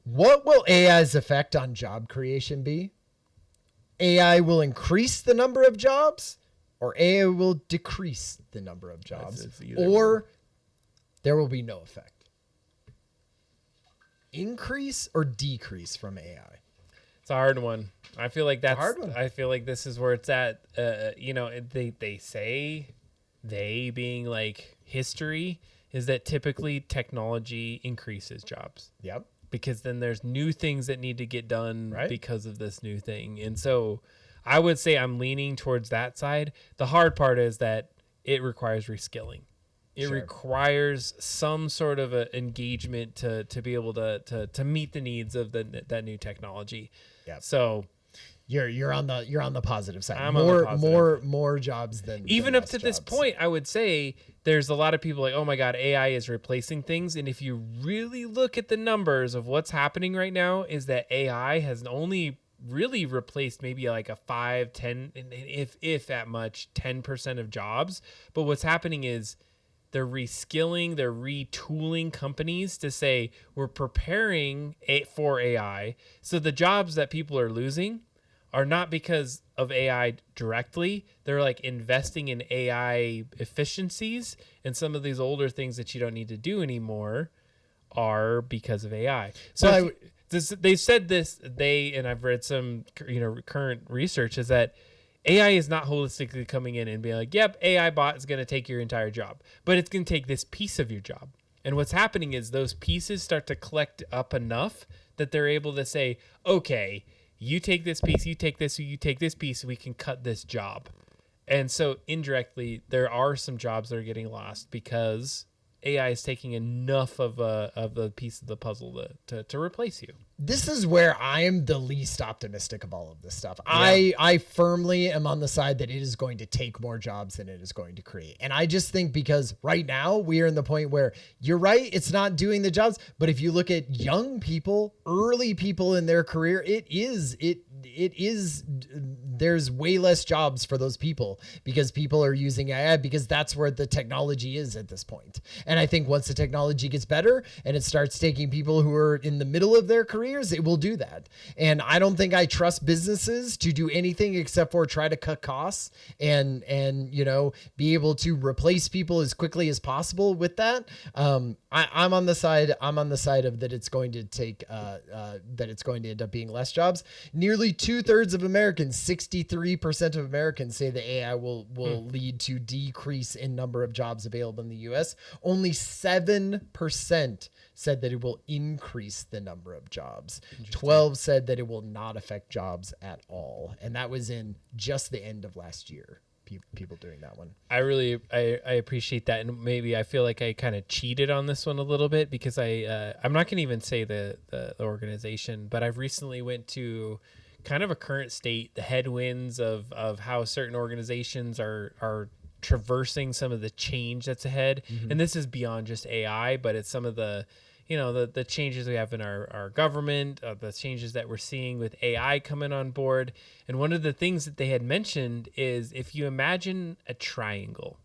What will AI's effect on job creation be? AI will increase the number of jobs, or AI will decrease the number of jobs, or there will be no effect. Increase or decrease from AI? It's a hard one. I feel like that's a hard one. I feel like this is where it's at. They say, they being like history, is that typically technology increases jobs. Yep. Because then there's new things that need to get done because of this new thing. And so I would say I'm leaning towards that side. The hard part is that it requires reskilling. It requires some sort of a engagement to be able to meet the needs of that new technology. Yeah. So you're on the positive side. I'm on the positive. More jobs than even than up to less this jobs. point, I would say there's a lot of people like, oh my God, AI is replacing things. And if you really look at the numbers of what's happening right now, is that AI has only really replaced maybe like a 5, 10, if that much, 10% of jobs. But what's happening is they're reskilling, they're retooling companies to say, we're preparing for AI. So the jobs that people are losing are not because of AI directly. They're like investing in AI efficiencies, and some of these older things that you don't need to do anymore are because of AI. So they said this, and I've read some, current research is that AI is not holistically coming in and being like, yep, AI bot is going to take your entire job, but it's going to take this piece of your job. And what's happening is those pieces start to collect up enough that they're able to say, okay, you take this piece, you take this piece, we can cut this job. And so indirectly, there are some jobs that are getting lost because AI is taking enough of a piece of the puzzle to replace you. This is where I am the least optimistic of all of this stuff. Yeah. I firmly am on the side that it is going to take more jobs than it is going to create. And I just think because right now we are in the point where you're right, it's not doing the jobs. But if you look at young people, early people in their career, it is there's way less jobs for those people because people are using AI because that's where the technology is at this point. And I think once the technology gets better and it starts taking people who are in the middle of their careers, it will do that. And I don't think I trust businesses to do anything except for try to cut costs and be able to replace people as quickly as possible with that. I'm on the side of that it's going to take that it's going to end up being less jobs. Nearly 2/3 of Americans, 63% of Americans say that AI will lead to decrease in number of jobs available in the US. Only 7% said that it will increase the number of jobs. 12 said that it will not affect jobs at all. And that was in just the end of last year. People doing that one. I appreciate that, and maybe I feel like I kind of cheated on this one a little bit because I'm not going to even say the organization, but I've recently went to kind of a current state, the headwinds of how certain organizations are traversing some of the change that's ahead. Mm-hmm. And this is beyond just AI, but it's some of the changes we have in our government, the changes that we're seeing with AI coming on board. And one of the things that they had mentioned is if you imagine a triangle,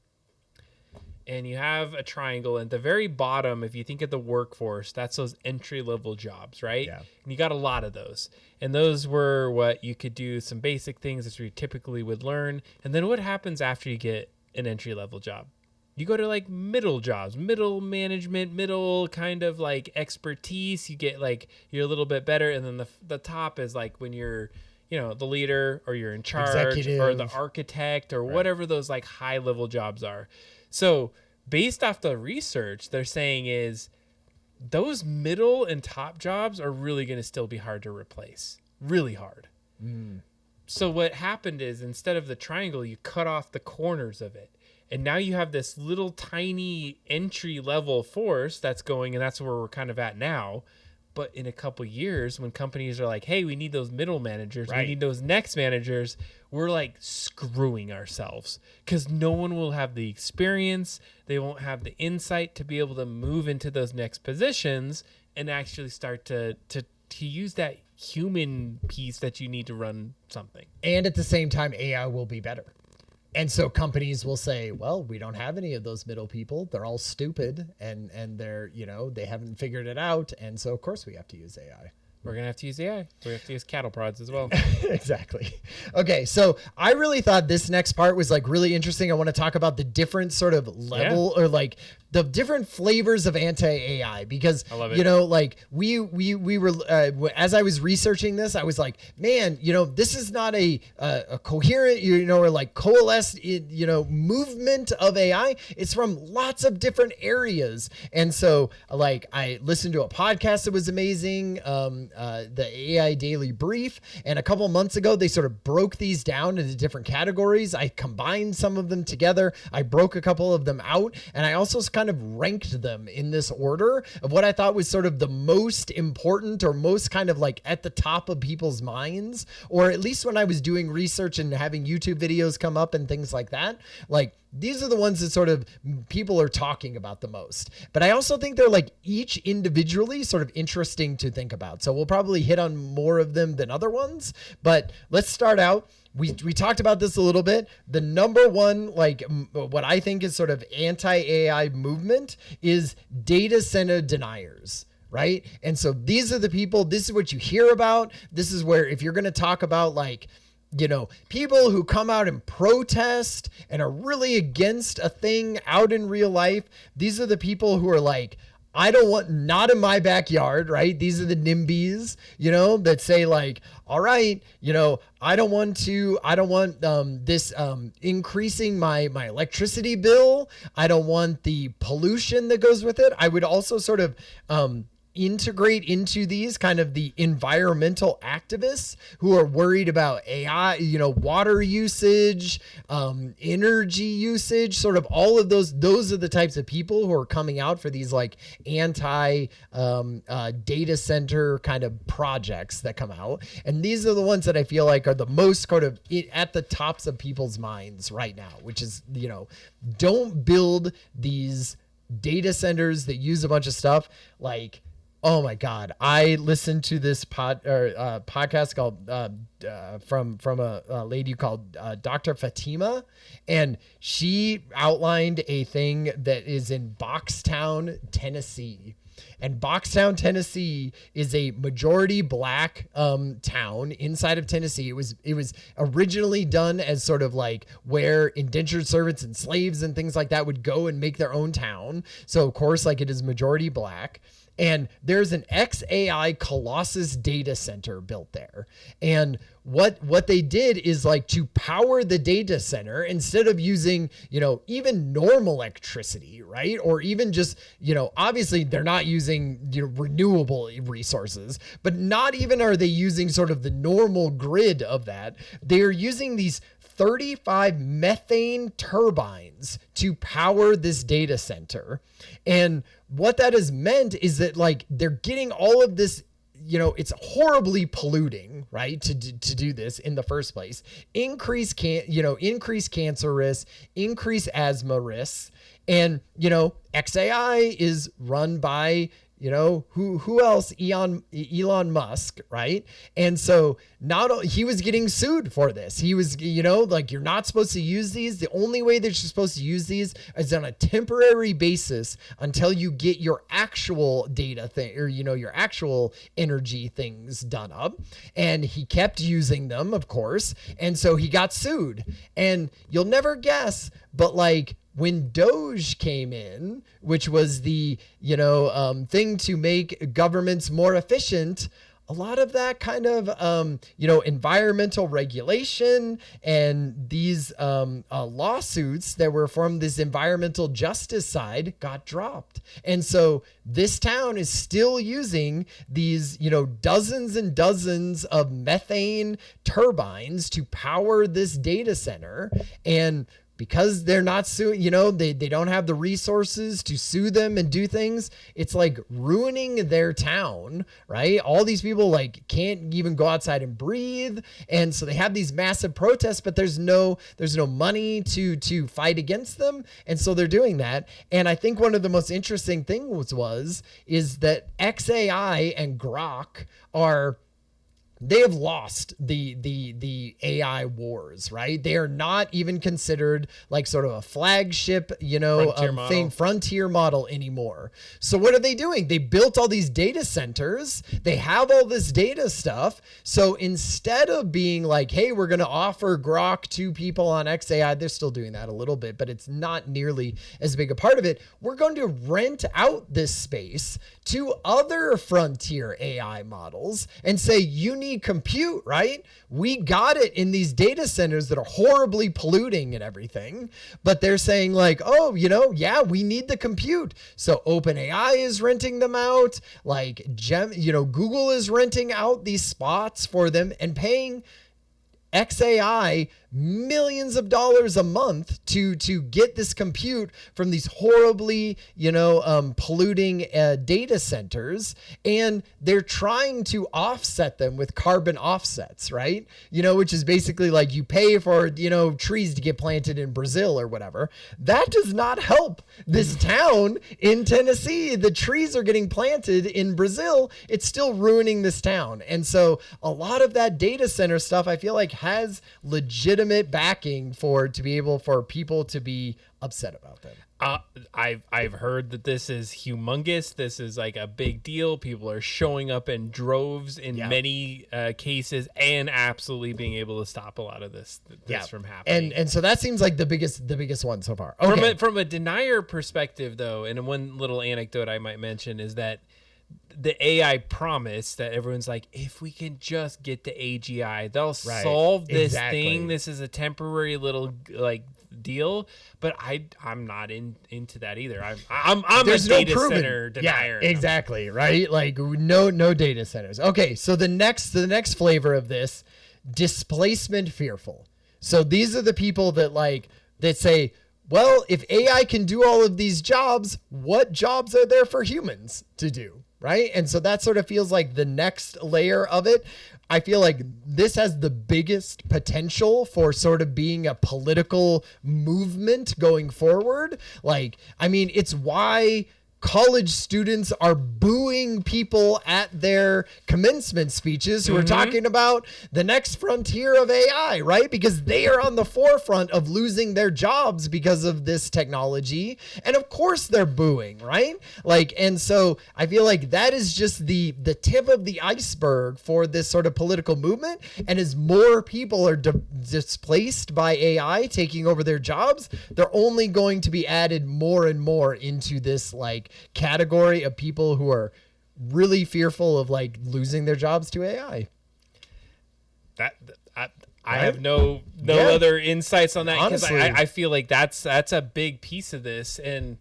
and you have a triangle at the very bottom, if you think of the workforce, that's those entry-level jobs, right? Yeah. And you got a lot of those. And those were what you could do, some basic things that you typically would learn. And then what happens after you get an entry-level job? You go to like middle jobs, middle management, middle kind of like expertise. You get like, you're a little bit better. And then the top is like when you're, the leader or you're in charge executive, or the architect or whatever those like high level jobs are. So based off the research, they're saying is those middle and top jobs are really going to still be hard to replace. Really hard. Mm. So what happened is instead of the triangle, you cut off the corners of it. And now you have this little tiny entry level force that's going, and that's where we're kind of at now. But in a couple years, when companies are like, hey, we need those middle managers, we need those next managers, we're like screwing ourselves because no one will have the experience. They won't have the insight to be able to move into those next positions and actually start to use that human piece that you need to run something. And at the same time, AI will be better. And so companies will say, well, we don't have any of those middle people. They're all stupid and they're, they haven't figured it out. And so of course we have to use AI. We're going to have to use AI. We have to use cattle prods as well. Exactly. Okay. So I really thought this next part was like really interesting. I want to talk about the different sort of level or like the different flavors of anti-AI, because, I love it. you know, like we were, as I was researching this, I was like, man, you know, this is not a coherent, you know, or like coalesced, you know, movement of AI. It's from lots of different areas. And so like I listened to a podcast that was amazing. The AI Daily Brief. And a couple months ago, they sort of broke these down into different categories. I combined some of them together. I broke a couple of them out. And I also kind of ranked them in this order of what I thought was sort of the most important or most kind of like at the top of people's minds, or at least when I was doing research and having YouTube videos come up and things like that. Like, these are the ones that sort of people are talking about the most. But I also think they're like each individually sort of interesting to think about. So we'll probably hit on more of them than other ones. But let's start out. We talked about this a little bit. The number one, like what I think is sort of anti-AI movement is data center deniers. Right. And so these are the people, this is what you hear about. This is where, if you're going to talk about like, you know, people who come out and protest and are really against a thing out in real life, these are the people who are like, I don't want, not in my backyard, right? These are the NIMBYs, you know, that say like, all right, you know, I don't want this increasing my electricity bill. I don't want the pollution that goes with it. I would also sort of integrate into these kind of the environmental activists who are worried about AI, you know, water usage, energy usage, sort of all of those. Those are the types of people who are coming out for these like anti data center kind of projects that come out. And these are the ones that I feel like are the most kind of at the tops of people's minds right now, which is, you know, don't build these data centers that use a bunch of stuff like, oh my God. I listened to this podcast called from a lady called Dr. Fatima, and she outlined a thing that is in Boxtown, Tennessee. And Boxtown, Tennessee is a majority black town inside of Tennessee. It was originally done as sort of like where indentured servants and slaves and things like that would go and make their own town. So of course, like it is majority black. And there's an XAI Colossus data center built there. And what they did is like to power the data center, instead of using, you know, even normal electricity, right? Or even just, you know, obviously they're not using, you know, renewable resources, but not even are they using sort of the normal grid of that. They're using these 35 methane turbines to power this data center. And what that has meant is that like they're getting all of this, you know, it's horribly polluting, right? To do this in the first place, increase cancer risks, increase asthma risks. And, you know, XAI is run by, you know, who else? Elon Musk, right? And so he was getting sued for this. He was, you know, like, you're not supposed to use these. The only way that you're supposed to use these is on a temporary basis until you get your actual data thing, or, you know, your actual energy things done up. And he kept using them, of course. And so he got sued. And you'll never guess, but like, when Doge came in, which was the, you know, thing to make governments more efficient, a lot of that kind of, you know, environmental regulation and these lawsuits that were from this environmental justice side got dropped. And so this town is still using these, you know, dozens and dozens of methane turbines to power this data center. And because they're not suing, you know, they don't have the resources to sue them and do things. It's like ruining their town, right? All these people like can't even go outside and breathe. And so they have these massive protests, but there's no money to fight against them. And so they're doing that. And I think one of the most interesting things is that XAI and Grok are they have lost the AI wars, right? They are not even considered like sort of a flagship, frontier model anymore. So what are they doing? They built all these data centers. They have all this data stuff. So instead of being like, hey, we're going to offer Grok to people on XAI, they're still doing that a little bit, but it's not nearly as big a part of it. We're going to rent out this space to other frontier AI models and say, you need compute, right? We got it in these data centers that are horribly polluting and everything, but they're saying like, oh, we need the compute. So OpenAI is renting them out. Like Google is renting out these spots for them and paying XAI millions of dollars a month to get this compute from these horribly, polluting data centers. And they're trying to offset them with carbon offsets, right? Which is basically like you pay for, trees to get planted in Brazil or whatever. That does not help this town in Tennessee. The trees are getting planted in Brazil. It's still ruining this town. And so a lot of that data center stuff, I feel like has legitimate backing for people to be upset about that. I've heard that this is humongous. This is like a big deal. People are showing up in droves in many cases, and absolutely being able to stop a lot of this from happening. And so that seems like the biggest one so far. Okay. From a denier perspective, though, and one little anecdote I might mention is that the AI promise that everyone's like, if we can just get to AGI, they'll solve this thing. This is a temporary little like deal, but I'm not into that either. I'm a data center denier. Yeah, exactly, right? Like no data centers. Okay, so the next flavor of this, displacement fearful. So these are the people that say, well, if AI can do all of these jobs, what jobs are there for humans to do? Right. And so that sort of feels like the next layer of it. I feel like this has the biggest potential for sort of being a political movement going forward. It's why college students are booing people at their commencement speeches who are talking about the next frontier of AI, right? Because they are on the forefront of losing their jobs because of this technology. And of course they're booing, right? And so I feel like that is just the tip of the iceberg for this sort of political movement. And as more people are displaced by AI taking over their jobs, they're only going to be added more and more into this category of people who are really fearful of losing their jobs to AI. I have no other insights on that, because I feel like that's a big piece of this, and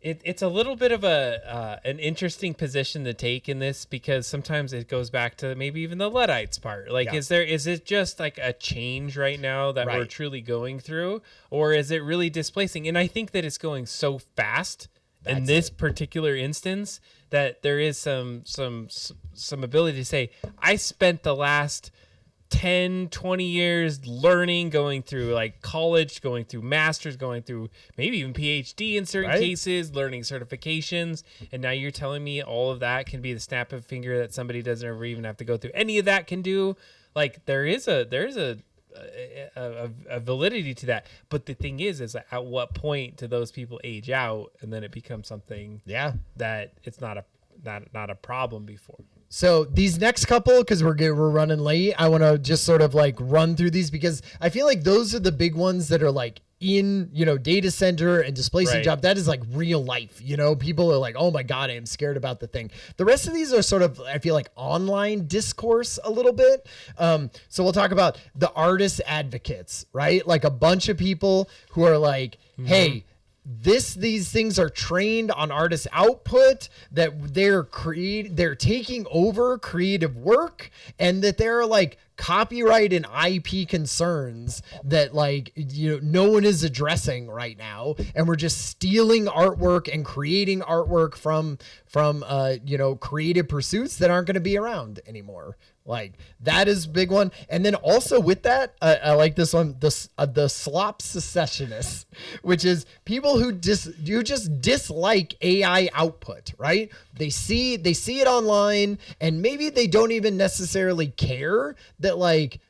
it's a little bit of an interesting position to take in this, because sometimes it goes back to maybe even the Luddites part. Is it just like a change right now that we're truly going through, or is it really displacing? And I think that it's going so fast in this particular instance that there is some ability to say, I spent the last 10, 20 years learning, going through college, going through masters, going through maybe even PhD in certain cases, learning certifications. And now you're telling me all of that can be the snap of a finger, that somebody doesn't ever even have to go through any of that can do. There is a validity to that. But the thing is at what point do those people age out, and then it becomes something that it's not a problem before. So these next couple, because we're running late, I want to just sort of run through these, because I feel like those are the big ones that are in, data center and displacing job. That is real life, people are like, oh my God, I am scared about the thing. The rest of these are sort of, I feel like, online discourse a little bit. So we'll talk about the artist advocates, right? A bunch of people who are hey, these things are trained on artist output, that they're taking over creative work, and that they're copyright and IP concerns that like, no one is addressing right now. And we're just stealing artwork and creating artwork from creative pursuits that aren't going to be around anymore. Like that is a big one. And then also with that, I like this one, the slop secessionists, which is people who just dislike AI output, right? They see it online and maybe they don't even necessarily care that like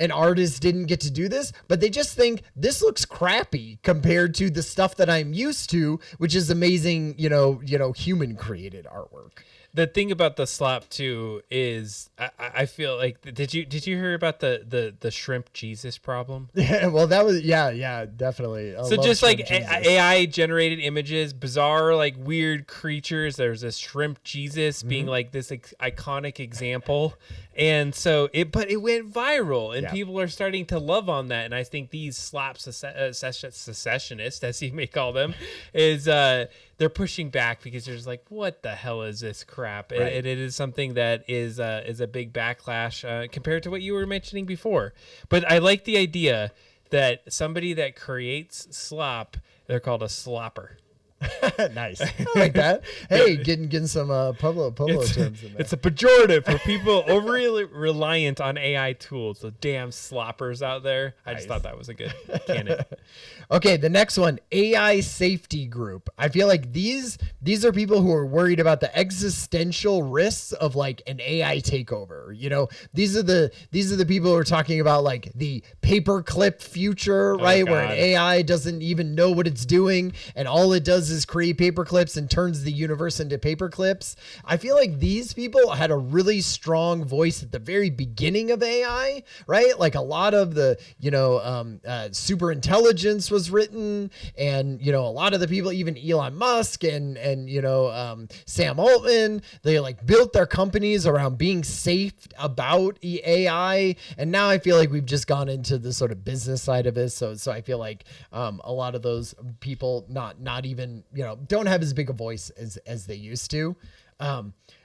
an artist didn't get to do this, but they just think this looks crappy compared to the stuff that I'm used to, which is amazing, human created artwork. The thing about the slop too is I feel like did you hear about the shrimp Jesus problem? Yeah, well that was definitely. So just like AI generated images, bizarre like weird creatures. There's this shrimp Jesus being like this iconic example, and so it went viral, and people are starting to love on that. And I think these slop secessionists, as you may call them, is they're pushing back because they're just like, what the hell is this crap? Right. It is something that is a big backlash compared to what you were mentioning before. But I like the idea that somebody that creates slop, they're called a slopper. Nice. I like that. Hey, getting some Pablo terms in there. It's a pejorative for people overly reliant on AI tools. The damn sloppers out there. I just thought that was a good canon. Okay, the next one, AI safety group. I feel like these are people who are worried about the existential risks of like an AI takeover. These are the people who are talking about like the paperclip future, right? Where an AI doesn't even know what it's doing and all it does is create paper clips and turns the universe into paper clips. I feel like these people had a really strong voice at the very beginning of AI, right? Like a lot of the, super intelligence was written, and, a lot of the people, even Elon Musk and Sam Altman, they like built their companies around being safe about AI. And now I feel like we've just gone into the sort of business side of this. So I feel like a lot of those people not even, don't have as big a voice as they used to.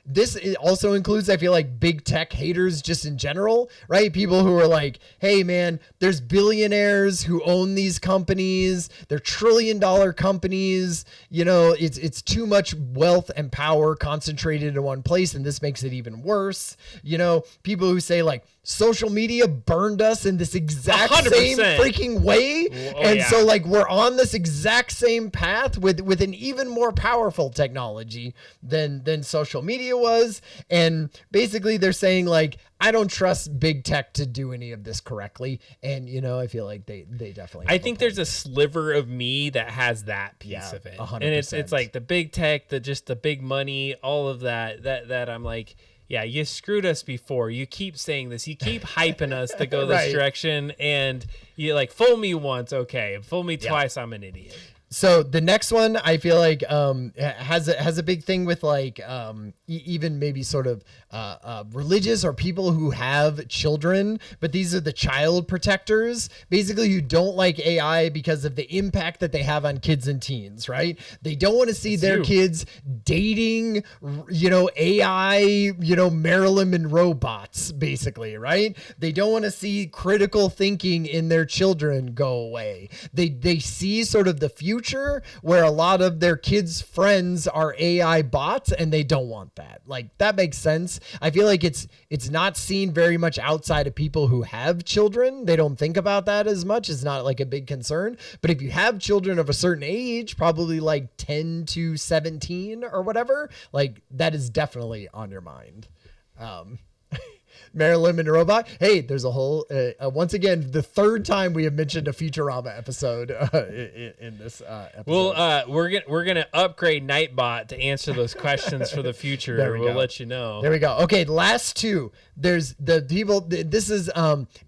This also includes, I feel like, big tech haters just in general, right? People who are like, hey man, there's billionaires who own these companies. They're $1 trillion companies. It's too much wealth and power concentrated in one place. And this makes it even worse. People who say like, social media burned us in this exact 100%. Same freaking way. So like we're on this exact same path with an even more powerful technology than social media was. And basically they're saying like, I don't trust big tech to do any of this correctly. And, I feel like they definitely, I think there's a sliver of me that has that piece of it. 100%. And it's like the big tech, the big money, all of that I'm like, yeah, you screwed us before. You keep saying this. You keep hyping us to go this direction. And you like, fool me once, okay. Fool me twice, I'm an idiot. So the next one, I feel like has a big thing with like even maybe sort of religious or people who have children, but these are the child protectors, basically, who don't like AI because of the impact that they have on kids and teens, right? They don't want to see their kids dating, AI, Marilyn Monroe bots, basically, right? They don't want to see critical thinking in their children go away. They see sort of the future where a lot of their kids' friends are AI bots, and they don't want that. Like, that makes sense. I feel like it's not seen very much outside of people who have children. They don't think about that as much. It's not like a big concern. But if you have children of a certain age, probably like 10 to 17 or whatever, like that is definitely on your mind. Marilyn Monroe bot. Hey, there's a whole, once again, the third time we have mentioned a Futurama episode in this episode. Well, we're gonna upgrade Nightbot to answer those questions for the future. We'll let you know. There we go. Okay, last two. There's the people. This is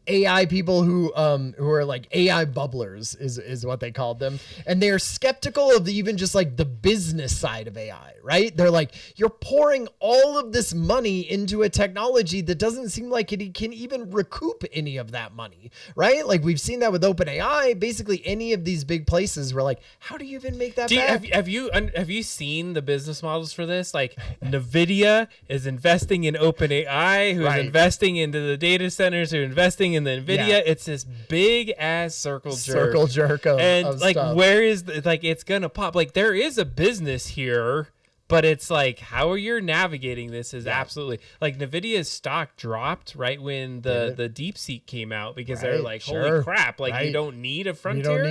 AI people who are like AI bubblers is what they called them, and they're skeptical of even just like the business side of AI. Right? They're like, you're pouring all of this money into a technology that doesn't seem like it can even recoup any of that money, right? Like we've seen that with OpenAI. Basically, any of these big places were like, how do you even make that back? Have you seen the business models for this? Like NVIDIA is investing in OpenAI, who's investing into the data centers, who are investing in the NVIDIA. Yeah. It's this big ass circle jerk of like stuff. Where is like it's gonna pop? Like there is a business here. But it's like how you're navigating this is absolutely like NVIDIA's stock dropped right when the DeepSeek came out because they're like, holy crap, like you don't need a frontier.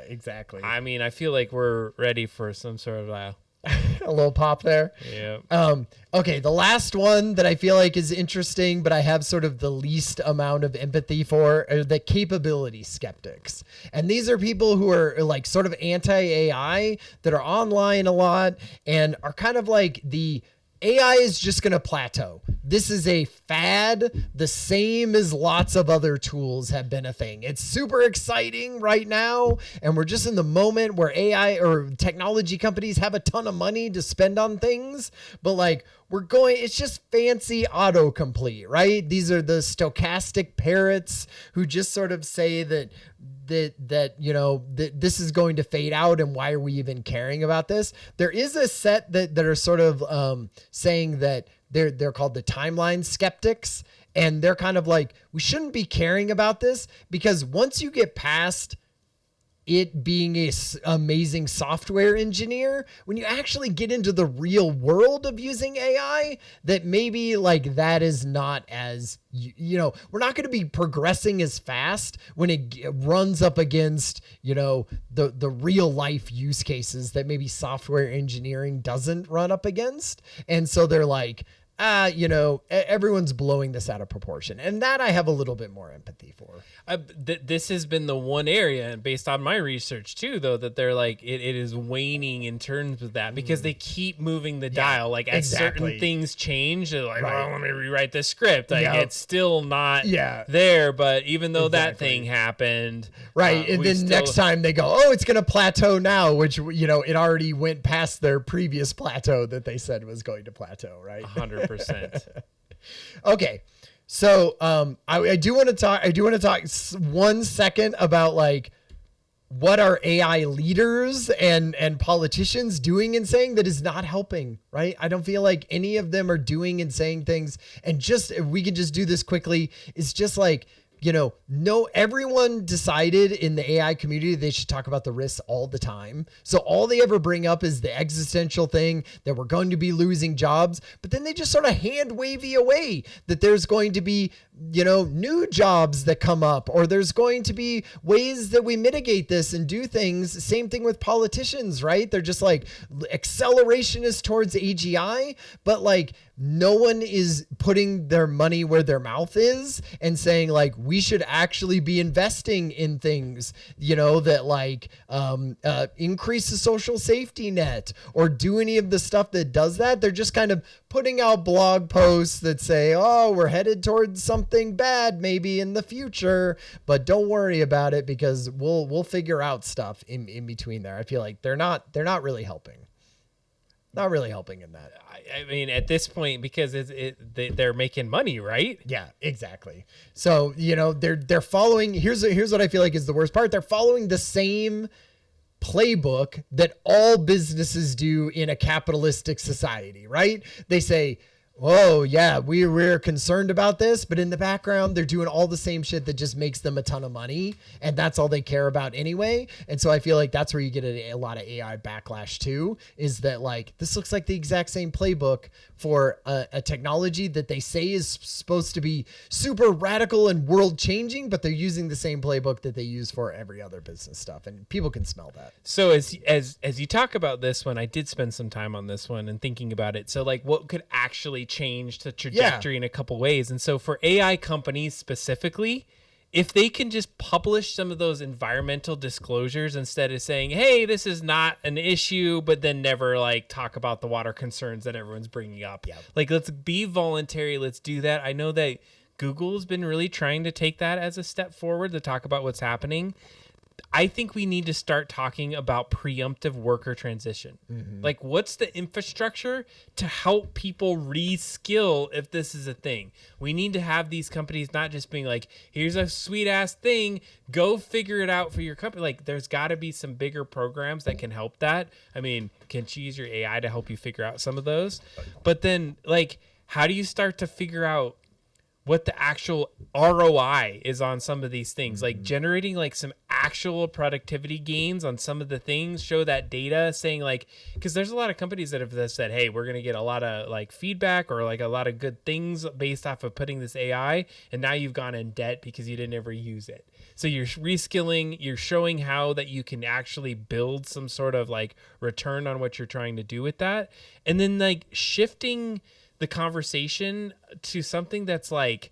Exactly. I mean, I feel like we're ready for some sort of a little pop there. Yeah. Okay, the last one that I feel like is interesting, but I have sort of the least amount of empathy for are the capability skeptics. And these are people who are like sort of anti-AI that are online a lot and are kind of like the AI is just going to plateau. This is a fad, the same as lots of other tools have been a thing. It's super exciting right now, and we're just in the moment where AI or technology companies have a ton of money to spend on things, but like it's just fancy autocomplete, right? These are the stochastic parrots who just sort of say that this is going to fade out and why are we even caring about this? There is a set that are sort of saying that they're called the timeline skeptics, and they're kind of like, we shouldn't be caring about this because once you get past it being a amazing software engineer, when you actually get into the real world of using AI, that maybe like that is not as, we're not going to be progressing as fast when it runs up against, the real life use cases that maybe software engineering doesn't run up against. And so they're like, everyone's blowing this out of proportion. And that I have a little bit more empathy for. This has been the one area, based on my research too, though, that they're like, it is waning in terms of that because they keep moving the dial. Like as certain things change, they're like, well, let me rewrite this script. Like it's still not there, but even though that thing happened. Right. And then next time they go, oh, it's going to plateau now, which, it already went past their previous plateau that they said was going to plateau, right? 100%. Okay. So I do want to talk 1 second about like what are AI leaders and politicians doing and saying that is not helping, right? I don't feel like any of them are doing and saying things. And just, if we can just do this quickly, it's just like, everyone decided in the AI community they should talk about the risks all the time. So all they ever bring up is the existential thing that we're going to be losing jobs, but then they just sort of hand wavy away that there's going to be, new jobs that come up, or there's going to be ways that we mitigate this and do things. Same thing with politicians, right? They're just like accelerationist towards AGI, but like no one is putting their money where their mouth is and saying like, we should actually be investing in things, that like increase the social safety net or do any of the stuff that does that. They're just kind of putting out blog posts that say, oh, we're headed towards something bad maybe in the future, but don't worry about it because we'll figure out stuff in between there. I feel like they're not really helping. Not really helping in that. I mean, at this point, because they're making money, right? Yeah, exactly. So, they're following, here's what I feel like is the worst part. They're following the same playbook that all businesses do in a capitalistic society, right? They say, oh yeah, we're concerned about this, but in the background, they're doing all the same shit that just makes them a ton of money, and that's all they care about anyway. And so I feel like that's where you get a lot of AI backlash too, is that like, this looks like the exact same playbook for a technology that they say is supposed to be super radical and world changing, but they're using the same playbook that they use for every other business stuff, and people can smell that. So as you talk about this one, I did spend some time on this one and thinking about it. So like, what could actually change the trajectory in a couple ways? And so for AI companies specifically, if they can just publish some of those environmental disclosures instead of saying, hey, this is not an issue, but then never like talk about the water concerns that everyone's bringing up. Yeah. Like, let's be voluntary. Let's do that. I know that Google's been really trying to take that as a step forward to talk about what's happening. I think we need to start talking about preemptive worker transition. Like, what's the infrastructure to help people reskill if this is a thing? We need to have these companies not just being like, here's a sweet ass thing, go figure it out for your company. Like, there's got to be some bigger programs that can help that. I mean, can you use your AI to help you figure out some of those? But then, like, how do you start to figure out what the actual ROI is on some of these things, like generating like some actual productivity gains on some of the things, show that data saying like, because there's a lot of companies that have said, hey, we're going to get a lot of like feedback or like a lot of good things based off of putting this AI. And now you've gone in debt because you didn't ever use it. So you're reskilling, you're showing how that you can actually build some sort of like return on what you're trying to do with that. And then like shifting the conversation to something that's like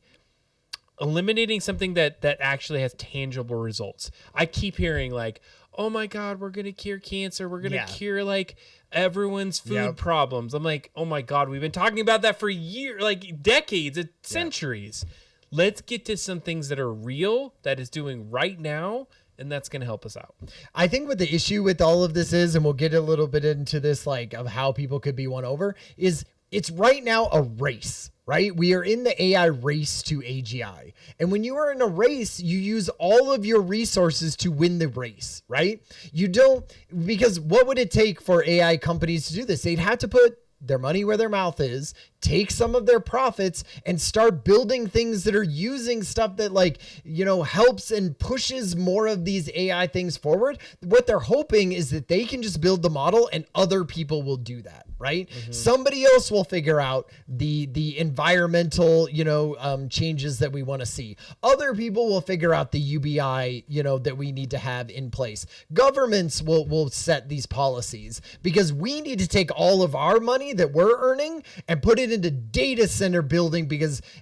eliminating something that actually has tangible results. I keep hearing like, oh my God, we're going to cure cancer. We're going to cure like everyone's food problems. I'm like, oh my God, we've been talking about that for years, like decades, centuries. Let's get to some things that are real, that is doing right now. And that's going to help us out. I think what the issue with all of this is, and we'll get a little bit into this, like of how people could be won over, is it's right now a race, right? We are in the AI race to AGI. And when you are in a race, you use all of your resources to win the race, right? You don't, because what would it take for AI companies to do this? They'd have to put their money where their mouth is, take some of their profits and start building things that are using stuff that like, you know, helps and pushes more of these AI things forward. What they're hoping is that they can just build the model and other people will do that, right? Somebody else will figure out the environmental, you know, changes that we want to see. Other people will figure out the UBI, you know, that we need to have in place. Governments will set these policies because we need to take all of our money that we're earning and put it into data center building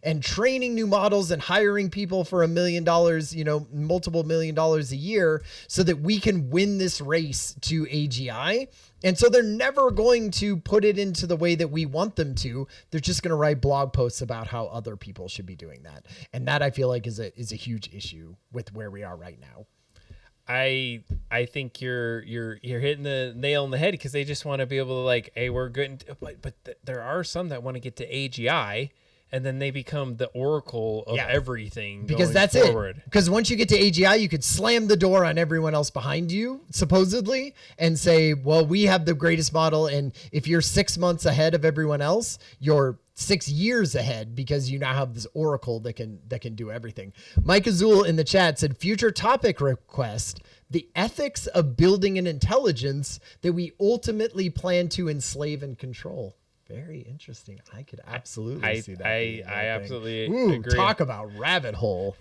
and training new models and hiring people for $1 million, you know, multiple $1 million a year so that we can win this race to AGI. And so they're never going to put it into the way that we want them to. They're just going to write blog posts about how other people should be doing that. And that I feel like is a huge issue with where we are right now. I think you're hitting the nail on the head because they just want to be able to like, hey, we're good. But there are some that want to get to AGI and then they become the oracle of everything. Because that's forward. It. Because once you get to AGI, you could slam the door on everyone else behind you, supposedly, and say, well, we have the greatest model. And if you're 6 months ahead of everyone else, you're 6 years ahead because you now have this oracle that can do everything. Mike Azul in the chat said, future topic request, the ethics of building an intelligence that we ultimately plan to enslave and control. Very interesting. I could absolutely see that. I absolutely agree. Talk about rabbit hole.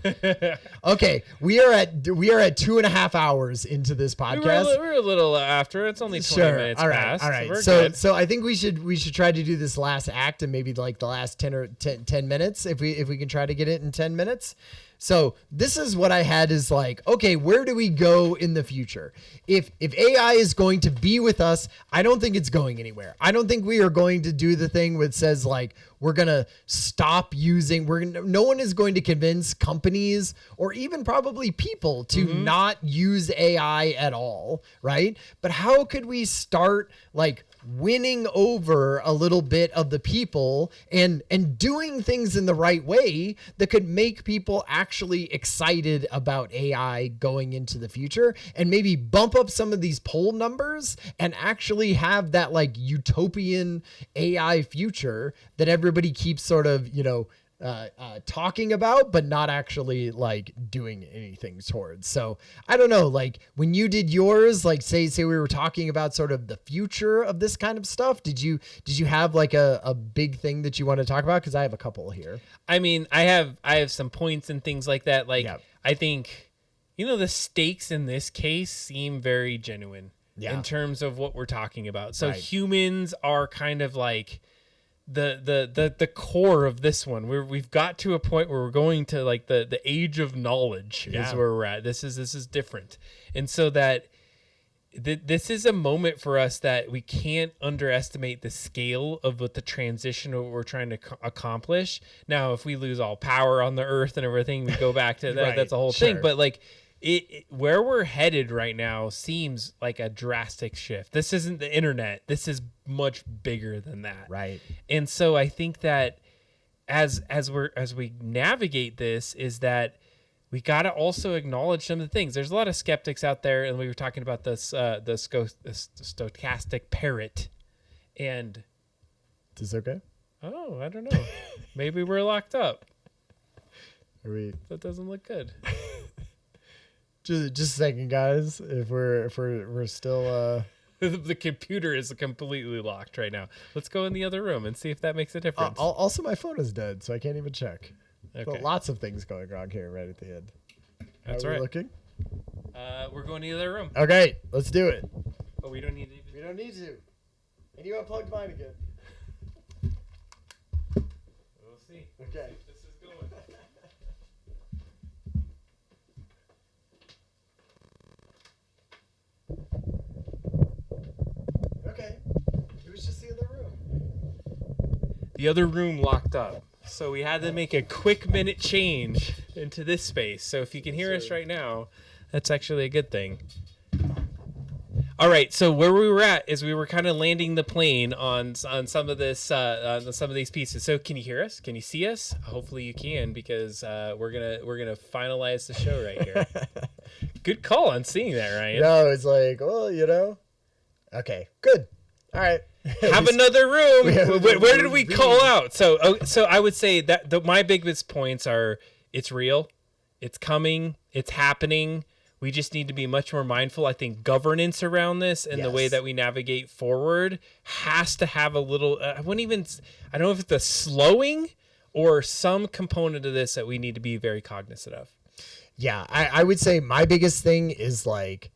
Okay, we are at 2.5 hours into this podcast. We're a little after. It's only 20 minutes past. All right. So I think we should try to do this last act and maybe like the last 10 minutes if we can try to get it in 10 minutes. So this is what I had is like, okay, where do we go in the future? If AI is going to be with us, I don't think it's going anywhere. I don't think we are going to do the thing that says like, we're going to stop using, no one is going to convince companies or even probably people to not use AI at all. Right. But how could we start like winning over a little bit of the people and doing things in the right way that could make people actually excited about AI going into the future and maybe bump up some of these poll numbers and actually have that like utopian AI future that everybody keeps sort of, you know, talking about, but not actually like doing anything towards. So I don't know, like when you did yours, like say we were talking about sort of the future of this kind of stuff. Did you have like a big thing that you want to talk about? Cause I have a couple here. I mean, I have some points and things like that. Like I think, you know, the stakes in this case seem very genuine in terms of what we're talking about. So humans are kind of like, the core of this one. We've got to a point where we're going to like the age of knowledge is where we're at. This is different. And so that this is a moment for us that we can't underestimate the scale of what the transition of what we're trying to accomplish. Now, if we lose all power on the earth and everything, we go back to that. That's a whole thing. But like where we're headed right now seems like a drastic shift. This isn't the internet. This is much bigger than that. Right. And so I think that as we navigate this, is that we got to also acknowledge some of the things. There's a lot of skeptics out there, and we were talking about this the stochastic parrot, and is this okay? Oh, I don't know. Maybe we're locked up. That doesn't look good. Just a second, guys. If we're still the computer is completely locked right now. Let's go in the other room and see if that makes a difference. Also, my phone is dead, so I can't even check. Okay. So lots of things going wrong here right at the end. That's How are right. we looking? We're going to the other room. Okay, let's do it. Oh, we don't need to. We don't need to. And you unplugged mine again. We'll see. Okay. We'll see if this is going. Okay. It was just the other room. The other room locked up. So we had to make a quick minute change into this space. So if you can hear us right now, that's actually a good thing. All right, so where we were at is we were kind of landing the plane on some of this on some of these pieces. So can you hear us? Can you see us? Hopefully you can, because we're gonna finalize the show right here. Good call on seeing that, Ryan. No, it's like, well, Okay, good. All right. Have another room. Where did we call out? So I would say that my biggest points are: it's real, it's coming, it's happening. We just need to be much more mindful. I think governance around this and the way that we navigate forward has to have a little. I don't know if it's a slowing or some component of this that we need to be very cognizant of. Yeah, I would say my biggest thing is like,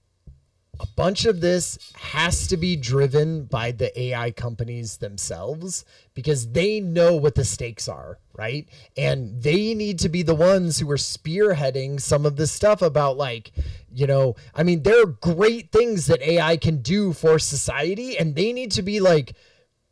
a bunch of this has to be driven by the AI companies themselves, because they know what the stakes are, right? And they need to be the ones who are spearheading some of this stuff about, like, there are great things that AI can do for society, and they need to be like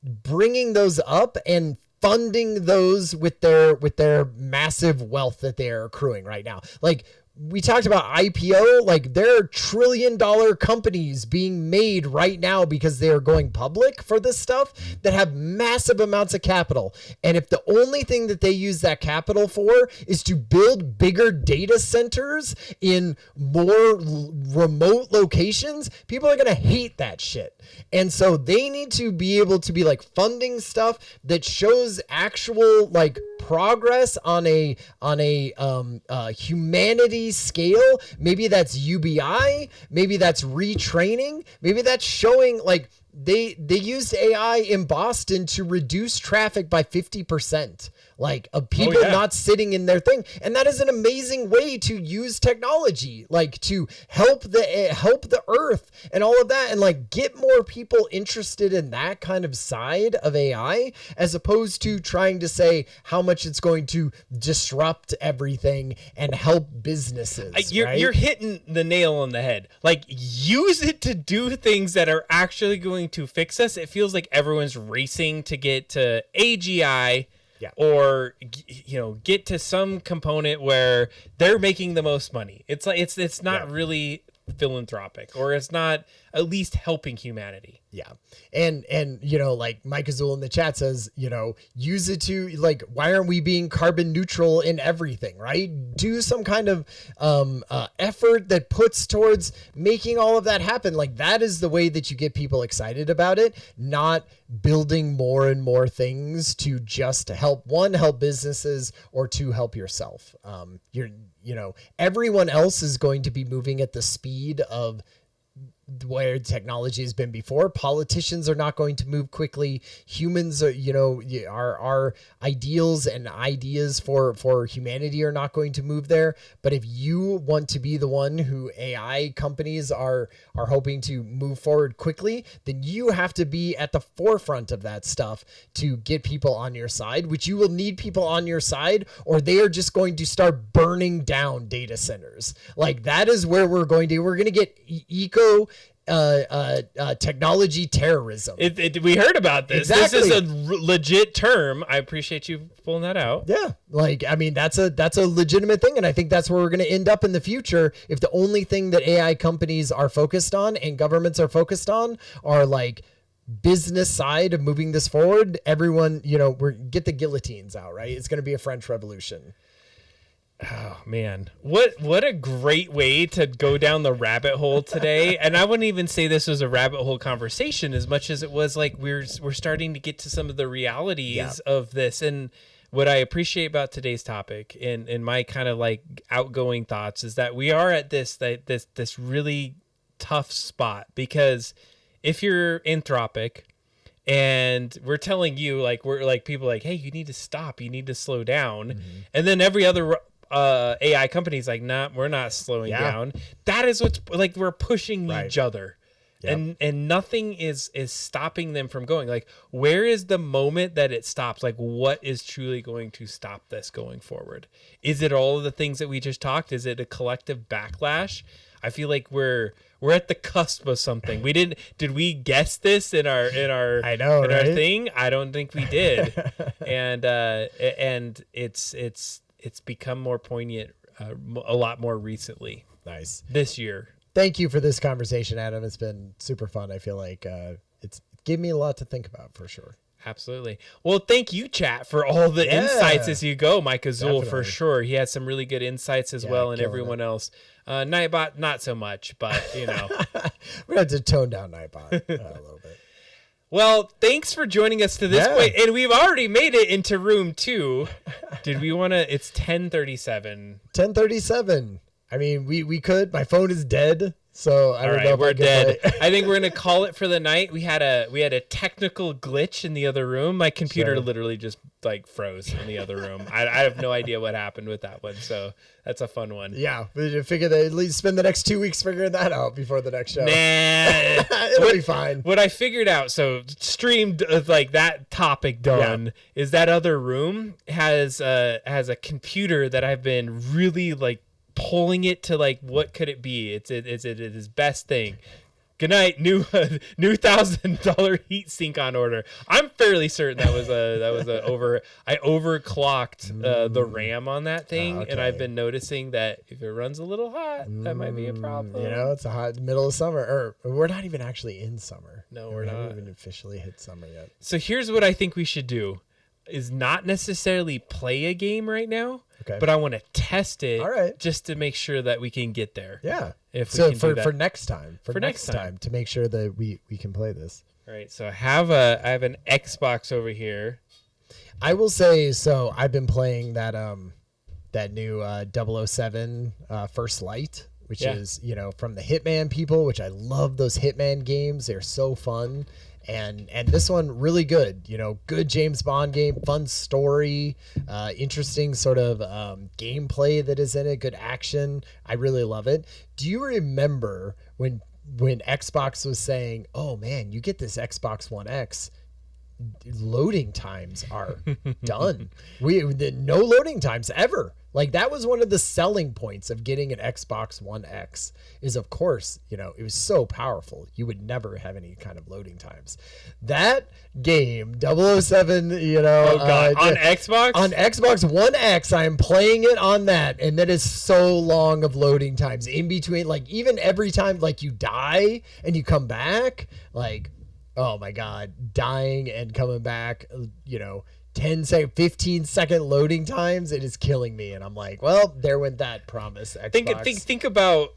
bringing those up and funding those with their massive wealth that they're accruing right now. Like, we talked about IPO, like there are $1 trillion companies being made right now because they are going public for this stuff that have massive amounts of capital. And if the only thing that they use that capital for is to build bigger data centers in more remote locations, people are going to hate that shit. And so they need to be able to be like funding stuff that shows actual like progress on a humanity scale. Maybe that's UBI, maybe that's retraining, maybe that's showing like they used AI in Boston to reduce traffic by 50%. Like of people not sitting in their thing. And that is an amazing way to use technology, like to help the earth and all of that, and like get more people interested in that kind of side of AI, as opposed to trying to say how much it's going to disrupt everything and help businesses. You're hitting the nail on the head. Like, use it to do things that are actually going to fix us. It feels like everyone's racing to get to AGI. Yeah. Or get to some component where they're making the most money. It's like it's not really philanthropic, or it's not at least helping humanity. Yeah. And like Mike Azul in the chat says, use it to, like, why aren't we being carbon neutral in everything, right? Do some kind of effort that puts towards making all of that happen. Like, that is the way that you get people excited about it, not building more and more things to just help businesses, or to help yourself. Everyone else is going to be moving at the speed of where technology has been before. Politicians are not going to move quickly. Humans are, our ideals and ideas for humanity are not going to move there. But if you want to be the one who AI companies are hoping to move forward quickly, then you have to be at the forefront of that stuff to get people on your side, which you will need people on your side, or they are just going to start burning down data centers. Like, that is where we're going to get technology terrorism. We heard about this. Exactly. This is a legit term. I appreciate you pulling that out. Yeah, like I mean that's a legitimate thing, and I think that's where we're going to end up in the future if the only thing that AI companies are focused on and governments are focused on are like business side of moving this forward. Everyone, get the guillotines out, right? It's going to be a French Revolution. Oh man, what a great way to go down the rabbit hole today. And I wouldn't even say this was a rabbit hole conversation as much as it was like we're starting to get to some of the realities of this. And what I appreciate about today's topic and my kind of like outgoing thoughts is that we are at this really tough spot, because if you're Anthropic and we're telling you we're like people like, hey, you need to stop, you need to slow down, and then every other AI company's like, nah, we're not slowing down. That is what's like, we're pushing each other. Yep. And nothing is stopping them from going. Like, where is the moment that it stops? Like, what is truly going to stop this going forward? Is it all of the things that we just talked? Is it a collective backlash? I feel like we're at the cusp of something. Did we guess this in our I know, in right? our thing? I don't think we did. and it's become more poignant a lot more recently. Nice. This year. Thank you for this conversation, Adam. It's been super fun. I feel like it's gave me a lot to think about for sure. Absolutely. Well, thank you, chat, for all the insights as you go. Mike Azul, for sure. He had some really good insights as well, and everyone else. Nightbot, not so much, but we're gonna have to tone down Nightbot a little bit. Well, thanks for joining us to this point, and we've already made it into room 2. Did we want to? It's 10:37. 10:37. I mean, we could. My phone is dead, so I don't know if we're dead. play. I think we're gonna call it for the night. We had a technical glitch in the other room. My computer literally just froze in the other room. I have no idea what happened with that one. So that's a fun one. Yeah, we figure that at least spend the next 2 weeks figuring that out before the next show. Nah, it'll be fine. What I figured out, so streamed that topic done, is that other room has a computer that I've been really pulling it to what could it be? It's his best thing. Good night, new $1,000 heat sink on order. I'm fairly certain that was I overclocked the RAM on that thing, and I've been noticing that if it runs a little hot, that might be a problem. It's a hot middle of summer, or we're not even actually in summer. No, we're not. We haven't even officially hit summer yet. So here's what I think we should do: is not necessarily play a game right now. Okay. But I want to test it just to make sure that we can get there. Yeah. If we can for next time. For next time to make sure that we can play this. All right. So I have an Xbox over here. I will say, so I've been playing that new 007 First Light, which is, from the Hitman people, which I love those Hitman games. They're so fun. And this one really good, good James Bond game, fun story, interesting sort of gameplay that is in it, good action. I really love it. Do you remember when Xbox was saying, "Oh man, you get this Xbox One X, loading times are done. No loading times ever." Like that was one of the selling points of getting an Xbox One X is, of course, it was so powerful. You would never have any kind of loading times. That game, 007, on Xbox? On Xbox One X, I am playing it on that, and that is so long of loading times. In between, even every time, you die and you come back, oh my God, dying and coming back, 15-second loading times, it is killing me. And I'm like, well, there went that promise. Xbox. Think about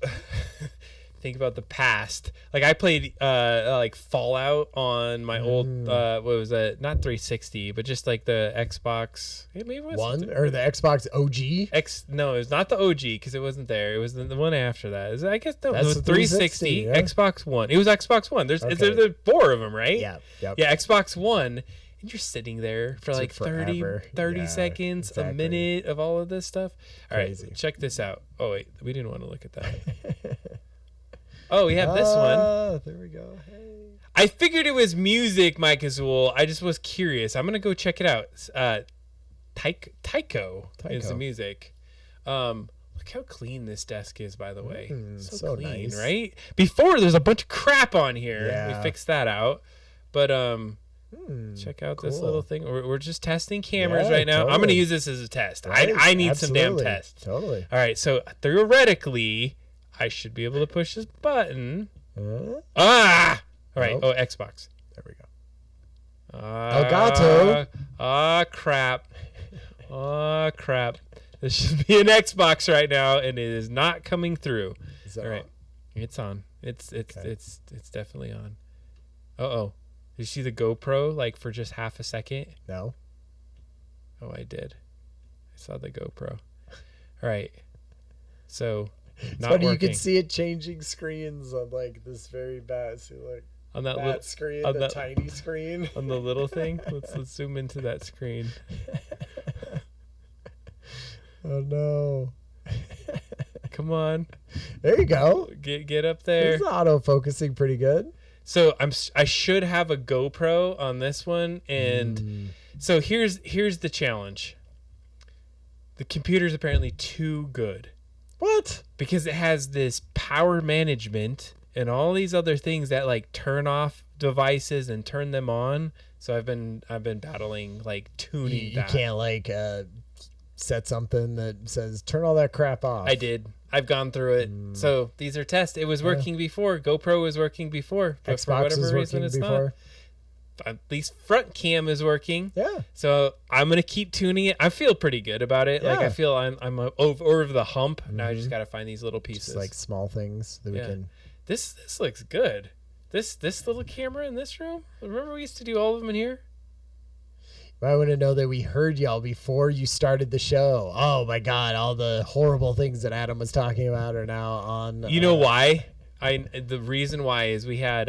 think about the past. I played Fallout on my old what was it? Not 360, but just the Xbox. Maybe it was One or the Xbox OG. No, it was not the OG because it wasn't there. It was the one after that. I guess it was 360. Yeah. Xbox One. It was Xbox One. There's 4 of them, right? Yeah. Yep. Yeah. Xbox One. And you're sitting there for 30 yeah, seconds, exactly. a minute of all of this stuff. All Crazy. right, check this out. Oh, wait, we didn't want to look at that. Oh, we have this one. There we go. Hey. I figured it was music, Mike Azul. I just was curious. I'm going to go check it out. Tycho is the music. Look Look how clean this desk is, by the way. So clean, nice. right? Before, there's a bunch of crap on here. Yeah. We fixed that out. But check out this little thing. We're just testing cameras right now. Totally. I'm going to use this as a test. Right? I need some damn Absolutely. tests. Totally. All right, so theoretically, I should be able to push this button. All right. Nope. Oh, Xbox. There we go. Elgato. Crap. Crap. This should be an Xbox right now, and it is not coming through. Is that All right, it's on. It's definitely on. Uh-oh. Did you see the GoPro like for just half a second? No. Oh, I did. I saw the GoPro. All right. So, It's not funny, working. you can see it changing screens on like this very bad, see like on that that little screen, on the that- tiny screen. on the little thing. Let's zoom into that screen. Oh no. Come on. There you go. Get up there. It's auto focusing pretty good. So I should have a GoPro on this one, and so here's the challenge. The computer's apparently too good. What? Because it has this power management and all these other things that like turn off devices and turn them on. So I've been battling like tuning You that. can't like set something that says turn all that crap off. I did. I've gone through it. So these are tests. It was working before. GoPro was working before. But for Xbox whatever was reason, working it's before. not. At least front cam is working. Yeah. So I'm gonna keep tuning it. I feel pretty good about it. Like Yeah. I feel I'm over the hump. Now I just gotta find these little pieces. Just like small things that we can. This looks good. This little camera in this room. Remember we used to do all of them in here. I want to know that we heard y'all before you started the show. Oh my God! All the horrible things that Adam was talking about are now on. You know why? The reason why is we had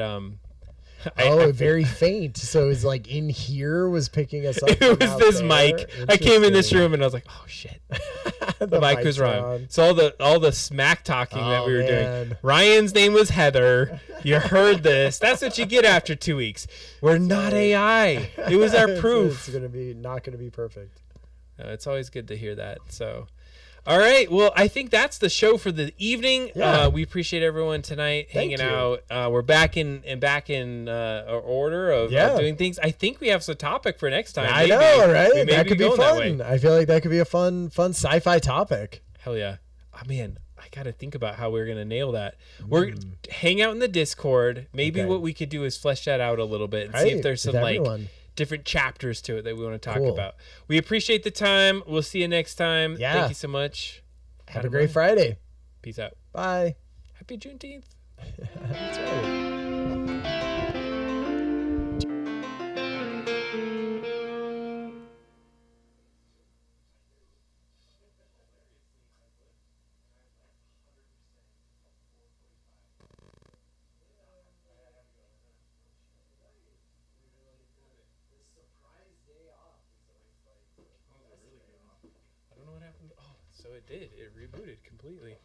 very faint. So it was like in here was picking us up. it from was out this there. mic. I came in this Interesting. room and I was like, oh shit. The mic was mic's wrong. on. So all the smack talking that Oh, we were man. doing. Ryan's name was Heather. You heard this. That's what you get after 2 weeks. We're not AI. It was our proof. It's not gonna be perfect. No, it's always good to hear that. So, all right. Well, I think that's the show for the evening. Yeah. We appreciate everyone tonight hanging you. out. We're back in our order of doing things. I think we have some topic for next time. I know, We right? may That be could be going that way. fun. I feel like that could be a fun sci-fi topic. Hell yeah. Oh, man, I got to think about how we're going to nail that. We're hang out in the Discord. Maybe Okay. what we could do is flesh that out a little bit and see Right, if there's some with like everyone. different chapters to it that we want to talk Cool. about. We appreciate the time. We'll see you next time. Yeah. Thank you so much. Have a Adam great Ryan. Friday. Peace out. Bye. Happy Juneteenth. That's right. I don't know what happened. Oh, so it did. It rebooted completely.